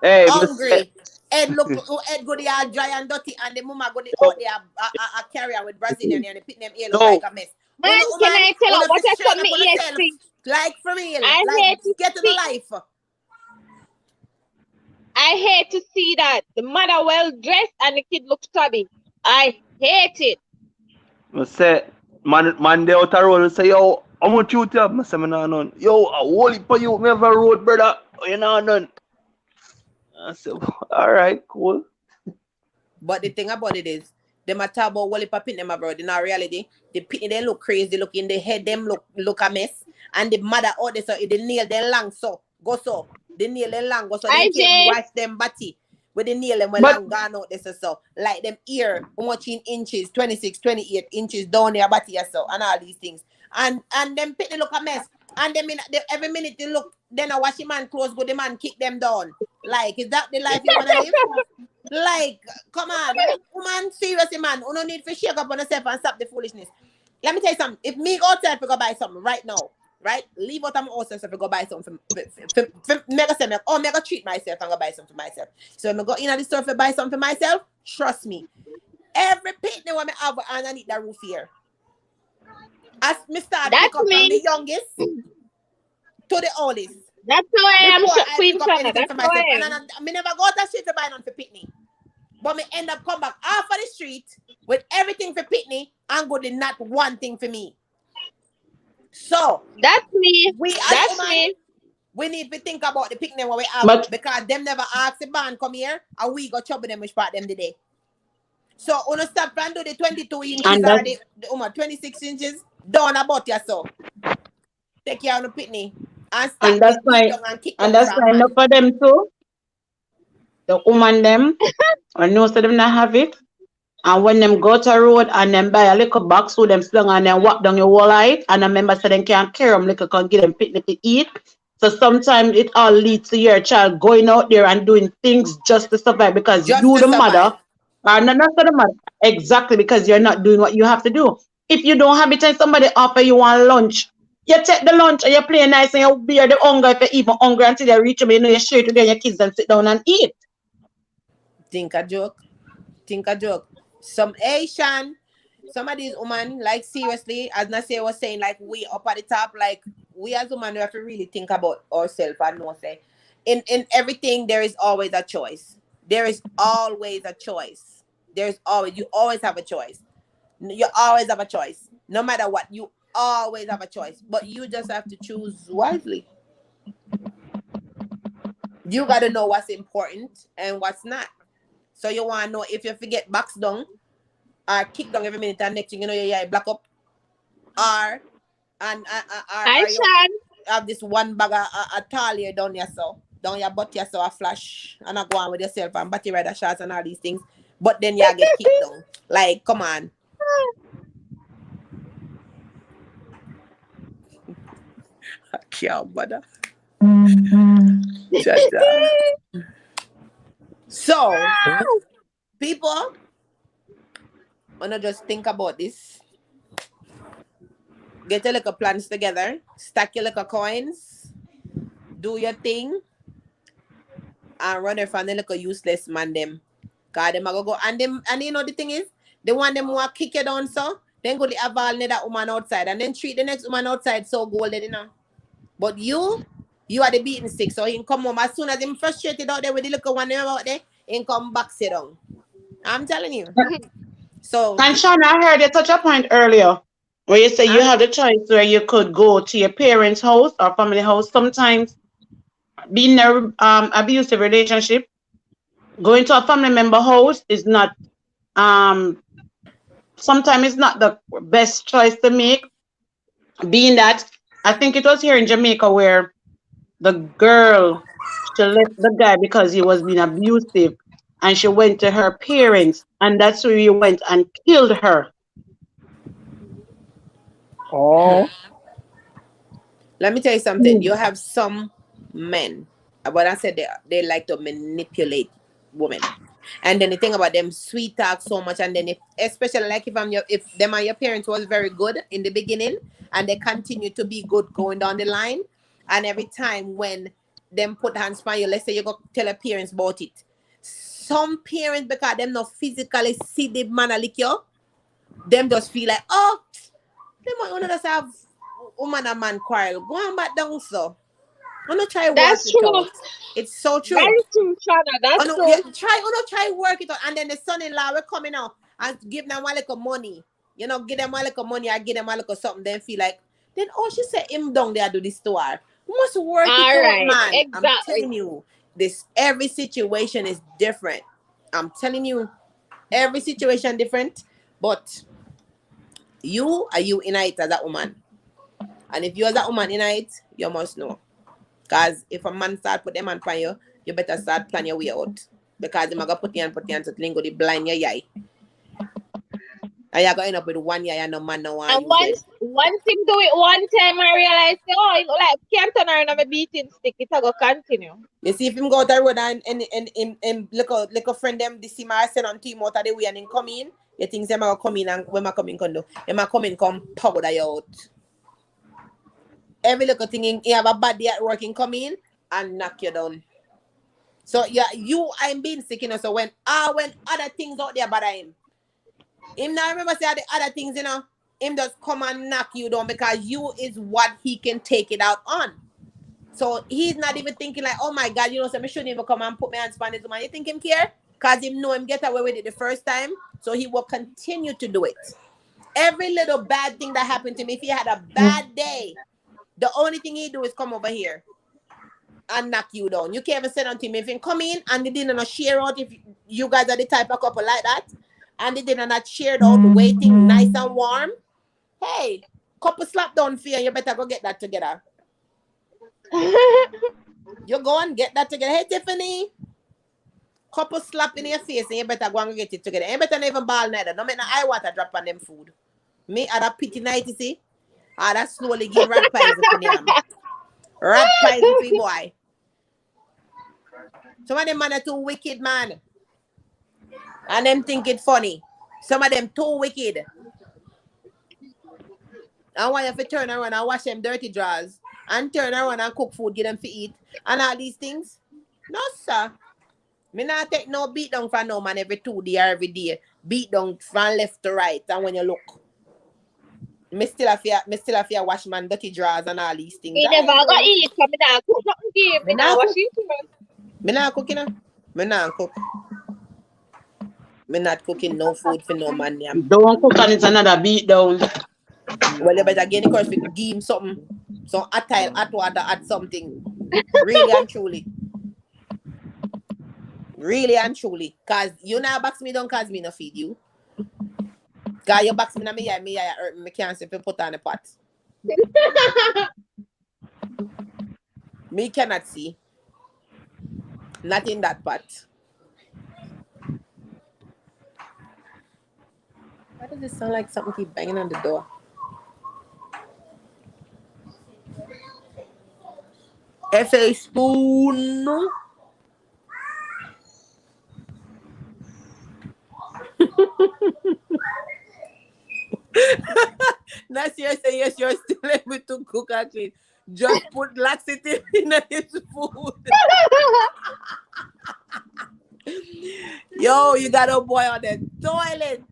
Speaker 5: Hey,
Speaker 4: Hungry. Head go there dry and dirty, and the mama go
Speaker 5: yo,
Speaker 4: out there a carry on with Brazilian and the picnic them ear look
Speaker 5: yo,
Speaker 4: like a mess.
Speaker 6: Man,
Speaker 4: Uno
Speaker 6: can
Speaker 4: woman,
Speaker 6: I tell you
Speaker 4: uno
Speaker 6: what
Speaker 4: fi
Speaker 6: I told
Speaker 4: shine up
Speaker 6: me
Speaker 4: on yourself.
Speaker 6: ESP?
Speaker 4: Like for real.
Speaker 6: I
Speaker 4: Like
Speaker 6: hate to
Speaker 4: get to the
Speaker 6: see
Speaker 4: life.
Speaker 6: I hate to see that. The mother well dressed and the kid looks chubby. I hate it.
Speaker 5: I say man they out a road and say yo, how much you have? I say me nah none. Yo, I only for you, me have a road, brother. You know none. I say, all right, cool.
Speaker 4: But the thing about it is, them a talk about Wally Papin them abroad. In our reality, the pitney they look crazy, look in the head, them look a mess. And the mother out there, so the nail they long so. Go so. The nail they long go so they can't
Speaker 6: IJ,
Speaker 4: wash them body. With the nail them well
Speaker 7: But
Speaker 4: long gone out there so. Like them ear, how much in inches, 26, 28 inches down their body so, and all these things. And them pitney look a mess. And them every minute they look, then a wash man clothes, go the man kick them down. Like, is that the life you wanna live? Like, come on, woman, seriously, man. You don't need to shake up on yourself and stop the foolishness. Let me tell you something. If me go outside to go buy something right now, right? Leave out my house and go buy something. Mega say, oh, mega treat myself and go buy something for myself. So when I go in the store to buy something for myself, trust me, every picnic when I have underneath that roof here, as me start
Speaker 6: that's
Speaker 4: pick up from the
Speaker 6: me.
Speaker 4: youngest to the oldest.
Speaker 6: That's how I am,
Speaker 4: Before I
Speaker 6: Queen
Speaker 4: pick up
Speaker 6: Shana.
Speaker 4: anything
Speaker 6: That's
Speaker 4: for
Speaker 6: how
Speaker 4: myself,
Speaker 6: I
Speaker 4: and
Speaker 6: am.
Speaker 4: I never go to the street to buy none for picnic. But me end up come back off of the street with everything for picnic and go to not one thing for me. So
Speaker 6: That's me.
Speaker 4: we as
Speaker 6: That's
Speaker 4: women,
Speaker 6: me.
Speaker 4: we need to think about the picnic what we have,
Speaker 7: but
Speaker 4: because them never ask the band come here and we go trouble them which part them today. So when you stop and do the 22 inches
Speaker 7: And
Speaker 4: or
Speaker 7: that's
Speaker 4: the 26 inches, down about yourself. Take care of the pitney and
Speaker 7: and
Speaker 4: stop
Speaker 7: that's
Speaker 4: get beat
Speaker 7: why
Speaker 4: down and kicked
Speaker 7: and
Speaker 4: down
Speaker 7: that's
Speaker 4: from
Speaker 7: why enough
Speaker 4: man.
Speaker 7: for them too. The woman them, I know so them not have it. And when them go to road and them buy a little box with them slung and then walk down your wall height and a member say them can't carry them little can give them picnic to eat. So sometimes it all leads to your child going out there and doing things just to survive because
Speaker 4: Just
Speaker 7: you
Speaker 4: to
Speaker 7: the mother
Speaker 4: survive.
Speaker 7: are not for the mother. Exactly because you're not doing what you have to do. If you don't have it and somebody offer you one lunch, you take the lunch and you play nice and you bear the hunger if you're even hungry until you reach them, you know you share it with your kids and sit down and eat.
Speaker 4: Think a joke. Think a joke. Some Asian, some of these women, like seriously, as Nasir was saying, like we up at the top, like we as women we have to really think about ourselves and know say in everything there is always a choice. There is always a choice. There's always you always have a choice. You always have a choice. No matter what, you always have a choice. But you just have to choose wisely. You gotta know what's important and what's not. So you wanna know if you forget box down or kick down every minute and next thing you know your eye black up or
Speaker 6: Hi,
Speaker 4: or you
Speaker 6: Sean.
Speaker 4: have this one bag of a talia down your so down your butt your so a flash and I go on with yourself and batty rider shots and all these things. But then you get kicked down. Like, come on. I can't bother. Cha-cha. So, people, wanna just think about this. Get your little plans together. Stack your little coins. Do your thing. And run it from the little useless man them. Cause them a go and them and you know the thing is they want them who kick you down so then go the have all that woman outside and then treat the next woman outside so golden, you know. But you are the beating stick, so he can come home as soon as him frustrated out there with the little one them out there, he can come back sit down. I'm telling you. So
Speaker 7: And Sean, I heard you touch a point earlier where you say you
Speaker 4: huh?
Speaker 7: have the choice where you could go to your parents' house or family house. Sometimes being in a abusive relationship, going to a family member house is not um sometimes it's not the best choice to make. Being that I think it was here in Jamaica where the girl she left the guy because he was being abusive and she went to her parents and that's where he went and killed her.
Speaker 5: Oh,
Speaker 4: Let me tell you something. You have some men, but I said they like to manipulate women. And then the thing about them sweet talk so much, and then if especially like if them and your parents was very good in the beginning, and they continue to be good going down the line, and every time when them put hands on you, let's say you go tell your parents about it. Some parents because them not physically see the man a lick you, them just feel like oh, them want to just have woman and man quarrel. Go on back down so. I'm not try work
Speaker 6: That's
Speaker 4: it
Speaker 6: true.
Speaker 4: out. It's so true.
Speaker 6: Very true, Shana.
Speaker 4: Oh
Speaker 6: That's
Speaker 4: no,
Speaker 6: true.
Speaker 4: yeah, try work it out, and then the son-in-law will come in out and give them a little money. You know, give them a little money, I give them a little something. Then feel like, then oh, she said him down there do this to her. We must work it
Speaker 6: All
Speaker 4: out,
Speaker 6: right.
Speaker 4: man. I'm
Speaker 6: Exactly.
Speaker 4: telling you, this every situation is different. I'm telling you, every situation different. But you are you in it as a woman, and if you as a woman in it, you must know. Cause if a man start put them on you, you better start plan your way out. Because they're gonna put you on to go the blind your eye. And you're gonna end up with one eye and no man no one
Speaker 6: And
Speaker 4: use them.
Speaker 6: once him do it one time, I realize, oh, you know, like can't turn around on a beating stick. It a go continue.
Speaker 4: You see if him go out the road and look a friend them this him I send on team out of the way and him come in, you think them gonna come in and when I come in condo, him a come in come powder you out. Every little thing he have a bad day at work and come in and knock you down. So yeah, you I'm being sick, you know. So when other things out there bother him now remember say the other things, you know, him just come and knock you down because you is what he can take it out on. So he's not even thinking like, oh my God, you know, so I shouldn't even come and put my hands on this woman. You think him care? Because him know him get away with it the first time. So he will continue to do it. Every little bad thing that happened to me, if he had a bad day, the only thing he do is come over here and knock you down. You can't even say nothing to him. If he come in and he didn't share out if you guys are the type of couple like that, and the dinner not shared out, waiting nice and warm. Hey, couple slap down for you, you better go get that together. You go and get that together. Hey, Tiffany, couple slap in your face and you better go and get it together. You better not even ball neither. No make no eye water drop on them food. Me at a pity night, you see. Ah, that slowly give rat pies for them. Rat pies for boy. Some of them man are too wicked, man. And them think it funny. Some of them too wicked. I want you to turn around and wash them dirty drawers. And turn around and cook food, give them to eat. And all these things. No, sir. Me not take no beat down from no man every 2 day or every day. Beat down from left to right. And when you look. Me still have to wash man dirty drawers and all these things.
Speaker 6: Me never go eat, so me not cook nothing give. Me not wash it.
Speaker 4: Me not cook, you know. Me not cook. Me not cooking no food for no man. Yeah.
Speaker 7: Don't cook and it's another beat down.
Speaker 4: Well, you better get the course to give him something. Some hot tile, hot water, add something. Really and truly. Really and truly. Because you now box me down because me no feed you. Because you box me and me hurt me can't say if you put on the pot. Me cannot see. Not in that pot. Why does it sound like something keep banging on the door? F.A. spoon. Nasir say yes, you're still able to cook and clean. Just put laxative in his food. Yo, you got a boy on the toilet.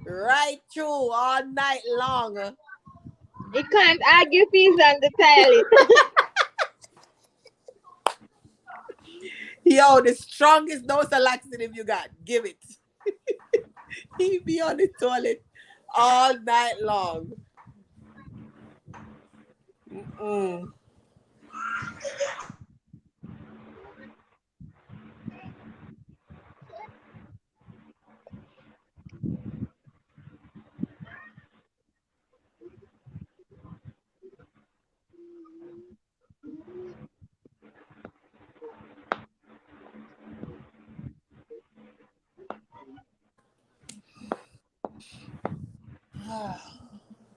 Speaker 4: Right through all night long.
Speaker 6: You can't argue if he's on the toilet.
Speaker 4: Yo, the strongest dose of laxative you got. Give it. He be on the toilet all night long. Mm-mm.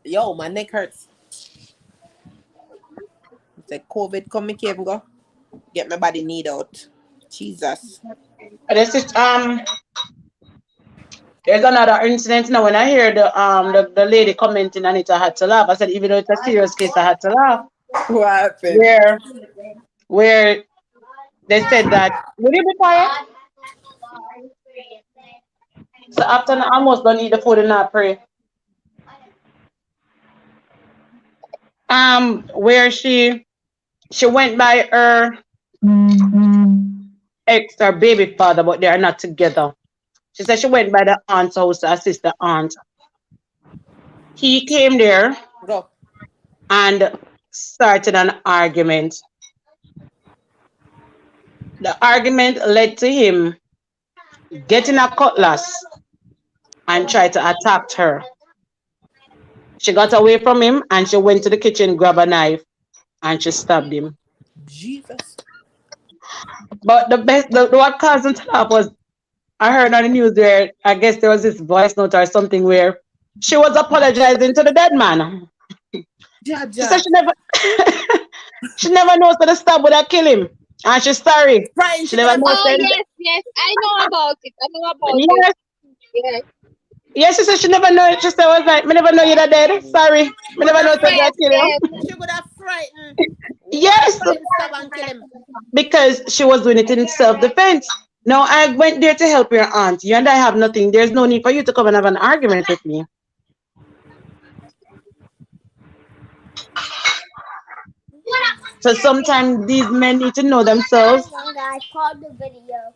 Speaker 4: Yo, my neck hurts. It's like COVID come, me cave go. Get my body need out. Jesus.
Speaker 7: This is there's another incident now. When I hear the lady commenting on it, I had to laugh. I said, even though it's a serious case, I had to laugh.
Speaker 4: What happened?
Speaker 7: Where they said that will you be quiet? So after I almost don't eat the food and not pray. Where she went by her ex or baby father, but they are not together. She said she went by the aunt's house to assist the aunt. He came there
Speaker 4: Go.
Speaker 7: and started an argument. The argument led to him getting a cutlass and tried to attack her. She got away from him and she went to the kitchen, grabbed a knife, and she stabbed him.
Speaker 4: Jesus.
Speaker 7: But what caused him to laugh was I heard on the news where I guess there was this voice note or something where she was apologizing to the dead man.
Speaker 4: Ja.
Speaker 7: She said she never she never knows that the stab would have killed him. And she's sorry.
Speaker 4: Right,
Speaker 7: She never knows
Speaker 6: Oh,
Speaker 7: that.
Speaker 6: yes. I know about it.
Speaker 7: Yes.
Speaker 6: Yes.
Speaker 7: Yes, she said she never know. She said was like, me never know you're dead. Sorry. Me never know that
Speaker 6: Yes,
Speaker 7: kill
Speaker 6: yes.
Speaker 7: you.
Speaker 4: She would have frightened.
Speaker 7: Yes.
Speaker 4: Stab and kill him.
Speaker 7: Because she was doing it in self-defense. Now I went there to help your aunt. You and I have nothing. There's no need for you to come and have an argument with me. So sometimes these men need to know themselves.
Speaker 8: I called the video.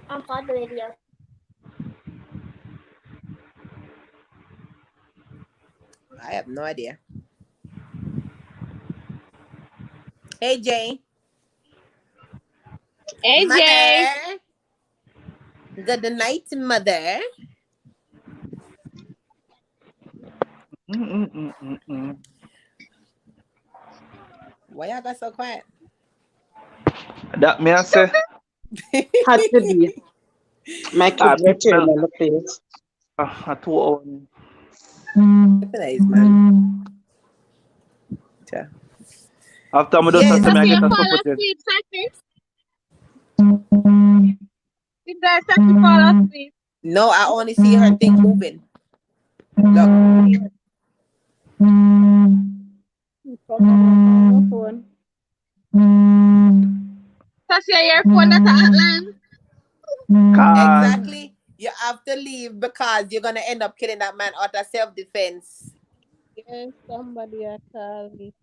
Speaker 8: I called the video.
Speaker 4: I have no idea. Hey, Jay.
Speaker 6: AJ.
Speaker 4: Mother. Good night, mother. Why y'all got so quiet?
Speaker 5: That me I say.
Speaker 7: Had to be. My kids were cheering on the place.
Speaker 5: I told
Speaker 4: Nice, man. Yeah.
Speaker 5: after I do
Speaker 4: Yes.
Speaker 5: something, I
Speaker 6: Sassy,
Speaker 5: get
Speaker 6: you
Speaker 5: a
Speaker 6: fall
Speaker 5: supportive.
Speaker 6: asleep, Sassy. Did that Sassy fall asleep?
Speaker 4: No, I only see her thing moving. Look.
Speaker 3: Phone.
Speaker 6: Sassy, your phone at Atlan.
Speaker 5: Cause
Speaker 4: Exactly. You have to leave because you're gonna end up killing that man out of self-defense.
Speaker 3: Yes, somebody had called me.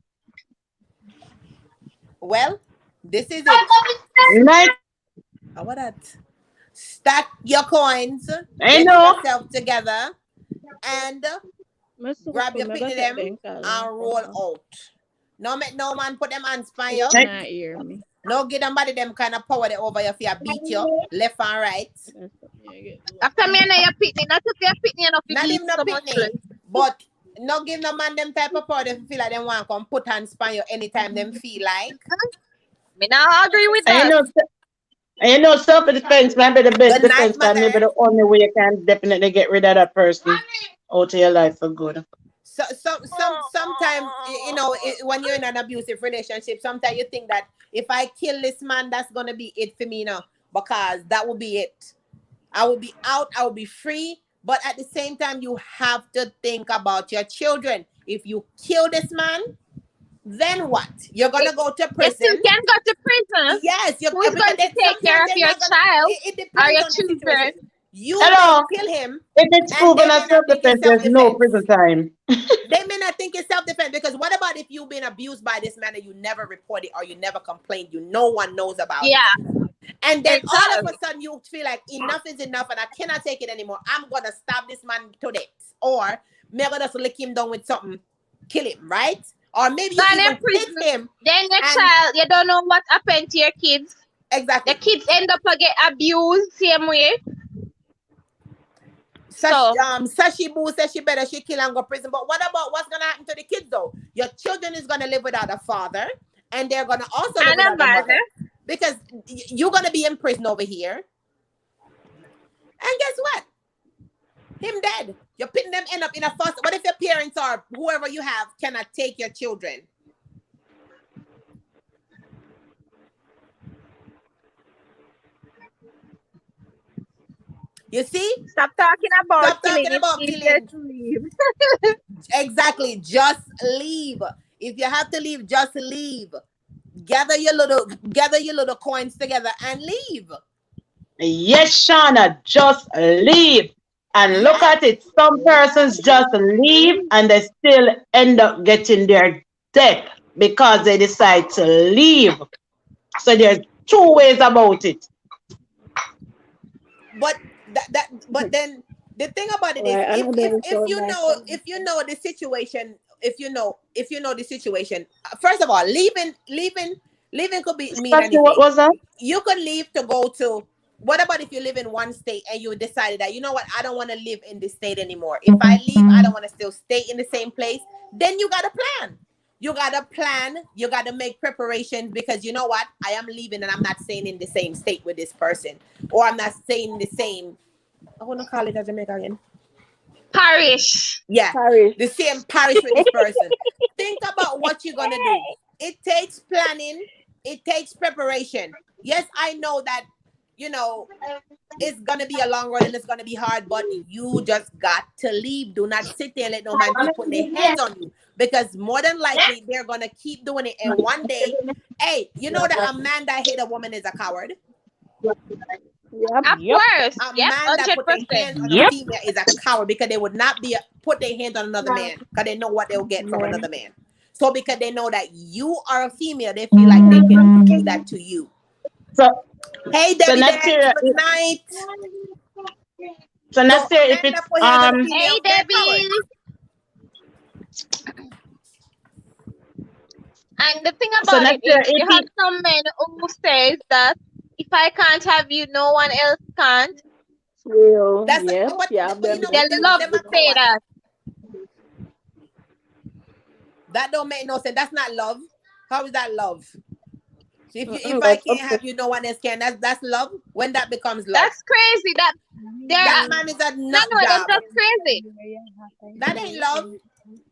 Speaker 4: Well, this is it.
Speaker 7: Night.
Speaker 4: What that? Stack your coins,
Speaker 7: I
Speaker 4: get
Speaker 7: know.
Speaker 4: yourself together, and grab your pitney them and roll out. No make no man put them hands on you.
Speaker 3: You not hear me.
Speaker 4: No give them body them kind of power they over you for beat you left and right.
Speaker 3: That's what me I get.
Speaker 6: After me and your pitney, not to be a pitney enough to
Speaker 4: Not
Speaker 6: beat
Speaker 4: him no
Speaker 6: so much.
Speaker 4: pitney, but no give no man them type of power they feel like they want to come put hands on you anytime them feel like.
Speaker 6: Me not agree with
Speaker 7: I
Speaker 6: that.
Speaker 7: know. I know self-defense might be the best
Speaker 4: Good night,
Speaker 7: defense, and maybe
Speaker 4: mother.
Speaker 7: the only way you can definitely get rid of that person out of your life for good.
Speaker 4: So, sometimes when you're in an abusive relationship, sometimes you think that if I kill this man, that's gonna be it for me now, because that will be it. I will be out, I will be free. But at the same time, you have to think about your children. If you kill this man, then what? You're gonna go to
Speaker 6: You
Speaker 4: prison.
Speaker 6: still can go to prison.
Speaker 4: Yes, you're
Speaker 6: Who's going to take care of your child
Speaker 4: It
Speaker 6: or
Speaker 4: depends
Speaker 6: your
Speaker 4: on the
Speaker 6: children?
Speaker 4: situation. You
Speaker 7: Hello.
Speaker 4: may kill him,
Speaker 7: If it's
Speaker 4: and
Speaker 7: proven
Speaker 4: they
Speaker 7: as
Speaker 4: may not think it's
Speaker 7: self-defense, there's no
Speaker 4: self-defense.
Speaker 7: prison time.
Speaker 4: They may not think it's self-defense, because what about if you've been abused by this man and you never report it or you never complained? No one knows about it.
Speaker 6: Yeah.
Speaker 4: And then all of
Speaker 6: Exactly.
Speaker 4: a sudden you feel like enough is enough and I cannot take it anymore. I'm gonna stab this man to death, or maybe I'm gonna just lick him down with something, kill him, right? Or maybe you
Speaker 6: Gone in
Speaker 4: even hit
Speaker 6: prison.
Speaker 4: him.
Speaker 6: Then your
Speaker 4: And-
Speaker 6: child, you don't know what happened to your kids.
Speaker 4: Exactly.
Speaker 6: The kids end up to get abused same way.
Speaker 4: Sashi Boo says she better she kill and go prison. But what about what's gonna happen to the kids though? Your children is gonna live without a father, and they're gonna also live
Speaker 6: And a
Speaker 4: without a mother,
Speaker 6: mother.
Speaker 4: because you're gonna be in prison over here. And guess what? Him dead. You're putting them end up in a foster. What if your parents or whoever you have cannot take your children? You see?
Speaker 6: Stop talking about
Speaker 4: Stop
Speaker 6: killing.
Speaker 4: talking about
Speaker 6: It's
Speaker 4: killing.
Speaker 6: easier to leave.
Speaker 4: Exactly. Just leave. If you have to leave, just leave. Gather your little coins together and leave.
Speaker 7: Yes, Shauna, just leave. And look at it. Some persons just leave and they still end up getting their death because they decide to leave. So there's two ways about it.
Speaker 4: But then the thing about it is,
Speaker 3: Right, I know there is
Speaker 4: if
Speaker 3: so
Speaker 4: you
Speaker 3: much.
Speaker 4: know the situation, if you know the situation, first of all, leaving could mean
Speaker 7: Exactly,
Speaker 4: anything.
Speaker 7: what was that?
Speaker 4: You could leave to go to. What about if you live in one state and you decided that, you know what, I don't want to live in this state anymore. If I leave, I don't want to still stay in the same place. Then you got a plan. You got a plan. You got to make preparations, because you know what, I am leaving and I'm not staying in the same state with this person, or I'm not staying in the same. I want to call it as Jamaica again.
Speaker 6: Parish.
Speaker 4: Yeah,
Speaker 3: Parish.
Speaker 4: the same parish with this person. Think about what you're gonna do. It takes planning. It takes preparation. Yes, I know that, it's gonna be a long run and it's gonna be hard, but you just got to leave. Do not sit there and let no man keep putting their hands on you, because more than likely they're gonna keep doing it. And one day, hey, you know that a man that hate a woman is a coward.
Speaker 6: Of course.
Speaker 4: A
Speaker 6: Yep,
Speaker 4: man that put their
Speaker 6: 100%.
Speaker 4: hands on a female is a coward, because they would not put their hands on another man, because they know what they'll get from another man. So because they know that you are a female, they feel like they can do that to you.
Speaker 7: So,
Speaker 4: Hey, Debbie, good night.
Speaker 7: So let's say if it's
Speaker 6: Hey, Debbie. And the thing
Speaker 7: So
Speaker 6: about
Speaker 7: next
Speaker 6: it
Speaker 7: year,
Speaker 6: is, you have
Speaker 7: 18.
Speaker 6: some men who says that if I can't have you, no one else can't.
Speaker 3: Will,
Speaker 4: That's
Speaker 3: yep, you have
Speaker 4: but you
Speaker 3: them
Speaker 4: know
Speaker 6: They
Speaker 4: what?
Speaker 3: people
Speaker 6: love
Speaker 4: Them
Speaker 6: to
Speaker 3: too.
Speaker 4: I know
Speaker 6: say
Speaker 4: what.
Speaker 6: that.
Speaker 4: That don't make no sense. That's not love. How is that love? So if I
Speaker 3: That's
Speaker 4: can't
Speaker 3: obsession.
Speaker 4: have you, no one else can. That's love. When that becomes love,
Speaker 6: That's crazy. That they're
Speaker 4: that man is a
Speaker 6: none
Speaker 4: nut
Speaker 6: of them
Speaker 4: job.
Speaker 6: just crazy.
Speaker 4: That ain't love.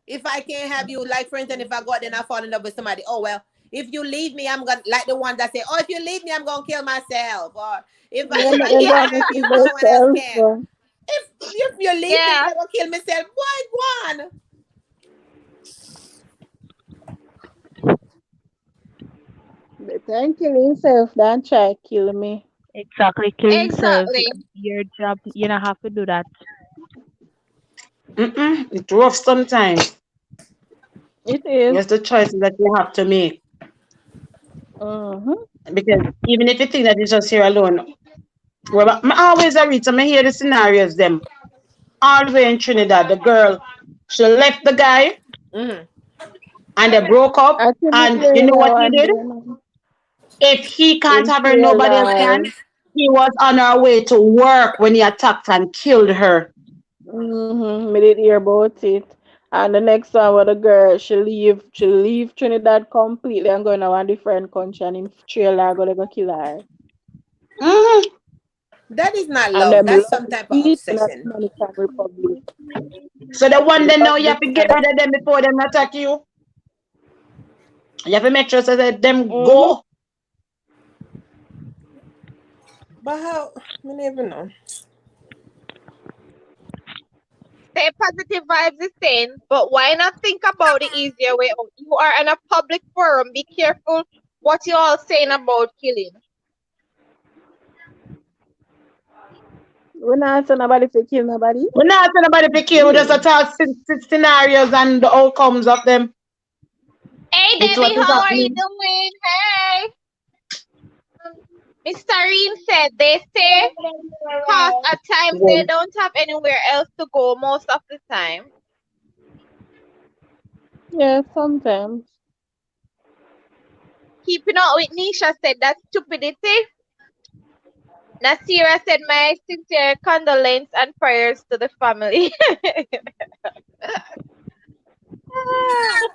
Speaker 4: If I can't have you, like for instance, if I go out and I fall in love with somebody, oh well. If you leave me, I'm gonna like the ones that say, "Oh, if you leave me, I'm gonna kill myself." Or
Speaker 3: Yeah,
Speaker 4: if
Speaker 3: but
Speaker 4: I
Speaker 3: then go
Speaker 4: can't
Speaker 3: have to
Speaker 4: have
Speaker 3: kill
Speaker 4: you, no one else can.
Speaker 3: themselves.
Speaker 4: If you leave me,
Speaker 6: Yeah,
Speaker 4: I'm gonna kill myself. Why one?
Speaker 3: Better kill himself than try kill me.
Speaker 9: Exactly, kill himself.
Speaker 6: exactly.
Speaker 9: Your job, you don't have to do that.
Speaker 7: It's rough sometimes.
Speaker 3: It is.
Speaker 7: It's the choices that you have to make.
Speaker 3: Mm-hmm.
Speaker 7: Because even if you think that it's just here alone, well, I always I read some I hear the scenarios them. All the way in Trinidad, the girl, she left the guy
Speaker 4: Mm-hmm.
Speaker 7: and they broke up.
Speaker 3: I think it's
Speaker 7: And you
Speaker 3: here
Speaker 7: know what
Speaker 3: now
Speaker 7: he
Speaker 3: and
Speaker 7: did?
Speaker 3: then
Speaker 7: If he can't
Speaker 3: in
Speaker 7: have her,
Speaker 3: real
Speaker 7: nobody else can.
Speaker 3: life.
Speaker 7: He was on her way to work when he attacked and killed her.
Speaker 3: Mm-hmm. Me did hear about it. And the next one with the girl, she leave Trinidad completely and going to a different country and in trailer gonna go kill her.
Speaker 7: hmm
Speaker 4: That is not
Speaker 3: And
Speaker 4: love.
Speaker 3: them
Speaker 4: That's
Speaker 3: love
Speaker 4: some type of
Speaker 3: it in a
Speaker 4: obsession.
Speaker 3: Dominican Republic.
Speaker 7: So the one then now
Speaker 3: Love
Speaker 7: you have
Speaker 3: it
Speaker 7: to get
Speaker 3: and
Speaker 7: rid of them before them attack you. You have to make sure so that them
Speaker 3: mm-hmm.
Speaker 7: go.
Speaker 4: But how? I don't even know.
Speaker 6: Say positive vibes is saying, but why not think about the easier way out? You are in a public forum. Be careful what you all saying about killing.
Speaker 3: We not ask nobody to kill nobody.
Speaker 7: We're not asking nobody to kill, we just
Speaker 4: Mm.
Speaker 7: talk scenarios and the outcomes of them.
Speaker 6: Hey
Speaker 7: It's
Speaker 6: Debbie,
Speaker 7: what is
Speaker 6: how are you
Speaker 7: happening.
Speaker 6: doing? Hey. Mr. Reen said they say because at times they
Speaker 7: Go.
Speaker 6: don't have anywhere else to go most of the time.
Speaker 3: Yeah, sometimes.
Speaker 6: Keeping up with Nisha said that's stupidity. Nasira said my sincere condolence and prayers to the family.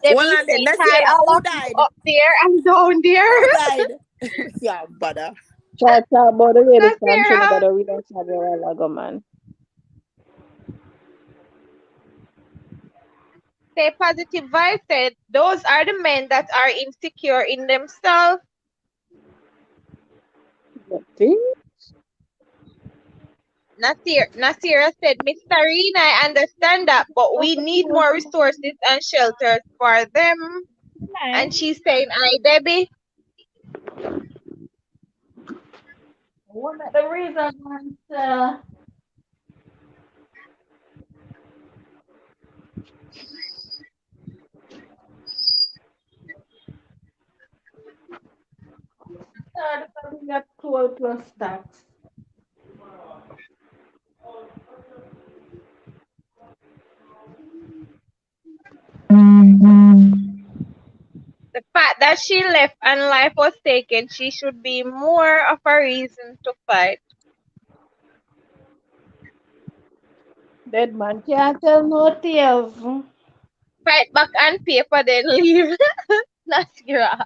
Speaker 4: Well,
Speaker 6: Debbie
Speaker 4: and
Speaker 6: said
Speaker 4: then let's hear
Speaker 6: hi
Speaker 4: that.
Speaker 6: all
Speaker 4: Who
Speaker 6: of you
Speaker 4: died?
Speaker 6: up there and down there.
Speaker 4: Who died? Yeah, brother.
Speaker 3: Try to talk about the lady from
Speaker 6: Nasira,
Speaker 3: Trinidad that we don't have a while ago, man.
Speaker 6: say positive vibe said those are the men that are insecure in themselves.
Speaker 3: You think?
Speaker 6: Nasira said, Mr. Reen, I understand that, but we need more resources and shelters for them. And she's saying, I, Debbie,
Speaker 3: One of the reasons, we got 12 plus tax.
Speaker 6: the fact that she left and life was taken, she should be more of a reason to fight.
Speaker 3: Dead man can't tell no tales.
Speaker 6: Fight back and pay for then leave. Nasira.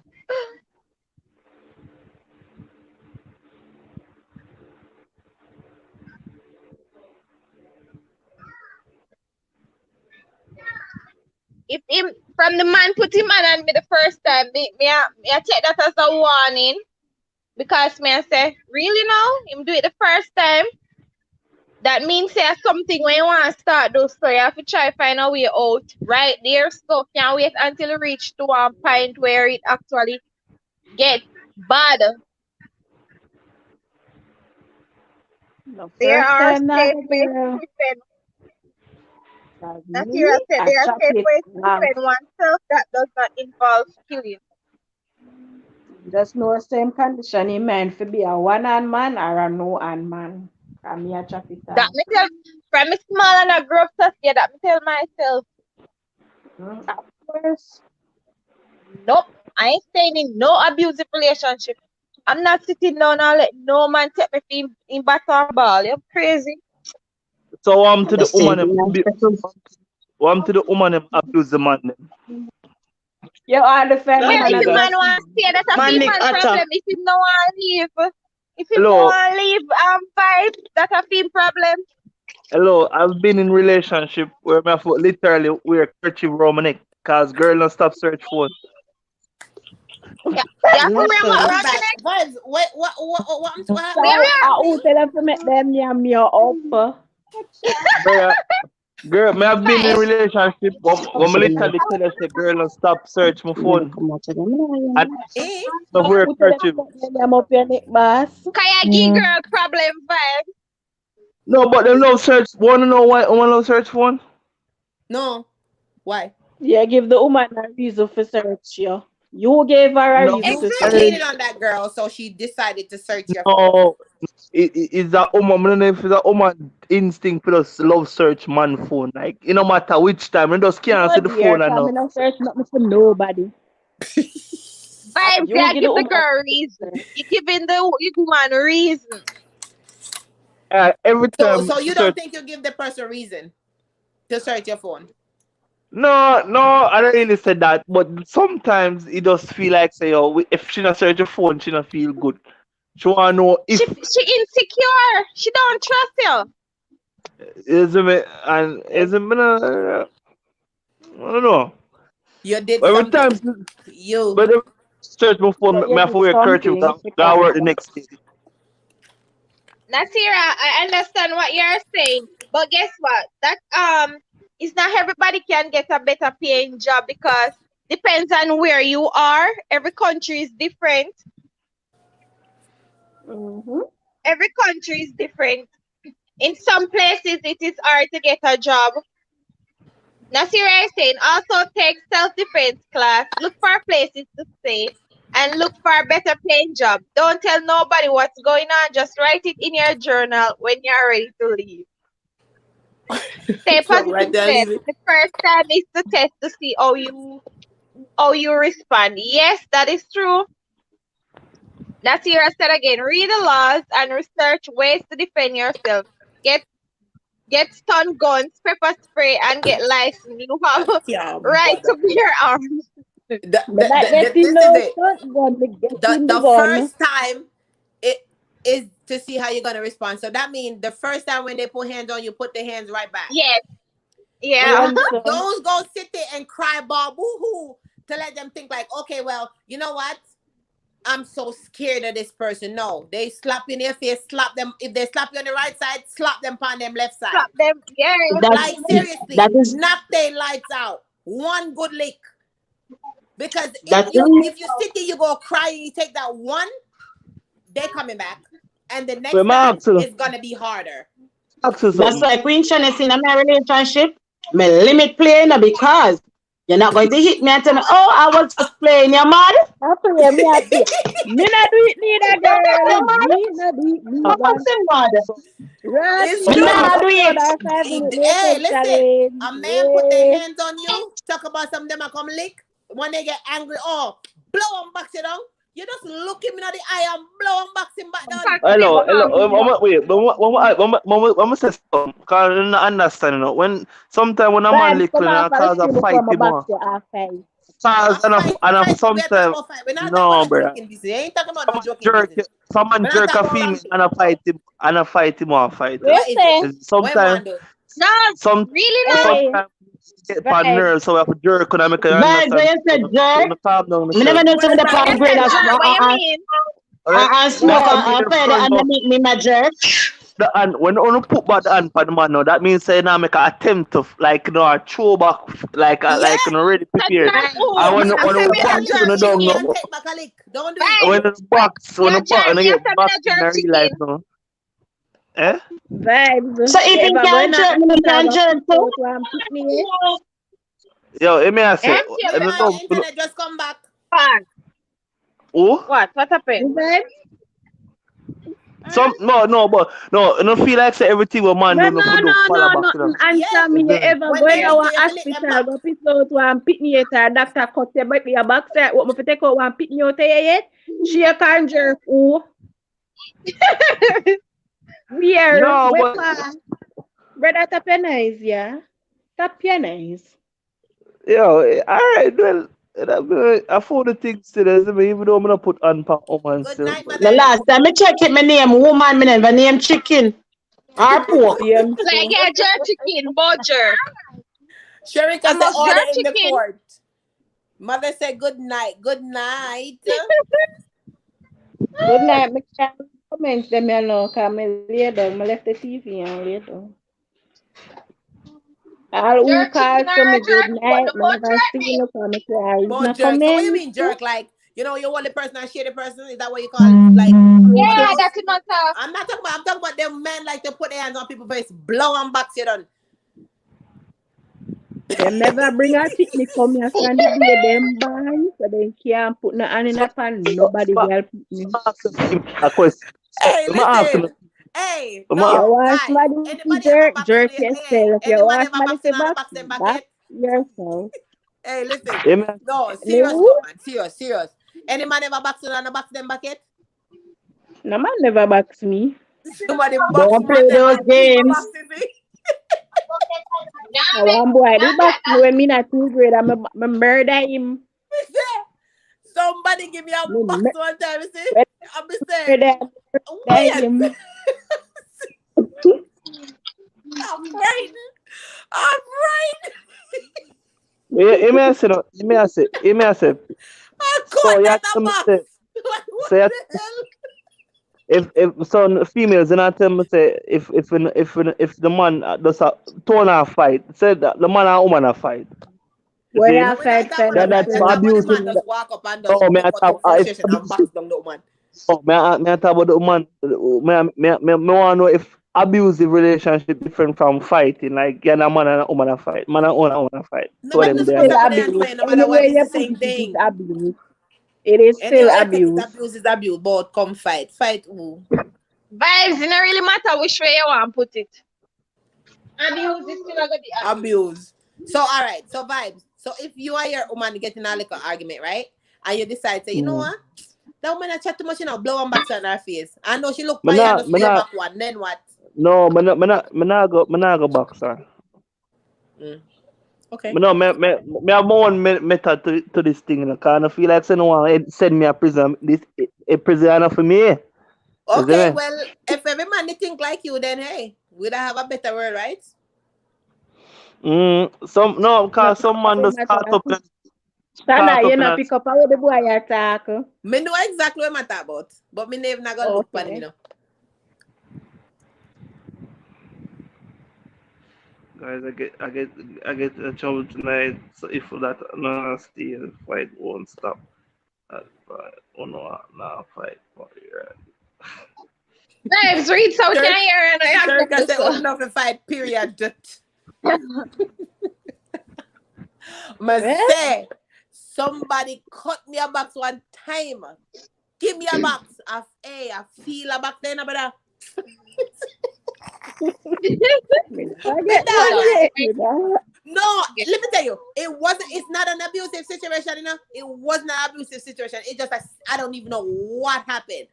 Speaker 6: If him from the man put him on me the first time, me I take that as a warning. Because me I say, really now? Him do it the first time. That means say something when you want to start those, so you have to try find a way out right there. So can't wait until you reach to one point where it actually gets bad.
Speaker 3: The
Speaker 6: There
Speaker 3: first
Speaker 6: are
Speaker 3: time that
Speaker 6: safe
Speaker 3: the
Speaker 6: ways to
Speaker 3: girl
Speaker 6: defend.
Speaker 3: was
Speaker 6: Nasira
Speaker 3: me,
Speaker 6: said
Speaker 3: I
Speaker 6: there are
Speaker 3: chop
Speaker 6: safe
Speaker 3: it
Speaker 6: ways to
Speaker 3: off.
Speaker 6: defend oneself that does not involve killing.
Speaker 3: Just know same condition he meant to be a one-hand man or a no-hand man. And me, I chop it
Speaker 6: That
Speaker 3: off.
Speaker 6: me tell from me small and I grow up to yeah, that me tell myself,
Speaker 3: Of course.
Speaker 6: nope, I ain't staying in no abusive relationship. I'm not sitting down and let no man take me in bat or ball. You're crazy.
Speaker 5: So to
Speaker 7: The
Speaker 5: the
Speaker 7: same
Speaker 5: woman
Speaker 7: thing.
Speaker 5: to the woman them abuse the man them.
Speaker 3: You are the
Speaker 6: Yeah,
Speaker 3: feminine
Speaker 6: if a
Speaker 3: and
Speaker 6: man
Speaker 3: just
Speaker 6: wants to stay, that's a
Speaker 7: Man, Nick
Speaker 6: female
Speaker 7: attack.
Speaker 6: problem. If him no want to leave, if him no
Speaker 5: Hello,
Speaker 6: want to leave, vibe, that's a female problem.
Speaker 5: hello. I've been in relationship where my foot literally wear kerchief around my neck cause girl don't stop search phone.
Speaker 6: Yeah, yeah, for real,
Speaker 7: Listen.
Speaker 6: what
Speaker 4: I'll be
Speaker 6: around your
Speaker 4: back.
Speaker 6: neck?
Speaker 4: Vibes, what happened?
Speaker 6: Where,
Speaker 3: so
Speaker 6: where?
Speaker 3: I will tell them to make them yam me up.
Speaker 5: Brother, girl, me have been in
Speaker 6: Vibe.
Speaker 5: relationship when me literally tell her say girl don't stop search my phone and
Speaker 4: Eh?
Speaker 5: I wear
Speaker 3: Who tell them
Speaker 5: kerchief.
Speaker 3: to make them yam up your neck, boss?
Speaker 6: Can you give girl problem vibe?
Speaker 5: No, but them love search. Wanna know why woman love search phone?
Speaker 4: No. Why?
Speaker 3: Yeah, give the woman a reason for search you. You gave her a
Speaker 5: No,
Speaker 3: reason to
Speaker 4: You
Speaker 3: search.
Speaker 4: cheated
Speaker 5: search.
Speaker 4: on that girl, so she decided to search your phone.
Speaker 5: No, it's that woman. I don't know if it's a woman instinct for us love search man phone. Like it no matter which time, you just can't
Speaker 3: No,
Speaker 5: see the
Speaker 3: dear,
Speaker 5: phone and
Speaker 3: come
Speaker 5: no.
Speaker 3: in and search nothing for nobody.
Speaker 6: Vibes,
Speaker 3: You
Speaker 6: yeah,
Speaker 3: give the
Speaker 6: give the
Speaker 3: woman.
Speaker 6: girl reason. You giving the you woman reason.
Speaker 5: Every time
Speaker 4: So you don't
Speaker 5: search.
Speaker 4: think you give the person reason to search your phone?
Speaker 5: No, no, I don't really say that. But sometimes it does feel like say, oh, if she not search her phone, she not feel good. She wanna know
Speaker 6: She
Speaker 5: if
Speaker 6: insecure. She don't trust you.
Speaker 5: is it and is it I don't know.
Speaker 4: You did
Speaker 5: Every
Speaker 4: something.
Speaker 5: time,
Speaker 4: You.
Speaker 5: but every search my phone,
Speaker 3: So
Speaker 5: me
Speaker 3: you
Speaker 5: have to
Speaker 3: did
Speaker 5: wear kerchief.
Speaker 3: something
Speaker 5: Go
Speaker 3: because
Speaker 5: work the next day.
Speaker 6: Nasira, I understand what you're saying, but guess what? That it's not everybody can get a better paying job because depends on where you are. Every country is different. Every country is different. In some places, it is hard to get a job. Nasira is saying also take self-defense class. Look for places to stay and look for a better paying job. Don't tell nobody what's going on. Just write it in your journal when you're ready to leave. Stay
Speaker 4: So right
Speaker 6: positive
Speaker 4: there,
Speaker 6: steps.
Speaker 4: leave it.
Speaker 6: The first time is to test to see how you respond. Yes, that is true. Nasira said again, read the laws and research ways to defend yourself. Get stun guns, pepper spray, and get licensed. You have
Speaker 4: Yeah,
Speaker 6: right to
Speaker 4: brother.
Speaker 6: bear arms.
Speaker 3: me not getting
Speaker 4: This is
Speaker 3: no
Speaker 4: it.
Speaker 3: stunt gun, me getting the
Speaker 4: The
Speaker 3: gun.
Speaker 4: first time it is to see how you're gonna respond. So that means the first time when they put hands on you, put the hands right back.
Speaker 6: Yes, yeah.
Speaker 3: Run some.
Speaker 4: Don't go sit there and cry ball boo hoo to let them think like, okay, well, you know what? I'm so scared of this person. No, they slap you in their face, slap them. If they slap you on the right side, slap them on them left side.
Speaker 6: Slap them. Yes.
Speaker 4: Like seriously,
Speaker 7: That is
Speaker 4: knock their lights out. One good lick. Because if
Speaker 7: that
Speaker 4: you sit there, you go cry and you take that one, they coming back. And the
Speaker 5: Well,
Speaker 4: next
Speaker 5: my
Speaker 4: time
Speaker 5: ask you,
Speaker 4: it's gonna be harder.
Speaker 5: ask you
Speaker 7: that's
Speaker 5: something.
Speaker 7: why Queen Shanice in my relationship, me limit playing because you're not going to hit me and tell me, oh, I was just playing, you mad?
Speaker 3: I pray me a pay. Me not do it neither,
Speaker 7: You
Speaker 3: girl.
Speaker 7: mad?
Speaker 3: Me not do it
Speaker 7: How
Speaker 3: neither.
Speaker 7: much you mad?
Speaker 3: Run
Speaker 4: It's
Speaker 3: me
Speaker 7: Me
Speaker 4: true.
Speaker 7: not do
Speaker 3: upload
Speaker 7: it.
Speaker 3: our 5 minute
Speaker 4: Hey,
Speaker 3: makeup
Speaker 4: listen.
Speaker 3: challenge.
Speaker 4: A man put their
Speaker 3: Yeah.
Speaker 4: hands on you, talk about some of them and come lick. When they get angry, oh, blow and box it down. You just look him in the eye and blow and box him back down.
Speaker 5: Hello, hello.
Speaker 6: Maximum.
Speaker 5: Wait, but I'm say something. Cause I don't understand. You know, when sometimes when a man
Speaker 3: Vibes, come
Speaker 5: little
Speaker 3: off
Speaker 5: and
Speaker 3: of the
Speaker 5: cause a
Speaker 3: screen
Speaker 5: fight
Speaker 3: before my
Speaker 5: him
Speaker 3: box
Speaker 5: on.
Speaker 3: you half five.
Speaker 5: Cause
Speaker 4: A fight,
Speaker 5: and
Speaker 4: fight. We are talking
Speaker 5: sometimes
Speaker 4: about fight. We're not talking
Speaker 5: no,
Speaker 4: about no
Speaker 5: brother.
Speaker 4: joking business. We ain't talking about no joking
Speaker 5: Jerk,
Speaker 4: business.
Speaker 5: someone
Speaker 4: We're not
Speaker 5: jerk a
Speaker 4: talking about
Speaker 5: female
Speaker 4: ramping.
Speaker 5: and a fight him or fight her.
Speaker 3: We
Speaker 4: What is it?
Speaker 3: say,
Speaker 4: What am I
Speaker 5: Sometimes
Speaker 4: do?
Speaker 6: No,
Speaker 5: some
Speaker 6: really not.
Speaker 3: hey,
Speaker 5: sometimes get upon
Speaker 3: vibes.
Speaker 5: nerves, so we have to jerk and I make you
Speaker 7: Vibes, when
Speaker 5: understand.
Speaker 7: you said
Speaker 5: So
Speaker 7: jerk,
Speaker 5: no calm down
Speaker 7: I never
Speaker 5: yourself.
Speaker 7: know
Speaker 4: What
Speaker 7: some
Speaker 4: is
Speaker 7: of the
Speaker 6: When you
Speaker 7: palm
Speaker 4: ramping?
Speaker 7: grade
Speaker 6: said jerk, what you mean?
Speaker 5: Alright?
Speaker 7: and
Speaker 5: Me
Speaker 7: smoke
Speaker 5: have to
Speaker 7: and
Speaker 5: make your
Speaker 7: further
Speaker 5: friend
Speaker 7: and
Speaker 5: know
Speaker 7: make me my jerk.
Speaker 5: the hand when you put back the hand for the man now, that means say now make an attempt to like a throw back
Speaker 4: Yeah.
Speaker 5: like already
Speaker 6: So
Speaker 5: prepared.
Speaker 6: jerk who?
Speaker 5: And
Speaker 4: Me,
Speaker 5: when
Speaker 6: I
Speaker 4: me,
Speaker 6: say
Speaker 5: the
Speaker 6: me
Speaker 4: me
Speaker 6: no
Speaker 4: not
Speaker 5: box
Speaker 4: lick
Speaker 5: when
Speaker 6: jerk
Speaker 5: the
Speaker 4: you.
Speaker 5: down
Speaker 4: Me
Speaker 5: no
Speaker 4: not
Speaker 6: chicken.
Speaker 4: take back a lick. Don't do it.
Speaker 5: when
Speaker 6: Vibes.
Speaker 5: the box
Speaker 6: You're
Speaker 5: when
Speaker 6: jerk.
Speaker 5: the
Speaker 6: Me I
Speaker 5: get
Speaker 6: say me
Speaker 5: box
Speaker 6: no
Speaker 5: in
Speaker 6: jerk
Speaker 5: real life
Speaker 6: chicken.
Speaker 5: now. Eh?
Speaker 3: Vibes.
Speaker 7: So if
Speaker 3: If
Speaker 7: you
Speaker 3: I go in
Speaker 7: can't
Speaker 3: a
Speaker 7: jerk, me
Speaker 3: hospital,
Speaker 7: can
Speaker 3: go
Speaker 7: jerk
Speaker 3: pick
Speaker 7: too.
Speaker 3: out one pick me.
Speaker 5: Yo, let me ask
Speaker 6: Eh?
Speaker 5: you.
Speaker 6: Yes,
Speaker 5: I
Speaker 4: Yeah,
Speaker 5: don't
Speaker 4: man,
Speaker 6: man.
Speaker 4: your
Speaker 5: know
Speaker 4: internet just come back.
Speaker 6: Fine.
Speaker 5: who?
Speaker 6: What? What happened?
Speaker 3: Vibes.
Speaker 5: Some but no, I don't feel like say everything what man
Speaker 3: No,
Speaker 5: do no
Speaker 3: no,
Speaker 5: for do
Speaker 3: no,
Speaker 5: follow
Speaker 3: no,
Speaker 5: back, you know.
Speaker 3: nothing.
Speaker 4: Yeah.
Speaker 3: Answer me.
Speaker 5: You
Speaker 3: You
Speaker 5: see me?
Speaker 3: ever
Speaker 4: When
Speaker 3: go
Speaker 4: they
Speaker 3: in
Speaker 4: lick
Speaker 3: our
Speaker 4: you, you feel it them
Speaker 3: hospital,
Speaker 4: back.
Speaker 3: go piss out one pitney yet, or doctor cut your back your back side. What me fi take out one pitney out of you yet? Shake and jerk. Oh, where?
Speaker 5: No,
Speaker 3: Where
Speaker 5: but
Speaker 3: pa? Brother, tap your nice, yeah. Tap your nice.
Speaker 5: yo, alright, well, I found the things today, see me, even though I'm gonna put on pa woman
Speaker 4: Good
Speaker 5: still,
Speaker 4: night,
Speaker 5: but
Speaker 7: The
Speaker 4: mother.
Speaker 7: last time I check it, my name woman, my never name chicken or pork.
Speaker 3: Same
Speaker 6: Like
Speaker 3: too.
Speaker 6: a jerk chicken, but jerk.
Speaker 4: Sharika
Speaker 6: I
Speaker 4: said
Speaker 6: must
Speaker 4: order
Speaker 6: jerk
Speaker 4: in the
Speaker 6: chicken.
Speaker 4: court. Mother said good night. Good night.
Speaker 3: Good night, me can't comment them you know, cause me lay down. Me left the TV and lay down. All who
Speaker 6: Jerk
Speaker 3: call
Speaker 6: chicken
Speaker 3: to
Speaker 6: or a
Speaker 3: me good
Speaker 6: jerk, but
Speaker 3: night,
Speaker 6: the
Speaker 3: me
Speaker 6: butt
Speaker 3: never
Speaker 6: jerk
Speaker 3: see
Speaker 6: me.
Speaker 3: you come me carry
Speaker 4: But
Speaker 3: no
Speaker 4: jerk. So what you
Speaker 3: comment.
Speaker 4: mean jerk? Like, you know, you want the person and share the person? Is that what you call it? Like one of
Speaker 6: Yeah,
Speaker 4: those?
Speaker 6: that's enough talk.
Speaker 4: I'm talking about them men like to put their hands on people's face, blow and box you done.
Speaker 3: Them never bring a picnic come here from the day them born, so they can't put no hand in
Speaker 5: so
Speaker 3: a pan. Nobody
Speaker 5: so
Speaker 3: girl picnic.
Speaker 5: so ask him a question.
Speaker 4: Hey,
Speaker 5: I'm asking
Speaker 4: listen. Hey,
Speaker 3: You
Speaker 4: no,
Speaker 5: him,
Speaker 3: want
Speaker 4: guys.
Speaker 3: somebody to
Speaker 4: Anybody ever
Speaker 3: jerk,
Speaker 4: box on
Speaker 3: jerk
Speaker 4: the hey,
Speaker 3: yourself. You
Speaker 4: anyone
Speaker 3: want
Speaker 4: ever
Speaker 3: somebody
Speaker 4: boxing
Speaker 3: to
Speaker 4: on a
Speaker 3: box,
Speaker 4: boxing
Speaker 3: box
Speaker 4: bucket?
Speaker 3: yourself.
Speaker 4: Hey, listen.
Speaker 5: amen.
Speaker 4: No, serious
Speaker 3: No,
Speaker 4: no man. Serious. Any man ever boxing on a box them bucket?
Speaker 3: no man never box me.
Speaker 4: Somebody box
Speaker 7: Don't play
Speaker 4: man them
Speaker 7: those
Speaker 4: and keep a
Speaker 7: games.
Speaker 4: boxing me.
Speaker 3: I one boy, they box me when me not 2 grade. I'm a murder him.
Speaker 4: Somebody give me a
Speaker 3: Me
Speaker 4: box one time, you see?
Speaker 3: when
Speaker 4: I'm say,
Speaker 3: murder, murder
Speaker 4: wait.
Speaker 3: him.
Speaker 4: I'm frightened. I'm frightened.
Speaker 5: He may say,
Speaker 4: I
Speaker 5: so
Speaker 4: caught
Speaker 5: you
Speaker 4: that
Speaker 5: tell
Speaker 4: a
Speaker 5: me
Speaker 4: box.
Speaker 5: say,
Speaker 4: Like, what
Speaker 5: so you,
Speaker 4: the hell?
Speaker 5: if some females and I tell me say if the man does a turn a fight, say that the man and woman a fight. You
Speaker 3: Boy,
Speaker 5: see?
Speaker 3: I
Speaker 4: No, we not
Speaker 3: fight
Speaker 4: talk
Speaker 3: for
Speaker 4: about
Speaker 3: no
Speaker 4: the
Speaker 5: That
Speaker 4: fight.
Speaker 5: that's
Speaker 4: We
Speaker 3: friend.
Speaker 5: for
Speaker 4: talk about the
Speaker 5: abuse.
Speaker 4: man just walk up and just
Speaker 5: No,
Speaker 4: take out him
Speaker 5: if
Speaker 4: frustration and
Speaker 5: abuse.
Speaker 4: box down the woman.
Speaker 5: No, may I talk about the woman. Me want to know if abusive relationship different from fighting. Like, yeah, a man and a woman a fight. Man and woman a fight.
Speaker 4: No,
Speaker 5: Two of
Speaker 4: but
Speaker 5: them
Speaker 3: It's
Speaker 4: you're
Speaker 5: there.
Speaker 4: supposed
Speaker 3: still
Speaker 4: to put their hands
Speaker 3: abuse.
Speaker 4: fire no matter what.
Speaker 3: Anywhere
Speaker 4: It's
Speaker 3: you
Speaker 4: the
Speaker 3: put
Speaker 4: same
Speaker 3: it, it is
Speaker 4: thing.
Speaker 3: abuse. It is still
Speaker 4: Anyway, you take it,
Speaker 3: abuse.
Speaker 4: abuse is abuse. But come fight. Fight who?
Speaker 6: Vibes, it don't really matter which way you want to put it. Abuse is still gonna be abuse.
Speaker 4: Abuse. So, all right. So, vibes. So, if you are your woman getting a little argument, right? And you decide, say, you know
Speaker 5: Mm.
Speaker 4: what? That woman I chat too much, you know, blow one back on her face. I know she look
Speaker 5: Me
Speaker 4: by you and
Speaker 5: not,
Speaker 4: just
Speaker 5: me
Speaker 4: lay
Speaker 5: not,
Speaker 4: back one. Then what?
Speaker 5: no, me not go boxer.
Speaker 4: Mm. Okay.
Speaker 5: Me no, me have my own method to this thing, you know, cause I feel like someone send me a prison, this a prison enough for me. You see
Speaker 4: Okay.
Speaker 5: me?
Speaker 4: Well, if every man they think like you, then hey, we'd have a better world, right?
Speaker 5: Some no,
Speaker 3: No,
Speaker 5: cause some man just
Speaker 3: Shana,
Speaker 5: caught
Speaker 3: you
Speaker 5: up in
Speaker 3: not
Speaker 5: a
Speaker 3: pick up how the boy you talk.
Speaker 4: Me know exactly what I'm talking about. But me never not gonna look for him, you
Speaker 3: Okay.
Speaker 4: know.
Speaker 5: guys. I get in trouble tonight. So if that no stay, the fight won't stop. Oh no, nah, fight. Oh, yeah.
Speaker 6: Vibes, read so
Speaker 4: Sure,
Speaker 6: can hear and I have
Speaker 4: sure,
Speaker 6: to
Speaker 4: can
Speaker 6: do
Speaker 4: say old
Speaker 6: so.
Speaker 4: enough to fight, period. Me
Speaker 3: Well,
Speaker 4: say, somebody cut me a box one time. Give me a box. I feel a box then, brother.
Speaker 3: me never
Speaker 4: Me
Speaker 3: get
Speaker 4: dog.
Speaker 3: one yet. Me never-
Speaker 4: No, let me tell you, it's not an abusive situation, you know. It was not an abusive situation. It just, I don't even know what happened.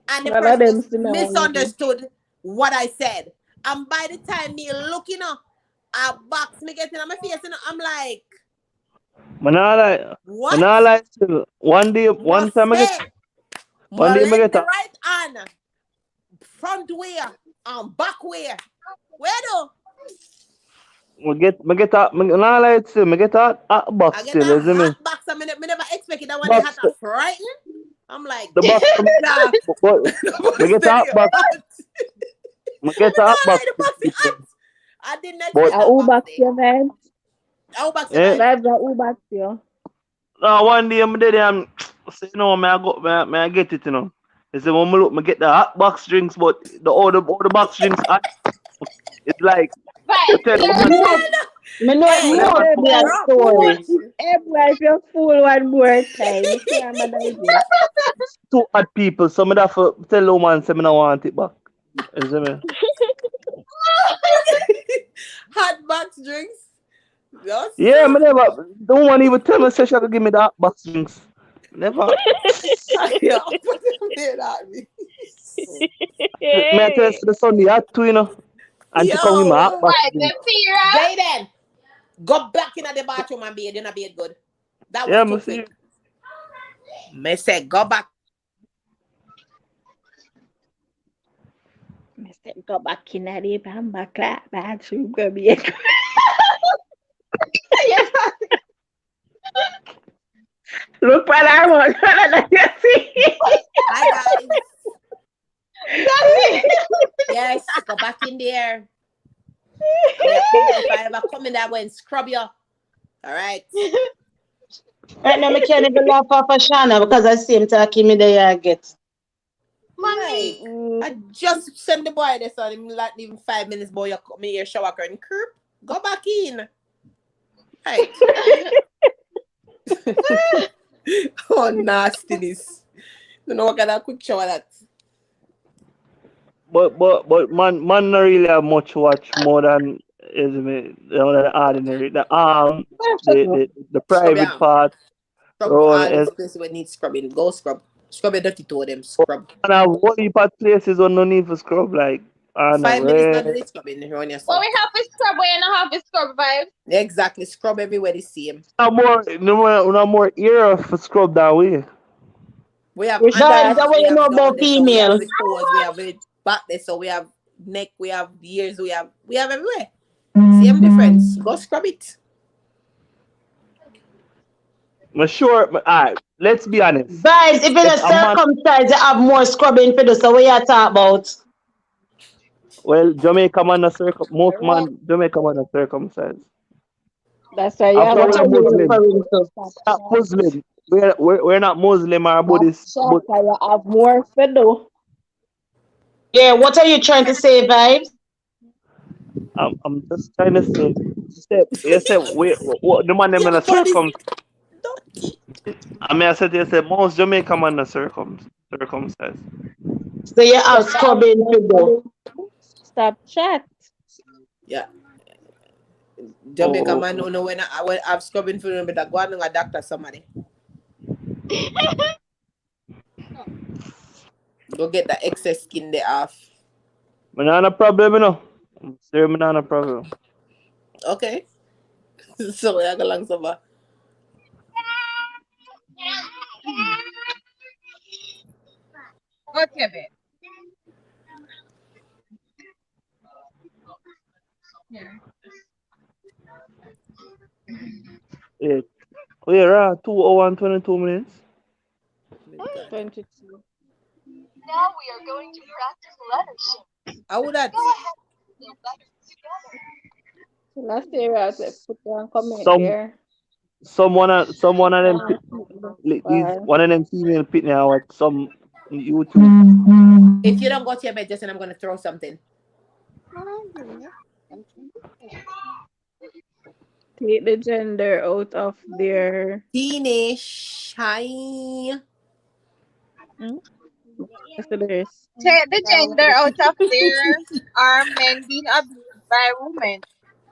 Speaker 4: And the
Speaker 3: None of
Speaker 4: person
Speaker 3: them
Speaker 4: just
Speaker 3: see me hungry.
Speaker 4: misunderstood what I said. And by the time me look, you know, a box me getting on my face, you know, I'm like,
Speaker 5: Man,
Speaker 4: what?
Speaker 5: I like still. One
Speaker 4: Must
Speaker 5: time
Speaker 4: say,
Speaker 5: one day I
Speaker 4: lend
Speaker 5: get
Speaker 4: the
Speaker 5: a,
Speaker 4: right hand, front way, and back way. Where do?
Speaker 5: I like still. I get a hot box
Speaker 4: I get a
Speaker 5: still. You see me?
Speaker 4: hot box. Me never expect it. That when they had
Speaker 5: Box,
Speaker 4: to frighten. I'm like,
Speaker 5: the box.
Speaker 4: nah,
Speaker 5: But I
Speaker 4: the
Speaker 5: get
Speaker 4: box
Speaker 5: a hot
Speaker 4: there
Speaker 5: box.
Speaker 4: hot.
Speaker 5: I get a hot
Speaker 4: I like
Speaker 5: box.
Speaker 4: the box is hot. I didn't
Speaker 5: But
Speaker 4: expect
Speaker 3: A
Speaker 4: that box
Speaker 3: Uber
Speaker 4: there.
Speaker 3: your vibes.
Speaker 4: How box
Speaker 5: eh,
Speaker 4: survive?
Speaker 3: Vibes a Uber you.
Speaker 5: no, one day I'm there and say no, may I get it, you know. They say when me look, me get the hot box drinks, but the all the box drinks hot. It's like I
Speaker 6: Vibes,
Speaker 5: tell
Speaker 6: we
Speaker 5: you,
Speaker 6: are
Speaker 5: man,
Speaker 6: good.
Speaker 7: Me know it
Speaker 4: Hey,
Speaker 3: I
Speaker 7: more
Speaker 3: said,
Speaker 7: to that
Speaker 3: boy,
Speaker 4: scrub.
Speaker 7: story.
Speaker 3: hey, boy, if you fool one more time, you see I'm a digest.
Speaker 5: Two odd people. Some of that for tell the woman say me no want it back. You see me?
Speaker 4: Hot box drinks. Yes.
Speaker 5: Yeah, me never. The woman even tell me say she could give me the hot box drinks. Never.
Speaker 4: Yeah, put them in at me.
Speaker 5: Me I tell you,
Speaker 9: Hey.
Speaker 5: say the Sunday hot too, you know. And she come give me a hot
Speaker 4: Yo.
Speaker 5: box
Speaker 6: What, the
Speaker 5: drinks.
Speaker 6: serious?
Speaker 4: Jaden, go back in the bathroom and bathe. You're not bathe good. That was
Speaker 5: Yeah, me
Speaker 4: too
Speaker 5: see.
Speaker 4: quick. Me say, go back.
Speaker 3: I said, go back in the bamba clap bathroom, go be a
Speaker 7: Yes.
Speaker 3: look what I want. You see?
Speaker 4: Hi, guys.
Speaker 7: That's it.
Speaker 4: Yes, go back in there. I mean, if I ever come in there, I go and scrub you. All right.
Speaker 7: Right now, I can't even laugh off of Shana because I see him talking me there I get.
Speaker 4: Like, I just send the boy this on him, like, even 5 minutes, boy, you come in here, shower curtain, curb. Go back in. Right. Oh, nastiness. Don't know what kind of quick shower that.
Speaker 5: But man not really have much watch more than is me, you know, the ordinary. The
Speaker 4: Scrub your
Speaker 5: private
Speaker 4: arm.
Speaker 5: part.
Speaker 4: Scrub
Speaker 5: Roll
Speaker 4: all
Speaker 5: is
Speaker 4: these places where need scrubbing. Go scrub. Scrub your dirty toe, them scrub.
Speaker 5: and have one heap of places where no need for scrub like on a
Speaker 4: 5 minutes not
Speaker 5: red.
Speaker 4: do the scrubbing around
Speaker 6: Well,
Speaker 4: yourself.
Speaker 6: we have to scrub where you don't have to scrub vibes.
Speaker 4: Exactly. Scrub everywhere the same.
Speaker 5: No more ear for scrub that way.
Speaker 4: We have
Speaker 7: Vibes,
Speaker 3: Richard,
Speaker 7: that
Speaker 4: underneath,
Speaker 7: way
Speaker 4: we
Speaker 7: you know
Speaker 4: have down
Speaker 7: about
Speaker 4: there, so we have
Speaker 7: females.
Speaker 4: the toes, we have it back there, so we have neck, we have ears, we have everywhere. Same difference. Go scrub it.
Speaker 5: I'm sure. Alright, let's be honest.
Speaker 7: Vibes, if
Speaker 5: If
Speaker 7: you're
Speaker 5: a man,
Speaker 7: circumcised, you have more scrubbing for do. So what you talk about?
Speaker 5: well, Jamaica man, most man, Jamaica man are circumcised.
Speaker 3: that's why you
Speaker 5: I'm
Speaker 3: have
Speaker 5: sure
Speaker 7: What
Speaker 5: we're
Speaker 7: are
Speaker 5: not
Speaker 3: more
Speaker 7: you
Speaker 3: food.
Speaker 5: Muslim.
Speaker 7: referring to?
Speaker 3: Stop
Speaker 5: Not
Speaker 3: chat.
Speaker 5: Muslim. We're not Muslim or
Speaker 3: Stop
Speaker 5: Buddhist,
Speaker 3: chat,
Speaker 5: but
Speaker 3: 'cause you have more food.
Speaker 7: Yeah, what are you trying to say, Vibes?
Speaker 5: I'm just trying to say. You said what the man them in
Speaker 4: Your
Speaker 5: a
Speaker 4: body's
Speaker 5: circum.
Speaker 4: dirty.
Speaker 5: I said you said most Jamaica man are circumcised.
Speaker 7: So you have
Speaker 3: Stop
Speaker 7: scrubbing to do.
Speaker 3: Stop chat.
Speaker 4: Yeah. Jamaica
Speaker 5: Oh,
Speaker 4: man don't know when I have scrubbing for them, but I go on a doctor somebody. Go get the excess skin there off.
Speaker 5: me not a problem, you know. I'm serious, me not a problem.
Speaker 4: Okay. So we are going to
Speaker 6: Go to bed.
Speaker 5: Yeah, oh yeah, right. 2 hours and 22 minutes.
Speaker 4: God.
Speaker 3: 22.
Speaker 4: How would that?
Speaker 3: So last year I said put down comment
Speaker 5: Some
Speaker 3: there.
Speaker 5: someone of them these
Speaker 3: Bye.
Speaker 5: one of them female pitney now at some YouTube.
Speaker 4: If you don't go to your bed, just I'm going to throw something.
Speaker 3: Take the gender out of their
Speaker 4: Finish. Hi.
Speaker 3: so there's
Speaker 6: Take the gender out of there are men being abused by women.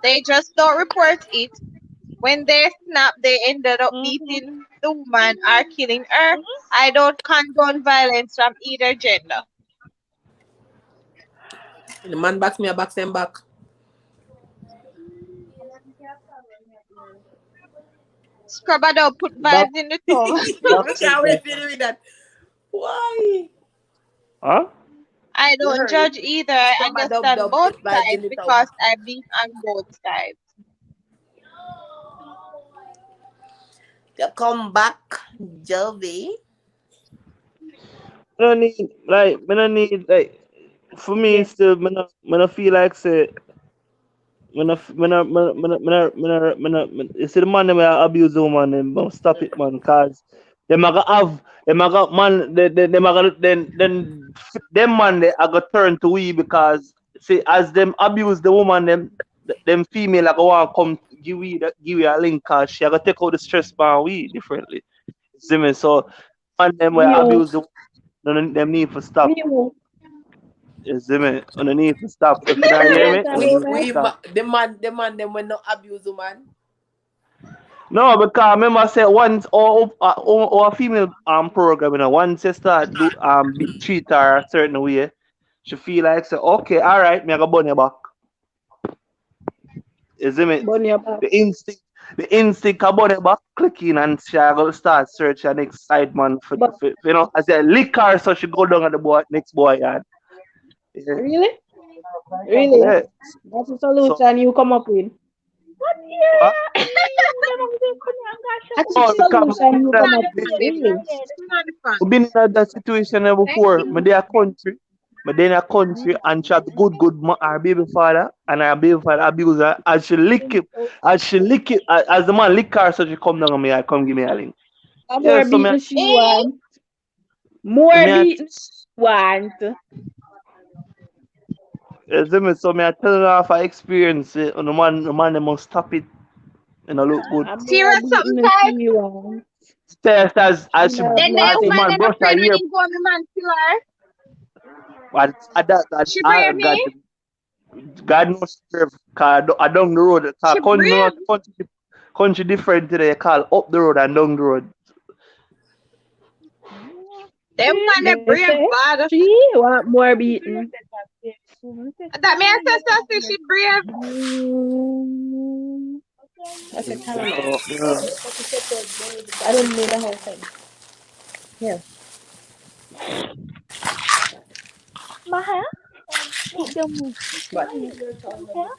Speaker 6: They just don't report it. When they snap, they ended up beating the woman or killing her. I don't condone violence from either gender.
Speaker 4: The man backs me, I backs them back.
Speaker 6: Scrubber don't put
Speaker 5: Back
Speaker 6: vibes in the tub.
Speaker 5: back
Speaker 4: I
Speaker 5: to
Speaker 4: can't
Speaker 5: back.
Speaker 4: wait for you with that. Why?
Speaker 5: Huh?
Speaker 6: I
Speaker 4: You
Speaker 6: don't
Speaker 4: heard.
Speaker 6: judge either. I
Speaker 4: Scrub a dub
Speaker 6: understand
Speaker 4: dub,
Speaker 6: both
Speaker 4: put vibes in
Speaker 6: sides
Speaker 4: the tub.
Speaker 6: because I've been on both sides.
Speaker 4: You come back, Jovi.
Speaker 5: I don't need like for me
Speaker 3: yeah.
Speaker 5: still me not feel like say you see the man them will abuse the woman them but stop it man cause them a go have them a go man them a go then them man they a go turn to we because see as them abuse the woman them female a go want come give you a link cause she gotta take out the stress bar we differently. See me? So man them will
Speaker 3: You,
Speaker 5: abuse the them need to stop.
Speaker 3: you.
Speaker 5: You see me? And they need to stop. If you
Speaker 3: What
Speaker 5: don't
Speaker 3: is
Speaker 5: hear
Speaker 3: that
Speaker 5: me, and they
Speaker 3: about
Speaker 5: need to
Speaker 3: that?
Speaker 5: stop.
Speaker 4: The man will not abuse woman.
Speaker 5: No, because remember I said once or female program, you know, once you start do treat her a certain way, she feel like say, okay, all right, me I go burn your back. You see me?
Speaker 3: Burn your back.
Speaker 5: The instinct the instinct about it back clicking and she a go start search her next side man
Speaker 3: But
Speaker 5: for you know, I said lick her so she go down at the boy next boy yard. Yeah.
Speaker 3: really? Really?
Speaker 5: Yeah.
Speaker 3: That's the
Speaker 5: So
Speaker 3: solution you come up with. What
Speaker 5: what?
Speaker 3: yeah? That's the
Speaker 5: Oh, because
Speaker 3: solution you
Speaker 6: Turn
Speaker 3: come
Speaker 6: on
Speaker 3: up
Speaker 6: the
Speaker 3: with,
Speaker 6: fan, baby.
Speaker 3: really.
Speaker 6: Turn on the fan.
Speaker 5: we've been in that situation there
Speaker 6: Thank
Speaker 5: before.
Speaker 6: you.
Speaker 5: But they a country. But then a country and she had our baby father and our baby father abuse her as she lick it as the man lick her so she come down on me I come give me a link.
Speaker 3: The
Speaker 5: Yeah,
Speaker 3: more
Speaker 5: so me
Speaker 3: beating she
Speaker 6: Eh?
Speaker 3: want. More
Speaker 5: me
Speaker 3: beating she want.
Speaker 5: so me I tell her off I experience it and the man they must stop it and I look good.
Speaker 3: The more
Speaker 6: Serious something
Speaker 3: beating
Speaker 6: type.
Speaker 3: she want.
Speaker 5: Test as she
Speaker 3: No,
Speaker 6: Then the
Speaker 3: no
Speaker 5: as the
Speaker 6: woman
Speaker 3: sense.
Speaker 5: man
Speaker 6: then
Speaker 5: brush her
Speaker 6: afraid when
Speaker 5: ear
Speaker 6: him go on the man kill her.
Speaker 5: but that
Speaker 6: She
Speaker 5: I
Speaker 6: brave
Speaker 5: God
Speaker 6: me.
Speaker 5: God knows cause I down the road cause
Speaker 6: She brave.
Speaker 5: country different today call up the road and down the road.
Speaker 6: Them man they
Speaker 3: They
Speaker 6: brave
Speaker 3: say
Speaker 6: bad.
Speaker 3: she want more beating.
Speaker 6: That me ancestor say she brave.
Speaker 3: Mm,
Speaker 1: I said caramel.
Speaker 5: So yeah.
Speaker 1: I don't need the whole thing. Here.
Speaker 9: Mahal, eat the meat. Eat the
Speaker 1: What?
Speaker 9: meat. Mahal,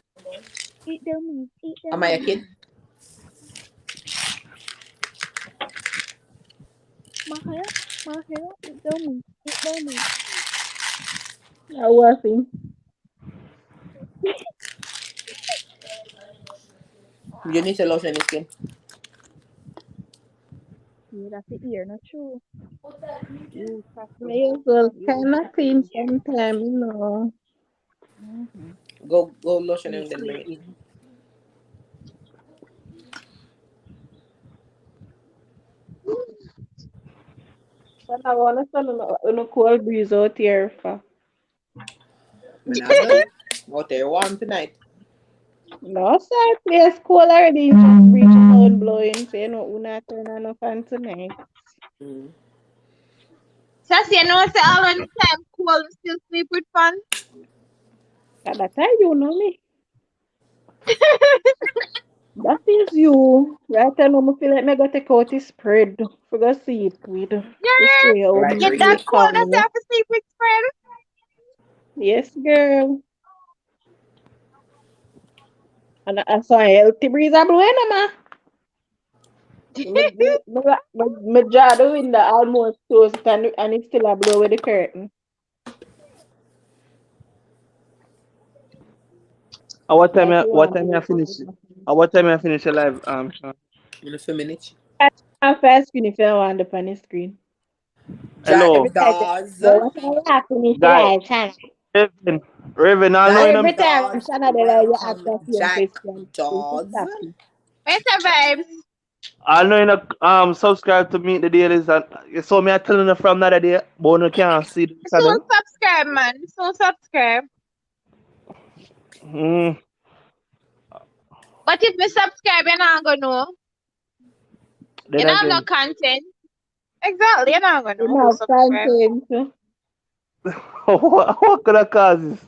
Speaker 9: eat the meat. Eat the
Speaker 1: Am I a
Speaker 9: meat.
Speaker 1: kid?
Speaker 9: Mahal, Mahal, eat the meat. Eat the meat.
Speaker 3: I was in.
Speaker 1: You need to lotion your skin.
Speaker 9: Yeah, that's the ear, not true. You practice.
Speaker 3: May as well
Speaker 9: You
Speaker 3: kind of clean
Speaker 9: practice.
Speaker 3: sometime, you know.
Speaker 9: Mm-hmm.
Speaker 1: Go lotion
Speaker 9: Deep
Speaker 1: and then bring it.
Speaker 9: cleaning.
Speaker 3: But I want to send a cold breeze out here.
Speaker 1: I'm not done. Out there warm tonight.
Speaker 3: No, sir, place cold already. Just breeze out blowing. So, you know, we not turn on no fan tonight.
Speaker 1: Mm.
Speaker 6: Sassy, you know say all when the time cold we still sleep with fun.
Speaker 3: At that time, you know me. That is you. Right now, I feel like I got to take out the spread. For go sleep with. To
Speaker 6: Yeah.
Speaker 3: stay home.
Speaker 1: Like
Speaker 6: Get that
Speaker 1: really?
Speaker 6: cold that you
Speaker 3: Calm.
Speaker 6: have to sleep with friend.
Speaker 3: Yes, girl. And I saw a healthy breeze a blowing, ma. My jaw the window almost closed and it still a blow with the curtain. Like you
Speaker 5: What
Speaker 3: want
Speaker 5: time you finish
Speaker 3: to.
Speaker 5: what time you finish your live Sean?
Speaker 1: In a few minutes.
Speaker 3: I first finish if I want up on the screen.
Speaker 5: Hello,
Speaker 3: Every time I
Speaker 1: Does.
Speaker 3: go, what I finish the
Speaker 5: guy.
Speaker 3: live channel.
Speaker 5: Raven, Raven, I know
Speaker 1: That
Speaker 5: in a
Speaker 3: Every time I'm
Speaker 1: does.
Speaker 3: channel the live, you ask
Speaker 1: Welcome,
Speaker 3: the same
Speaker 1: Jack
Speaker 3: question. You just
Speaker 1: Dawes.
Speaker 3: stop it.
Speaker 6: Where's the vibes?
Speaker 5: I know in a subscribe to meet the dailies and you saw me I telling you from that day, but you can't see the
Speaker 6: So
Speaker 5: channel.
Speaker 6: subscribe, man. So subscribe.
Speaker 5: Mm,
Speaker 6: But if me subscribe, you're not gonna know.
Speaker 5: then
Speaker 6: You don't have no
Speaker 5: again.
Speaker 6: content. Exactly, you're not gonna
Speaker 3: You
Speaker 6: know who
Speaker 3: have
Speaker 6: subscribe.
Speaker 3: content.
Speaker 5: what could I cause this?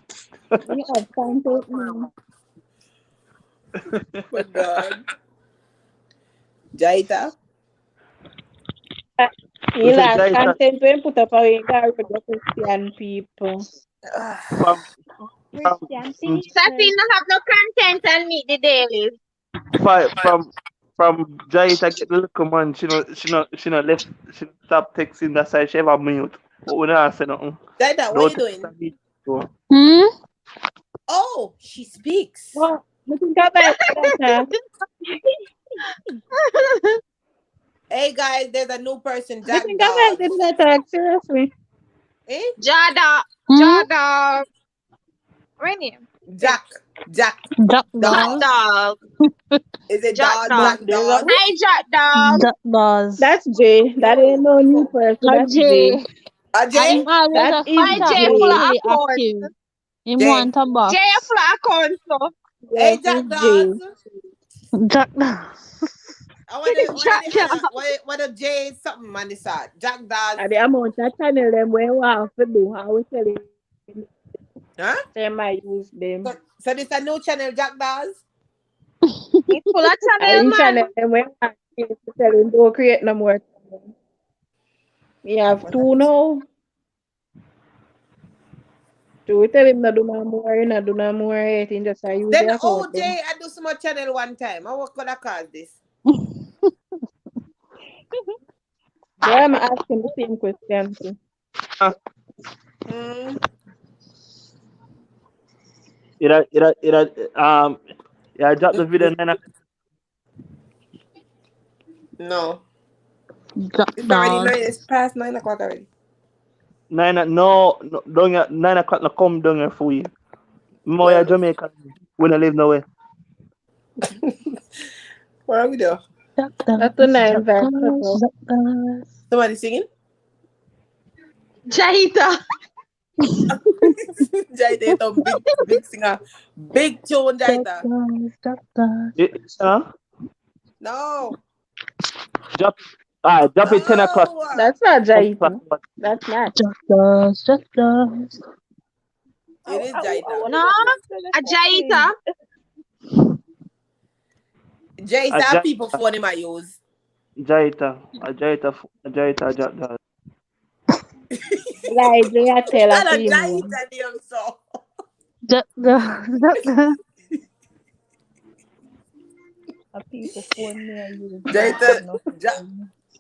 Speaker 3: You have content, man.
Speaker 1: My God. Jaita.
Speaker 5: We
Speaker 3: You
Speaker 5: said
Speaker 3: have
Speaker 5: Jaita
Speaker 3: content when put up a garbage to Christian people.
Speaker 5: from from
Speaker 9: Christian
Speaker 5: from
Speaker 6: Sassy
Speaker 9: people.
Speaker 6: no have no content and meet the dailies.
Speaker 5: from Jaita get the little man, she not left she stop texting that side she ever mute. But we not say nothing.
Speaker 1: Jaita, what are
Speaker 5: Don't
Speaker 1: you
Speaker 5: text
Speaker 1: doing?
Speaker 5: me. So,
Speaker 2: Hmm?
Speaker 1: Oh, she speaks.
Speaker 3: Well, you think about that.
Speaker 1: Hey guys, there's a new person,
Speaker 3: You
Speaker 1: Jack
Speaker 3: think about
Speaker 1: Dawes.
Speaker 3: that, seriously.
Speaker 1: Eh?
Speaker 6: Jada.
Speaker 2: Hmm?
Speaker 6: Jada. What name?
Speaker 1: Jack. Jack
Speaker 2: Jack
Speaker 6: Jack
Speaker 2: doll.
Speaker 1: Dawes.
Speaker 6: dog.
Speaker 4: Is it
Speaker 6: Jack
Speaker 4: dog,
Speaker 6: dog.
Speaker 4: Jack dog?
Speaker 6: Hi, Jack dog.
Speaker 2: Jack does.
Speaker 3: That's Jay. That
Speaker 4: Yo.
Speaker 3: ain't no new person. That's Jay.
Speaker 2: Jay. And him
Speaker 4: Ajay?
Speaker 2: always
Speaker 3: That
Speaker 2: a
Speaker 3: is
Speaker 6: Why
Speaker 2: contact
Speaker 6: Jay
Speaker 2: me,
Speaker 6: full of
Speaker 3: Jay.
Speaker 2: really
Speaker 6: accounts?
Speaker 2: active. Him
Speaker 4: Jay.
Speaker 2: want a
Speaker 6: Jay a
Speaker 2: box.
Speaker 6: full of accounts, so.
Speaker 3: Yes,
Speaker 4: Hey, Jack
Speaker 3: it's Jay.
Speaker 4: dogs.
Speaker 2: Jack does.
Speaker 4: I want to,
Speaker 6: Jack dog.
Speaker 4: what a Jay something man this side. Jack dogs.
Speaker 3: And the amount of channel them where we have to do, I will tell him
Speaker 4: Huh?
Speaker 3: they might use them.
Speaker 4: So this a new channel, Jack dogs?
Speaker 6: He full of
Speaker 3: And
Speaker 6: channel,
Speaker 3: in channel
Speaker 6: man.
Speaker 3: them where we have to tell him don't create no more channel. We have
Speaker 4: What
Speaker 3: two
Speaker 4: that?
Speaker 3: now. So we tell him not do no more, you not do no more, he just use
Speaker 4: Then
Speaker 3: the account them.
Speaker 4: OJ, I do some more channel one time. I what could I call this?
Speaker 3: Why am I asking the same question too?
Speaker 4: Hmm.
Speaker 5: Yeah, drop the video 9 o'clock.
Speaker 4: No.
Speaker 2: Jack
Speaker 4: It's already
Speaker 2: does.
Speaker 4: 9. It's past 9 o'clock already.
Speaker 5: 9 no, don't get 9 o'clock no come down here for you. More
Speaker 4: Well,
Speaker 5: Jamaica. We don't live nowhere.
Speaker 4: where are we though?
Speaker 2: Jack
Speaker 3: That's the
Speaker 2: does.
Speaker 3: nine
Speaker 2: Jack
Speaker 3: verse.
Speaker 2: does. Jack does.
Speaker 4: Somebody singing?
Speaker 6: Jahita.
Speaker 4: Jaita is a big singer. Big tune,
Speaker 2: Jack
Speaker 4: Jaita.
Speaker 2: does. Jack does.
Speaker 4: No.
Speaker 5: Drop it 10 o'clock.
Speaker 4: No.
Speaker 3: That's not
Speaker 5: Come
Speaker 3: Jahita. That's not.
Speaker 2: Jack does. Jack does.
Speaker 4: It is
Speaker 9: I
Speaker 4: Jaita.
Speaker 9: want
Speaker 6: No,
Speaker 9: to
Speaker 6: a Jahita.
Speaker 4: Jaita people phone him I use.
Speaker 5: Jaita. Jaita.
Speaker 3: Like Jay I tell a
Speaker 4: And a
Speaker 3: female.
Speaker 4: Jaita name so.
Speaker 2: Jack does. Jack does.
Speaker 9: people phone me and use
Speaker 4: Jaita.
Speaker 9: no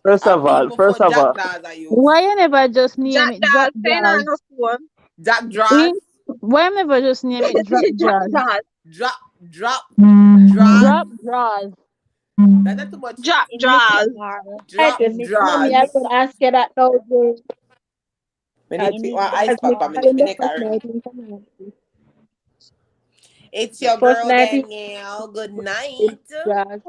Speaker 5: First of all,
Speaker 4: Jack Daz I use.
Speaker 2: Why you never just name
Speaker 6: Jack
Speaker 2: it
Speaker 6: dog.
Speaker 2: Jack
Speaker 6: Saying on
Speaker 2: Jazz?
Speaker 6: the phone.
Speaker 4: Jack Draws.
Speaker 2: Eh? Why you never just name it Drop
Speaker 6: Jack
Speaker 2: Jazz?
Speaker 6: dog.
Speaker 4: Drop.
Speaker 2: Drop
Speaker 4: Draws.
Speaker 2: Draws.
Speaker 4: That's not too much.
Speaker 6: Drop
Speaker 9: in
Speaker 6: draws.
Speaker 4: Drop
Speaker 3: Mommy, I
Speaker 4: draws.
Speaker 3: could ask you that now, Jay.
Speaker 4: We need to pick one ice
Speaker 3: As me
Speaker 4: pop.
Speaker 3: calling
Speaker 4: My
Speaker 3: the
Speaker 4: neck
Speaker 3: first
Speaker 4: hurt.
Speaker 3: night in community.
Speaker 4: It's your
Speaker 3: First
Speaker 4: girl
Speaker 3: night in
Speaker 4: Danielle. Good night.
Speaker 3: jazz.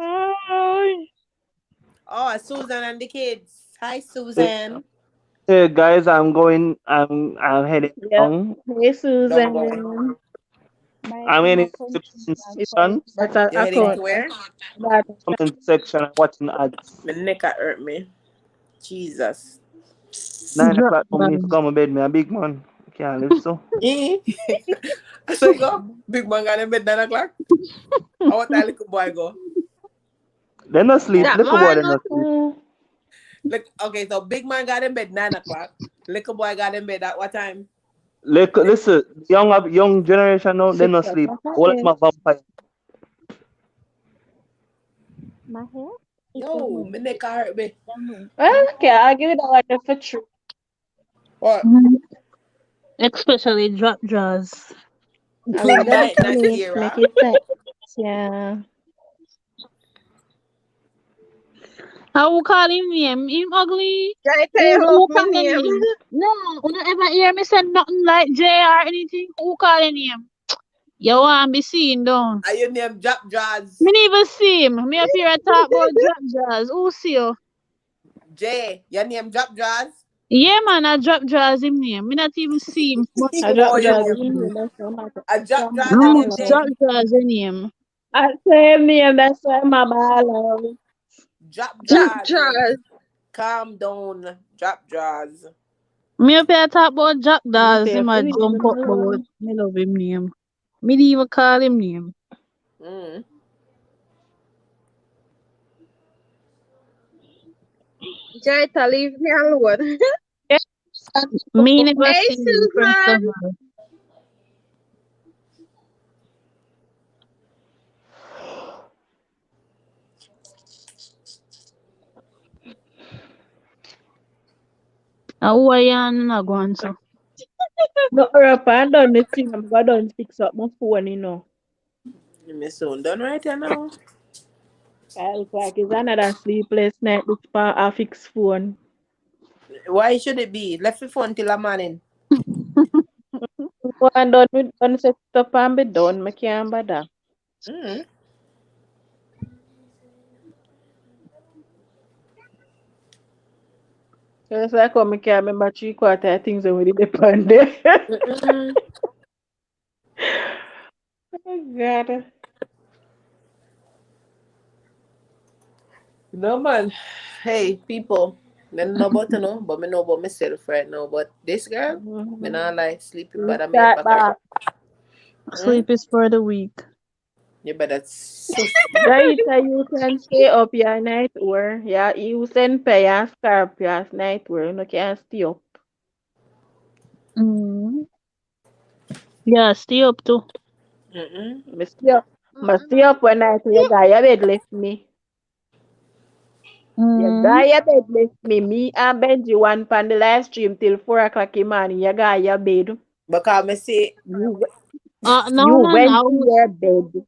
Speaker 4: Oh, Susan and the kids. Hi, Susan.
Speaker 5: Hey guys, I'm heading
Speaker 3: Yep.
Speaker 5: down.
Speaker 3: Hey,
Speaker 4: Don't
Speaker 3: Susan.
Speaker 4: go.
Speaker 5: I'm heading to the comment section.
Speaker 3: That's an
Speaker 4: You're heading to
Speaker 3: account.
Speaker 4: where?
Speaker 3: That
Speaker 5: Comment section and watching ads.
Speaker 4: My neck hurt me. Jesus.
Speaker 5: 9
Speaker 2: Drop
Speaker 5: o'clock for me to
Speaker 2: Jazz.
Speaker 5: come to bed, me a big man. Can't live so.
Speaker 4: Eh? So you go. Big man got in bed 9 o'clock. How what that little boy go?
Speaker 5: They're not sleep.
Speaker 6: That
Speaker 5: Little boy,
Speaker 6: man
Speaker 5: they're
Speaker 6: no
Speaker 5: not sleep.
Speaker 4: Like, okay, so big man got in bed 9 o'clock. Little boy got in bed at what time?
Speaker 5: Listen, young generation now, they're not
Speaker 3: 6
Speaker 5: sleep.
Speaker 3: o'clock.
Speaker 5: All of them are vampire.
Speaker 9: my hair.
Speaker 4: Yo, my neck hurt me.
Speaker 3: Okay, I'll give it a like for true.
Speaker 4: What?
Speaker 2: Especially Drop Jazz.
Speaker 3: I like
Speaker 4: Night,
Speaker 3: that
Speaker 4: night,
Speaker 3: make
Speaker 4: Sierra.
Speaker 3: it sense. Yeah.
Speaker 2: How who call him name? Him ugly.
Speaker 6: Jahita, you love
Speaker 2: Who
Speaker 6: my
Speaker 2: call him
Speaker 6: name.
Speaker 2: name? No, you don't ever hear me say nothing like J or anything. Who call him name? You want be seen down.
Speaker 4: Are your name Drop Jaws?
Speaker 2: Me never see him. Me up here talk about Drop Jazz. Who see you?
Speaker 4: Jay, your name Drop Jaws?
Speaker 2: Yeah, man, I Drop Jazz him name. Me not even see him. But
Speaker 3: I drop
Speaker 4: Oh, you
Speaker 3: jazz
Speaker 4: name.
Speaker 3: in here, that's why I'm at
Speaker 4: A Drop Jaws
Speaker 2: no,
Speaker 4: your
Speaker 2: it's
Speaker 4: name,
Speaker 2: Drop
Speaker 4: Jay.
Speaker 2: Jazz him name.
Speaker 3: I say name, that's why my ball.
Speaker 4: Drop
Speaker 6: Drop
Speaker 4: Jaws.
Speaker 6: draws.
Speaker 4: Calm down. Drop Jaws.
Speaker 2: Me up here talk about Drop Jazz.
Speaker 3: Say
Speaker 2: Him a
Speaker 3: finish
Speaker 2: jump up about.
Speaker 3: alone.
Speaker 2: Me love him name. Me didn't even call him name.
Speaker 4: Mm.
Speaker 6: Jahita, leave me alone.
Speaker 2: Me never
Speaker 6: Hey,
Speaker 2: see him first of
Speaker 6: Susan.
Speaker 2: all. Who are you and not going to?
Speaker 3: No, up and done the thing. I'm going to fix up my phone, you know.
Speaker 4: Me soon done right here now.
Speaker 3: I look like it's another sleepless night. Look for a fix phone.
Speaker 4: Why should it be? Left the phone till the morning.
Speaker 3: One done with done set up and be done. I can't bother.
Speaker 4: Mm.
Speaker 3: It's like how me can remember 3/4 of things when we depend there.
Speaker 4: Mm-mm.
Speaker 3: Oh God.
Speaker 4: No man. Hey, people. Me no know about you know, but me know about myself right now. But this girl, me
Speaker 3: Mm-hmm.
Speaker 4: not like sleeping
Speaker 3: You
Speaker 4: bad. I may
Speaker 3: start
Speaker 4: pack her.
Speaker 3: back.
Speaker 4: Hmm?
Speaker 2: Sleep is for the weak.
Speaker 4: You better sus.
Speaker 3: Gaita, you can stay up your night wear. Yeah, you send pay and scarf your night wear. You no can stay up.
Speaker 2: Mm. Yeah, stay up too.
Speaker 4: Mm-mm.
Speaker 3: Me stay up. Me stay
Speaker 6: Mm-mm.
Speaker 3: up one night when your guy your bed left me. Your
Speaker 2: Mm.
Speaker 3: guy your bed left me. Me and Benji one pan the live stream till 4 o'clock in the morning. Your guy your bed.
Speaker 4: Because me see,
Speaker 3: You
Speaker 2: No,
Speaker 3: you
Speaker 2: man.
Speaker 3: went to your bed.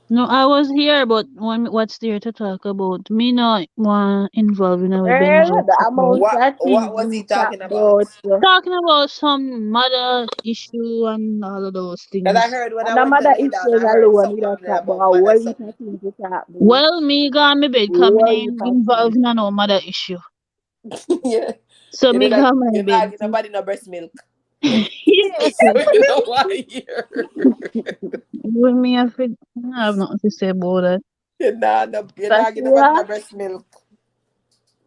Speaker 2: No, I was here, but what's there to talk about? Me not want involved in our Benji
Speaker 3: Girl, the
Speaker 2: talk about.
Speaker 3: amount of things
Speaker 4: what was he
Speaker 3: we chat
Speaker 4: talking about?
Speaker 3: about.
Speaker 2: Talking about some mother issue and all of those
Speaker 4: Because I
Speaker 2: things.
Speaker 4: heard when
Speaker 3: And
Speaker 4: I
Speaker 3: no
Speaker 4: went to
Speaker 3: matter
Speaker 4: lay
Speaker 3: if
Speaker 4: down,
Speaker 3: there's
Speaker 4: I heard
Speaker 3: alone, we
Speaker 4: something
Speaker 3: don't
Speaker 4: over there
Speaker 3: talk about
Speaker 4: about
Speaker 3: a
Speaker 4: mother
Speaker 3: whole heap
Speaker 4: something.
Speaker 3: of things to talk about.
Speaker 2: Well, me got my bed because me
Speaker 3: Whole heap
Speaker 2: ain't
Speaker 3: of
Speaker 2: involved
Speaker 3: things.
Speaker 2: in no mother issue.
Speaker 4: Yeah.
Speaker 2: So me got my
Speaker 4: You not
Speaker 2: bed.
Speaker 4: give nobody no breast milk.
Speaker 2: Yeah.
Speaker 4: So you know why here.
Speaker 2: With me, I have nothing to say about that.
Speaker 4: You not give nobody
Speaker 3: Saskia,
Speaker 4: no breast milk.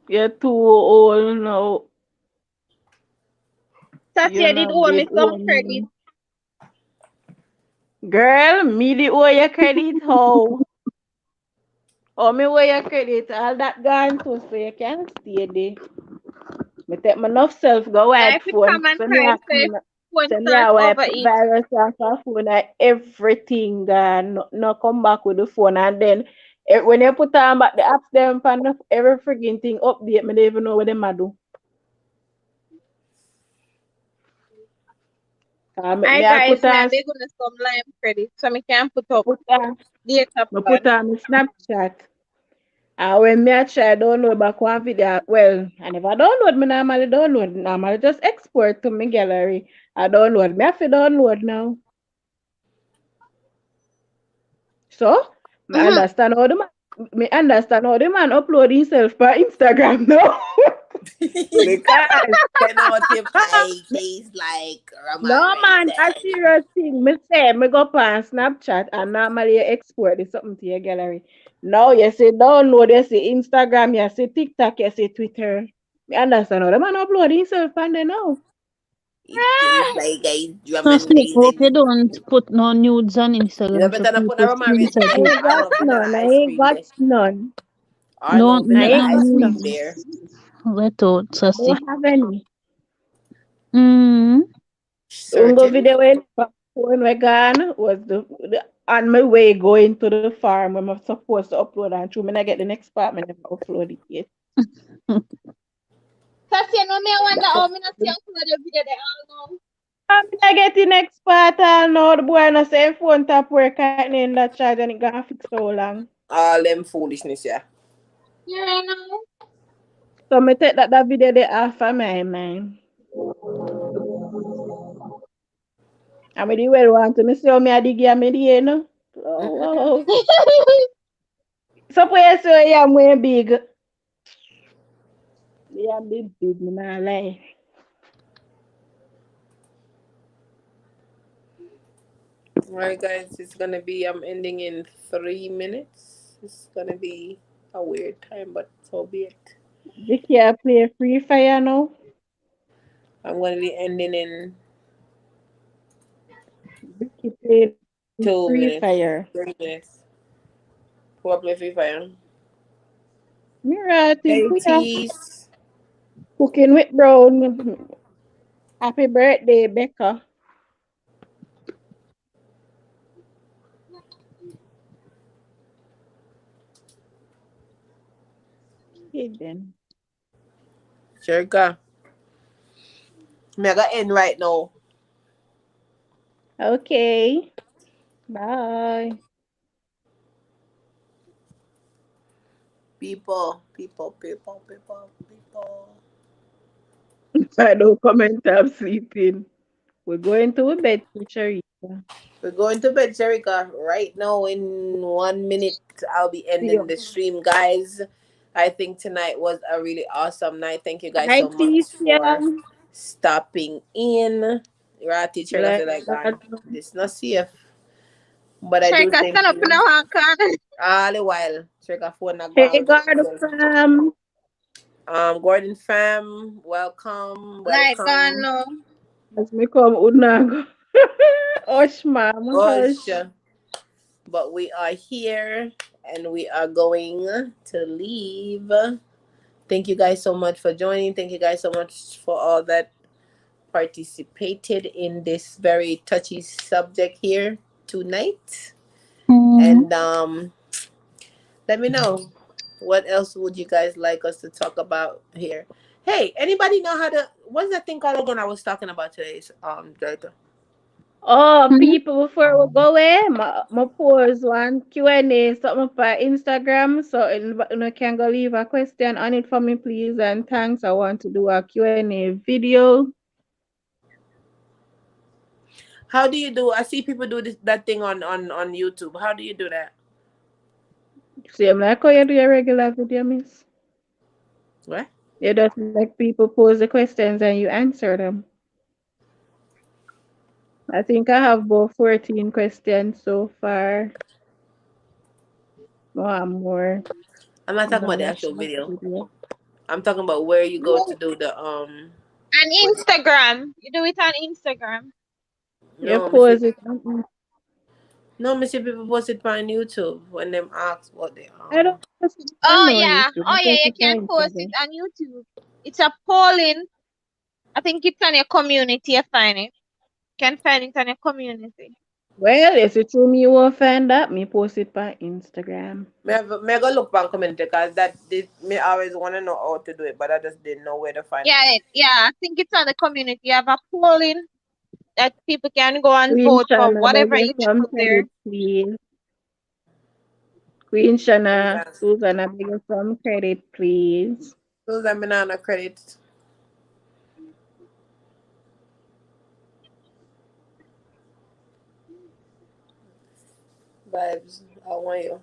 Speaker 3: you're too old now. You're
Speaker 6: Tatia did
Speaker 3: not
Speaker 6: owe
Speaker 3: bed
Speaker 6: me some credit.
Speaker 3: old. Girl, me the owe your credit how? Oh, me owe your credit. All that gone too, so you can't stay there. Me take my enough self go
Speaker 6: Like
Speaker 3: wipe
Speaker 6: we
Speaker 3: phone.
Speaker 6: come and
Speaker 3: So me
Speaker 6: cry
Speaker 3: a
Speaker 6: say
Speaker 3: clean.
Speaker 6: phone
Speaker 3: So me
Speaker 6: start
Speaker 3: a wipe
Speaker 6: overheat.
Speaker 3: virus off her phone and everything gone. No come back with the phone and then when you put on back the apps them pan every frigging thing update, me don't even know what them a do. Me
Speaker 6: Hi
Speaker 3: I
Speaker 6: guys, may I beg on some lime credit so me can put up
Speaker 3: put on
Speaker 6: data
Speaker 3: me put
Speaker 6: plan.
Speaker 3: on my Snapchat. And when me I try download back one video, well, I never download. Me normally download. Normally just export to my gallery. I download. Me have to download now. So, me
Speaker 6: Mm-hmm.
Speaker 3: understand how the man, me understand how the man upload himself for Instagram now. Because
Speaker 4: Can what your pie tastes like
Speaker 3: no
Speaker 4: Roman
Speaker 3: man, a
Speaker 4: raisin.
Speaker 3: serious thing. Me say me go on Snapchat and normally you export the something to your gallery. Now you say download, you say Instagram, you say TikTok, you say Twitter. Me understand how the man upload himself and then now.
Speaker 4: It tastes like a
Speaker 2: So
Speaker 4: Roman
Speaker 2: see, hope you
Speaker 4: raisin.
Speaker 2: don't put no nudes on
Speaker 4: You know
Speaker 2: Instagram so
Speaker 4: better not put a
Speaker 2: people
Speaker 4: Roman raisin
Speaker 2: screenshot
Speaker 3: I
Speaker 4: there.
Speaker 2: it.
Speaker 3: ain't
Speaker 4: I
Speaker 3: got
Speaker 4: love vanilla
Speaker 3: none. I
Speaker 4: ice
Speaker 3: ain't
Speaker 4: cream
Speaker 3: got
Speaker 4: there.
Speaker 3: none.
Speaker 4: I know
Speaker 2: Don't
Speaker 3: I
Speaker 2: need
Speaker 4: vanilla
Speaker 2: no
Speaker 3: ain't got
Speaker 4: ice cream
Speaker 3: none.
Speaker 4: there.
Speaker 2: nudes. Let out,
Speaker 3: I don't
Speaker 2: sassy.
Speaker 3: have any.
Speaker 2: Mm.
Speaker 3: Ungo
Speaker 4: Certain.
Speaker 3: video when we gone was the on my way going to the farm when I'm supposed to upload and through when I get the next part, I never upload it yet.
Speaker 6: Tatia, no me I wonder
Speaker 3: That's
Speaker 6: how
Speaker 3: up.
Speaker 6: me not see upload your video there all now.
Speaker 3: I get the next part and now the boy no say phone tap work and in that charge and it gonna fix so long.
Speaker 4: All them foolishness, yeah.
Speaker 6: Here I know.
Speaker 3: So me take that video they off of my mind. I mean the well want to me see how me a dig ya me the no. Oh
Speaker 4: Mm-mm.
Speaker 3: wow. Suppose so yeah I'm way big. Yeah, big, me nah lie.
Speaker 4: Alright, guys, it's gonna be. I'm ending in 3 minutes. It's gonna be a weird time, but so be it.
Speaker 3: Vicky, I play Free Fire now.
Speaker 4: I'm gonna be ending in
Speaker 3: Vicky playing Free
Speaker 4: 2 minutes,
Speaker 3: Fire.
Speaker 4: 3 minutes. Who I play Free Fire?
Speaker 3: Miracle,
Speaker 4: Hey,
Speaker 3: we are
Speaker 4: tease.
Speaker 3: cooking with brown. Happy birthday, Becca. Hidden.
Speaker 4: Jerka. Me I gotta end right now.
Speaker 3: Okay. Bye.
Speaker 4: People.
Speaker 3: I don't comment, I'm sleeping. We're going to bed, Sharika.
Speaker 4: We're going to bed, Jerika. Right now, in 1 minute, I'll be
Speaker 3: See
Speaker 4: ending
Speaker 3: you.
Speaker 4: the stream, guys. I think tonight was a really awesome night. Thank you guys
Speaker 3: Hi,
Speaker 4: so much for
Speaker 3: Tisha.
Speaker 4: stopping in. Right, teacher, I
Speaker 3: Like
Speaker 4: said like
Speaker 3: that.
Speaker 4: God, this not safe. But I do
Speaker 6: Shreka,
Speaker 4: thank
Speaker 6: stand up in
Speaker 4: you
Speaker 6: a one corner.
Speaker 4: all the while. Check a phone and go
Speaker 3: Hey,
Speaker 4: on with
Speaker 3: God,
Speaker 4: yourself.
Speaker 3: fam.
Speaker 4: Gordon fam, welcome,
Speaker 6: Like, God,
Speaker 4: welcome.
Speaker 6: no.
Speaker 3: As me come, Unago. Hush, mama,
Speaker 4: Gosh,
Speaker 3: hush.
Speaker 4: but we are here and we are going to leave. Thank you guys so much for joining. Thank you guys so much for all that participated in this very touchy subject here tonight.
Speaker 2: Mm-hmm.
Speaker 4: And let me know what else would you guys like us to talk about here. Hey, anybody know how to what's that thing called again I was talking about today? Director.
Speaker 3: Oh, people, before we go my pose one Q&A something for Instagram. So you can go leave a question on it for me, please. And thanks. I want to do a Q&A video.
Speaker 4: How do you do? I see people do that thing on YouTube. How do you do that?
Speaker 3: Same like how you do your regular video, miss.
Speaker 4: What?
Speaker 3: You just like people pose the questions and you answer them. I think I have about 14 questions so far. More.
Speaker 4: I'm not
Speaker 3: I'm
Speaker 4: talking
Speaker 3: gonna
Speaker 4: about the
Speaker 3: watch
Speaker 4: actual
Speaker 3: that
Speaker 4: video.
Speaker 3: video.
Speaker 4: I'm talking about where you go to do the
Speaker 6: And Instagram. You do it on Instagram.
Speaker 3: You
Speaker 4: no, Missy.
Speaker 3: pose it.
Speaker 4: No, Missy, people post it on YouTube when them ask what they
Speaker 3: I don't post it on
Speaker 6: Oh,
Speaker 3: no
Speaker 6: yeah.
Speaker 3: YouTube. I
Speaker 6: Oh, yeah,
Speaker 3: post
Speaker 6: you
Speaker 3: it
Speaker 6: can
Speaker 3: on
Speaker 6: post it
Speaker 3: Instagram.
Speaker 6: on YouTube. It's a polling. I think it's on your community. You find it. You can find it on your community.
Speaker 3: Well, if it's true me will find that, me post it on Instagram.
Speaker 4: me go look for community because that did me always want to know how to do it, but I just didn't know where to find it.
Speaker 6: Yeah. I think it's on the community. You have a polling that people can go and
Speaker 3: Queen
Speaker 6: vote for
Speaker 3: Shana, beg
Speaker 6: whatever
Speaker 3: you
Speaker 6: you
Speaker 3: some
Speaker 6: choose there.
Speaker 3: credit, please. Queen Shana,
Speaker 4: Susan,
Speaker 3: Susanna, beg you some credit, please.
Speaker 4: Susan, me not no credit vibes. I want you.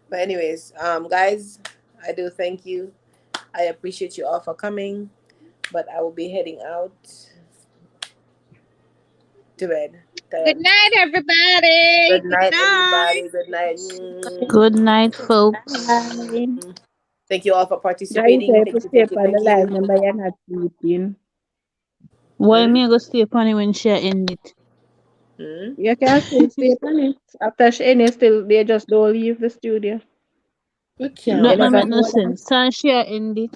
Speaker 4: But anyways, guys, I do thank you. I appreciate you all for coming, but I will be heading out to bed.
Speaker 6: Good
Speaker 4: Tired.
Speaker 6: night, everybody.
Speaker 4: Good
Speaker 6: Good
Speaker 4: night,
Speaker 6: night.
Speaker 4: everybody. Good night.
Speaker 2: Good night, folks.
Speaker 3: Bye.
Speaker 4: Thank you all for
Speaker 3: Guys,
Speaker 4: participating.
Speaker 3: if you
Speaker 4: Thank you,
Speaker 3: stay
Speaker 4: thank you,
Speaker 3: on the
Speaker 4: thank
Speaker 3: live,
Speaker 4: you.
Speaker 3: remember you're not sleeping.
Speaker 2: Why
Speaker 4: Hmm?
Speaker 2: me go stay upon it when she end it?
Speaker 4: Hmm?
Speaker 3: You can still stay on it. After she end it, still, they just don't leave the studio.
Speaker 4: We
Speaker 3: You
Speaker 2: That
Speaker 4: can't.
Speaker 2: don't
Speaker 3: never
Speaker 2: make no
Speaker 3: know that.
Speaker 2: sense. Can she end it?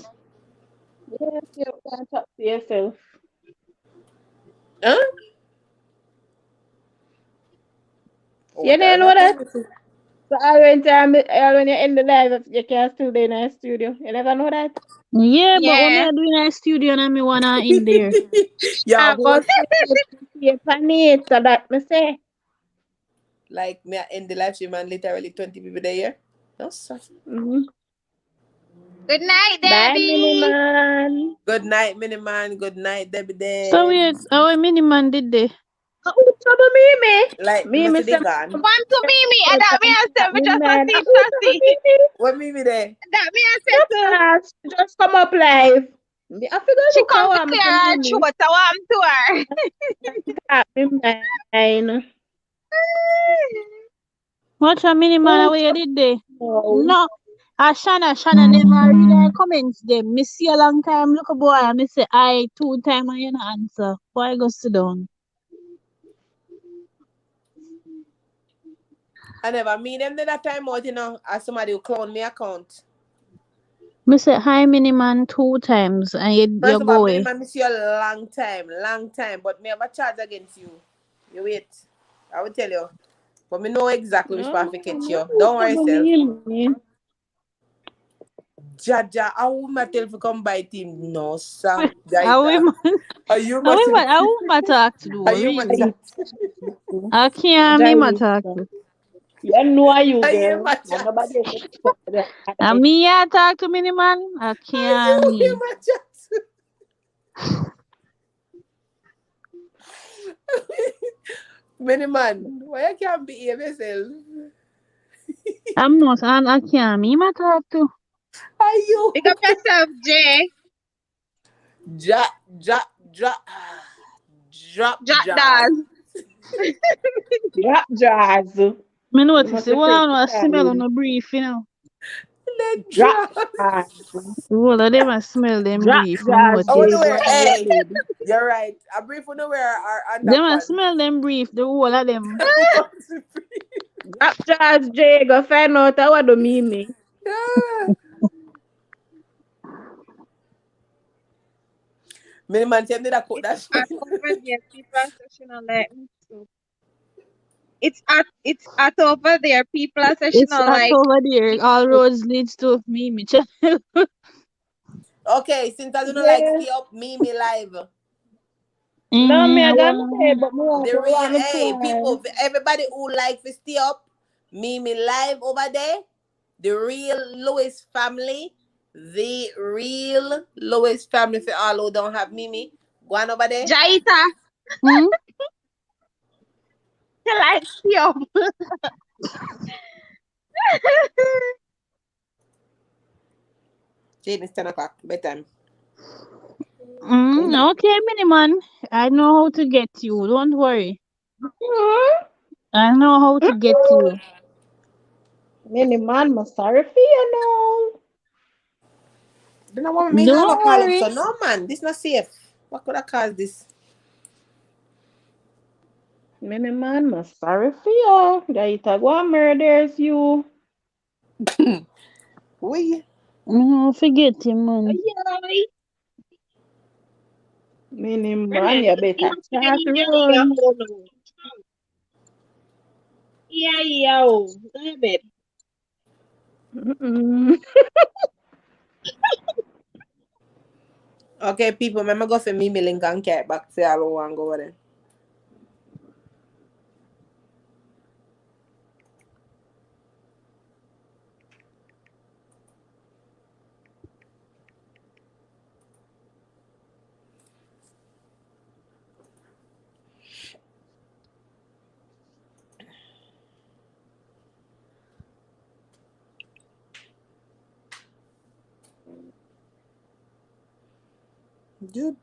Speaker 3: Yes, you can talk to yourself.
Speaker 4: Huh?
Speaker 3: You
Speaker 4: What
Speaker 3: never
Speaker 4: are
Speaker 3: know
Speaker 4: that
Speaker 3: that.
Speaker 4: thing?
Speaker 3: So all when you end the live, you can still be in the studio. You never know that.
Speaker 2: Yeah, but what me
Speaker 6: Yeah.
Speaker 2: I do in a studio and me wanna in there.
Speaker 4: Yeah,
Speaker 3: I
Speaker 4: who
Speaker 3: go stay on it, so that me say.
Speaker 4: like me in the live stream and literally 20 people there? No, sir.
Speaker 3: Mm-hmm.
Speaker 6: Good night,
Speaker 3: Bye,
Speaker 6: Debbie.
Speaker 3: Miniman.
Speaker 4: Good night, Miniman. Good night, Debbie
Speaker 2: So
Speaker 4: Dem.
Speaker 2: we our mini man did they?
Speaker 3: Ako sama Mimi.
Speaker 4: Like,
Speaker 3: Mimi
Speaker 4: Mr.
Speaker 3: sa
Speaker 4: Degan.
Speaker 6: One to Mimi. And that me I said, me just a
Speaker 3: midnight.
Speaker 6: see
Speaker 3: Ako sama
Speaker 6: Sassy.
Speaker 3: Mimi.
Speaker 4: What Mimi there?
Speaker 6: That me I said
Speaker 3: Just
Speaker 6: to.
Speaker 3: ask. Just come up live. I figure
Speaker 6: She
Speaker 3: look
Speaker 6: come
Speaker 3: how
Speaker 6: to
Speaker 3: I'm
Speaker 6: clear
Speaker 3: to
Speaker 6: her
Speaker 3: Mimi.
Speaker 6: throat. I want to her.
Speaker 3: That be mine.
Speaker 2: Watch a mini man
Speaker 3: Oh,
Speaker 2: away you did they?
Speaker 3: no.
Speaker 2: No. Shanna never read her comments them. Me see a long time look a boy and me say I 2 time and you no answer. Why go sit down?
Speaker 4: I never meet them that time out, as somebody who clone me account.
Speaker 2: Me say hi mini man 2 times and you
Speaker 4: First of all,
Speaker 2: go away.
Speaker 4: Miniman, miss you a long time, but me have a charge against you. You wait. I will tell you. But me know exactly which
Speaker 3: No,
Speaker 4: path to catch
Speaker 3: no,
Speaker 4: you. Don't worry
Speaker 3: sama
Speaker 4: yourself.
Speaker 3: Mimi.
Speaker 4: Jaja, I will not tell you to come by team. No, sir.
Speaker 2: How we
Speaker 4: Jaita.
Speaker 2: man
Speaker 4: Are you my chat?
Speaker 2: how we ma talk to do
Speaker 4: Are you my
Speaker 2: really?
Speaker 4: chat?
Speaker 2: I can't me ma talk
Speaker 3: Jaita.
Speaker 2: to.
Speaker 3: You know you,
Speaker 4: Are you
Speaker 3: girl.
Speaker 4: my
Speaker 3: And
Speaker 4: chat?
Speaker 3: nobody else talk to that.
Speaker 2: And me ya talk to mini man? I
Speaker 4: Are
Speaker 2: can't
Speaker 4: you
Speaker 2: me.
Speaker 4: my chat? Many man, why you can't behave yourself?
Speaker 2: I'm not and I can't me ma talk to.
Speaker 4: Are you?
Speaker 6: Pick up yourself, Jay.
Speaker 4: Drop, drop, drop, drop
Speaker 6: Jack
Speaker 4: jazz.
Speaker 6: Daz.
Speaker 3: Drop jazz.
Speaker 2: Me
Speaker 3: You
Speaker 2: notice
Speaker 3: must
Speaker 2: the
Speaker 3: be
Speaker 2: one
Speaker 3: afraid
Speaker 2: on
Speaker 3: to
Speaker 2: a
Speaker 3: call
Speaker 2: smell on
Speaker 3: him.
Speaker 2: a brief, you know.
Speaker 4: The
Speaker 3: Drop
Speaker 4: jazz.
Speaker 3: jazz.
Speaker 2: The whole of them a smell them
Speaker 3: Drop
Speaker 2: brief, me
Speaker 3: jazz,
Speaker 4: I want
Speaker 3: Jay.
Speaker 4: to
Speaker 2: notice.
Speaker 3: Go
Speaker 4: wear.
Speaker 3: on your
Speaker 4: Hey,
Speaker 3: lady.
Speaker 4: you're right. A brief want to wear our
Speaker 2: Them a
Speaker 4: underpants.
Speaker 2: smell them brief, the whole of them.
Speaker 3: Drop jazz, Jay. Go find out what do me.
Speaker 4: Yeah. Many man tell me that cook
Speaker 6: It's
Speaker 4: that
Speaker 6: hot
Speaker 4: shit.
Speaker 6: over there. People are session on like me too. It's hot over there. People are session
Speaker 2: It's
Speaker 6: on
Speaker 2: hot
Speaker 6: like
Speaker 2: over there.
Speaker 6: me
Speaker 2: All
Speaker 6: too.
Speaker 2: roads leads to Mimi channel.
Speaker 4: Okay, since I don't like
Speaker 3: Yeah.
Speaker 4: stay up, me live.
Speaker 3: No, me, I
Speaker 2: I
Speaker 3: got my head,
Speaker 2: want.
Speaker 3: but me want
Speaker 4: The
Speaker 3: to
Speaker 4: real,
Speaker 3: run my
Speaker 4: hey,
Speaker 3: plan.
Speaker 4: people, everybody who like to stay up, me live over there. The real Lewis family, the real Lewis family for all who don't have Mimi. Go on over there.
Speaker 6: Jaita,
Speaker 2: Hmm?
Speaker 6: you like yo.
Speaker 4: Jane, it's 10 o'clock, bedtime.
Speaker 2: Okay, Miniman. I know how to get you. Don't worry.
Speaker 3: Hmm?
Speaker 2: I know how to get you.
Speaker 3: Many man, I'm sorry for you now.
Speaker 4: Then I want me have a
Speaker 2: Don't
Speaker 4: call up, so
Speaker 2: worry.
Speaker 4: no man, this not safe. What could I cause this?
Speaker 3: Many man, I'm sorry for you. That it go and murders you.
Speaker 4: We
Speaker 2: No, forget him, man.
Speaker 6: Ay,
Speaker 3: Many man,
Speaker 6: remember,
Speaker 3: you
Speaker 6: you
Speaker 3: better
Speaker 6: have to
Speaker 3: start
Speaker 6: yeah,
Speaker 3: run.
Speaker 6: oh no. Yeah, yeah, oh. Go ahead.
Speaker 3: Mm-mm.
Speaker 4: okay, people, remember go for Mimi link and cat back to all who want go over there. Do.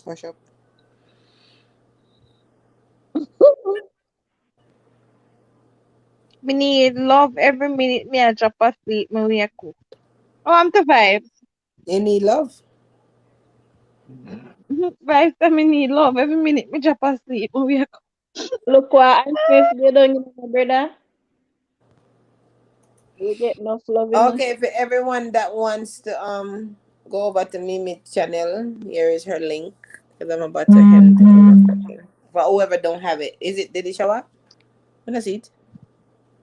Speaker 4: Hush up.
Speaker 6: Me need love every minute me a drop asleep me we a cook. Oh, I'm the vibes.
Speaker 4: Any love?
Speaker 6: Vibes that me need love every minute me drop asleep me we a cook.
Speaker 3: Look what I face they done, brother. You get enough love in us.
Speaker 4: Okay, for everyone that wants to go over to Mimi channel, here is her link. Because I'm about to end the
Speaker 2: Mm-hmm.
Speaker 4: recording. For whoever don't have it. Is it did it show up? Wanna see it?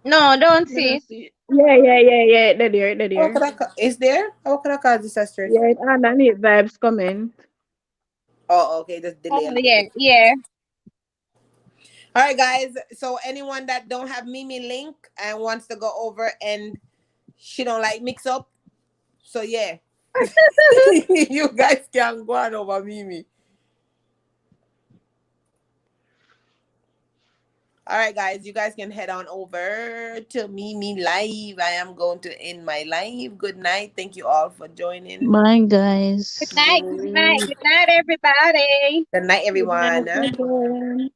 Speaker 6: No, don't
Speaker 3: Me not
Speaker 6: see.
Speaker 3: see it. Yeah. That
Speaker 4: How
Speaker 3: there.
Speaker 4: could is there? How could I cause disastrous?
Speaker 3: Yeah, it underneath vibes comment.
Speaker 4: Oh, okay, just
Speaker 6: Oh
Speaker 4: delay a little
Speaker 6: yeah,
Speaker 4: bit.
Speaker 6: yeah.
Speaker 4: All right, guys. So anyone that don't have Mimi link and wants to go over and she don't like mix up, so yeah, you guys can go on over Mimi. All right, guys, you guys can head on over to Mimi Live. I am going to end my live. Good night. Thank you all for joining.
Speaker 2: Bye,
Speaker 6: Good
Speaker 2: guys.
Speaker 6: night, good night,
Speaker 4: Good
Speaker 6: good night, everybody.
Speaker 4: night,
Speaker 3: Good night,
Speaker 4: everyone.
Speaker 3: everyone.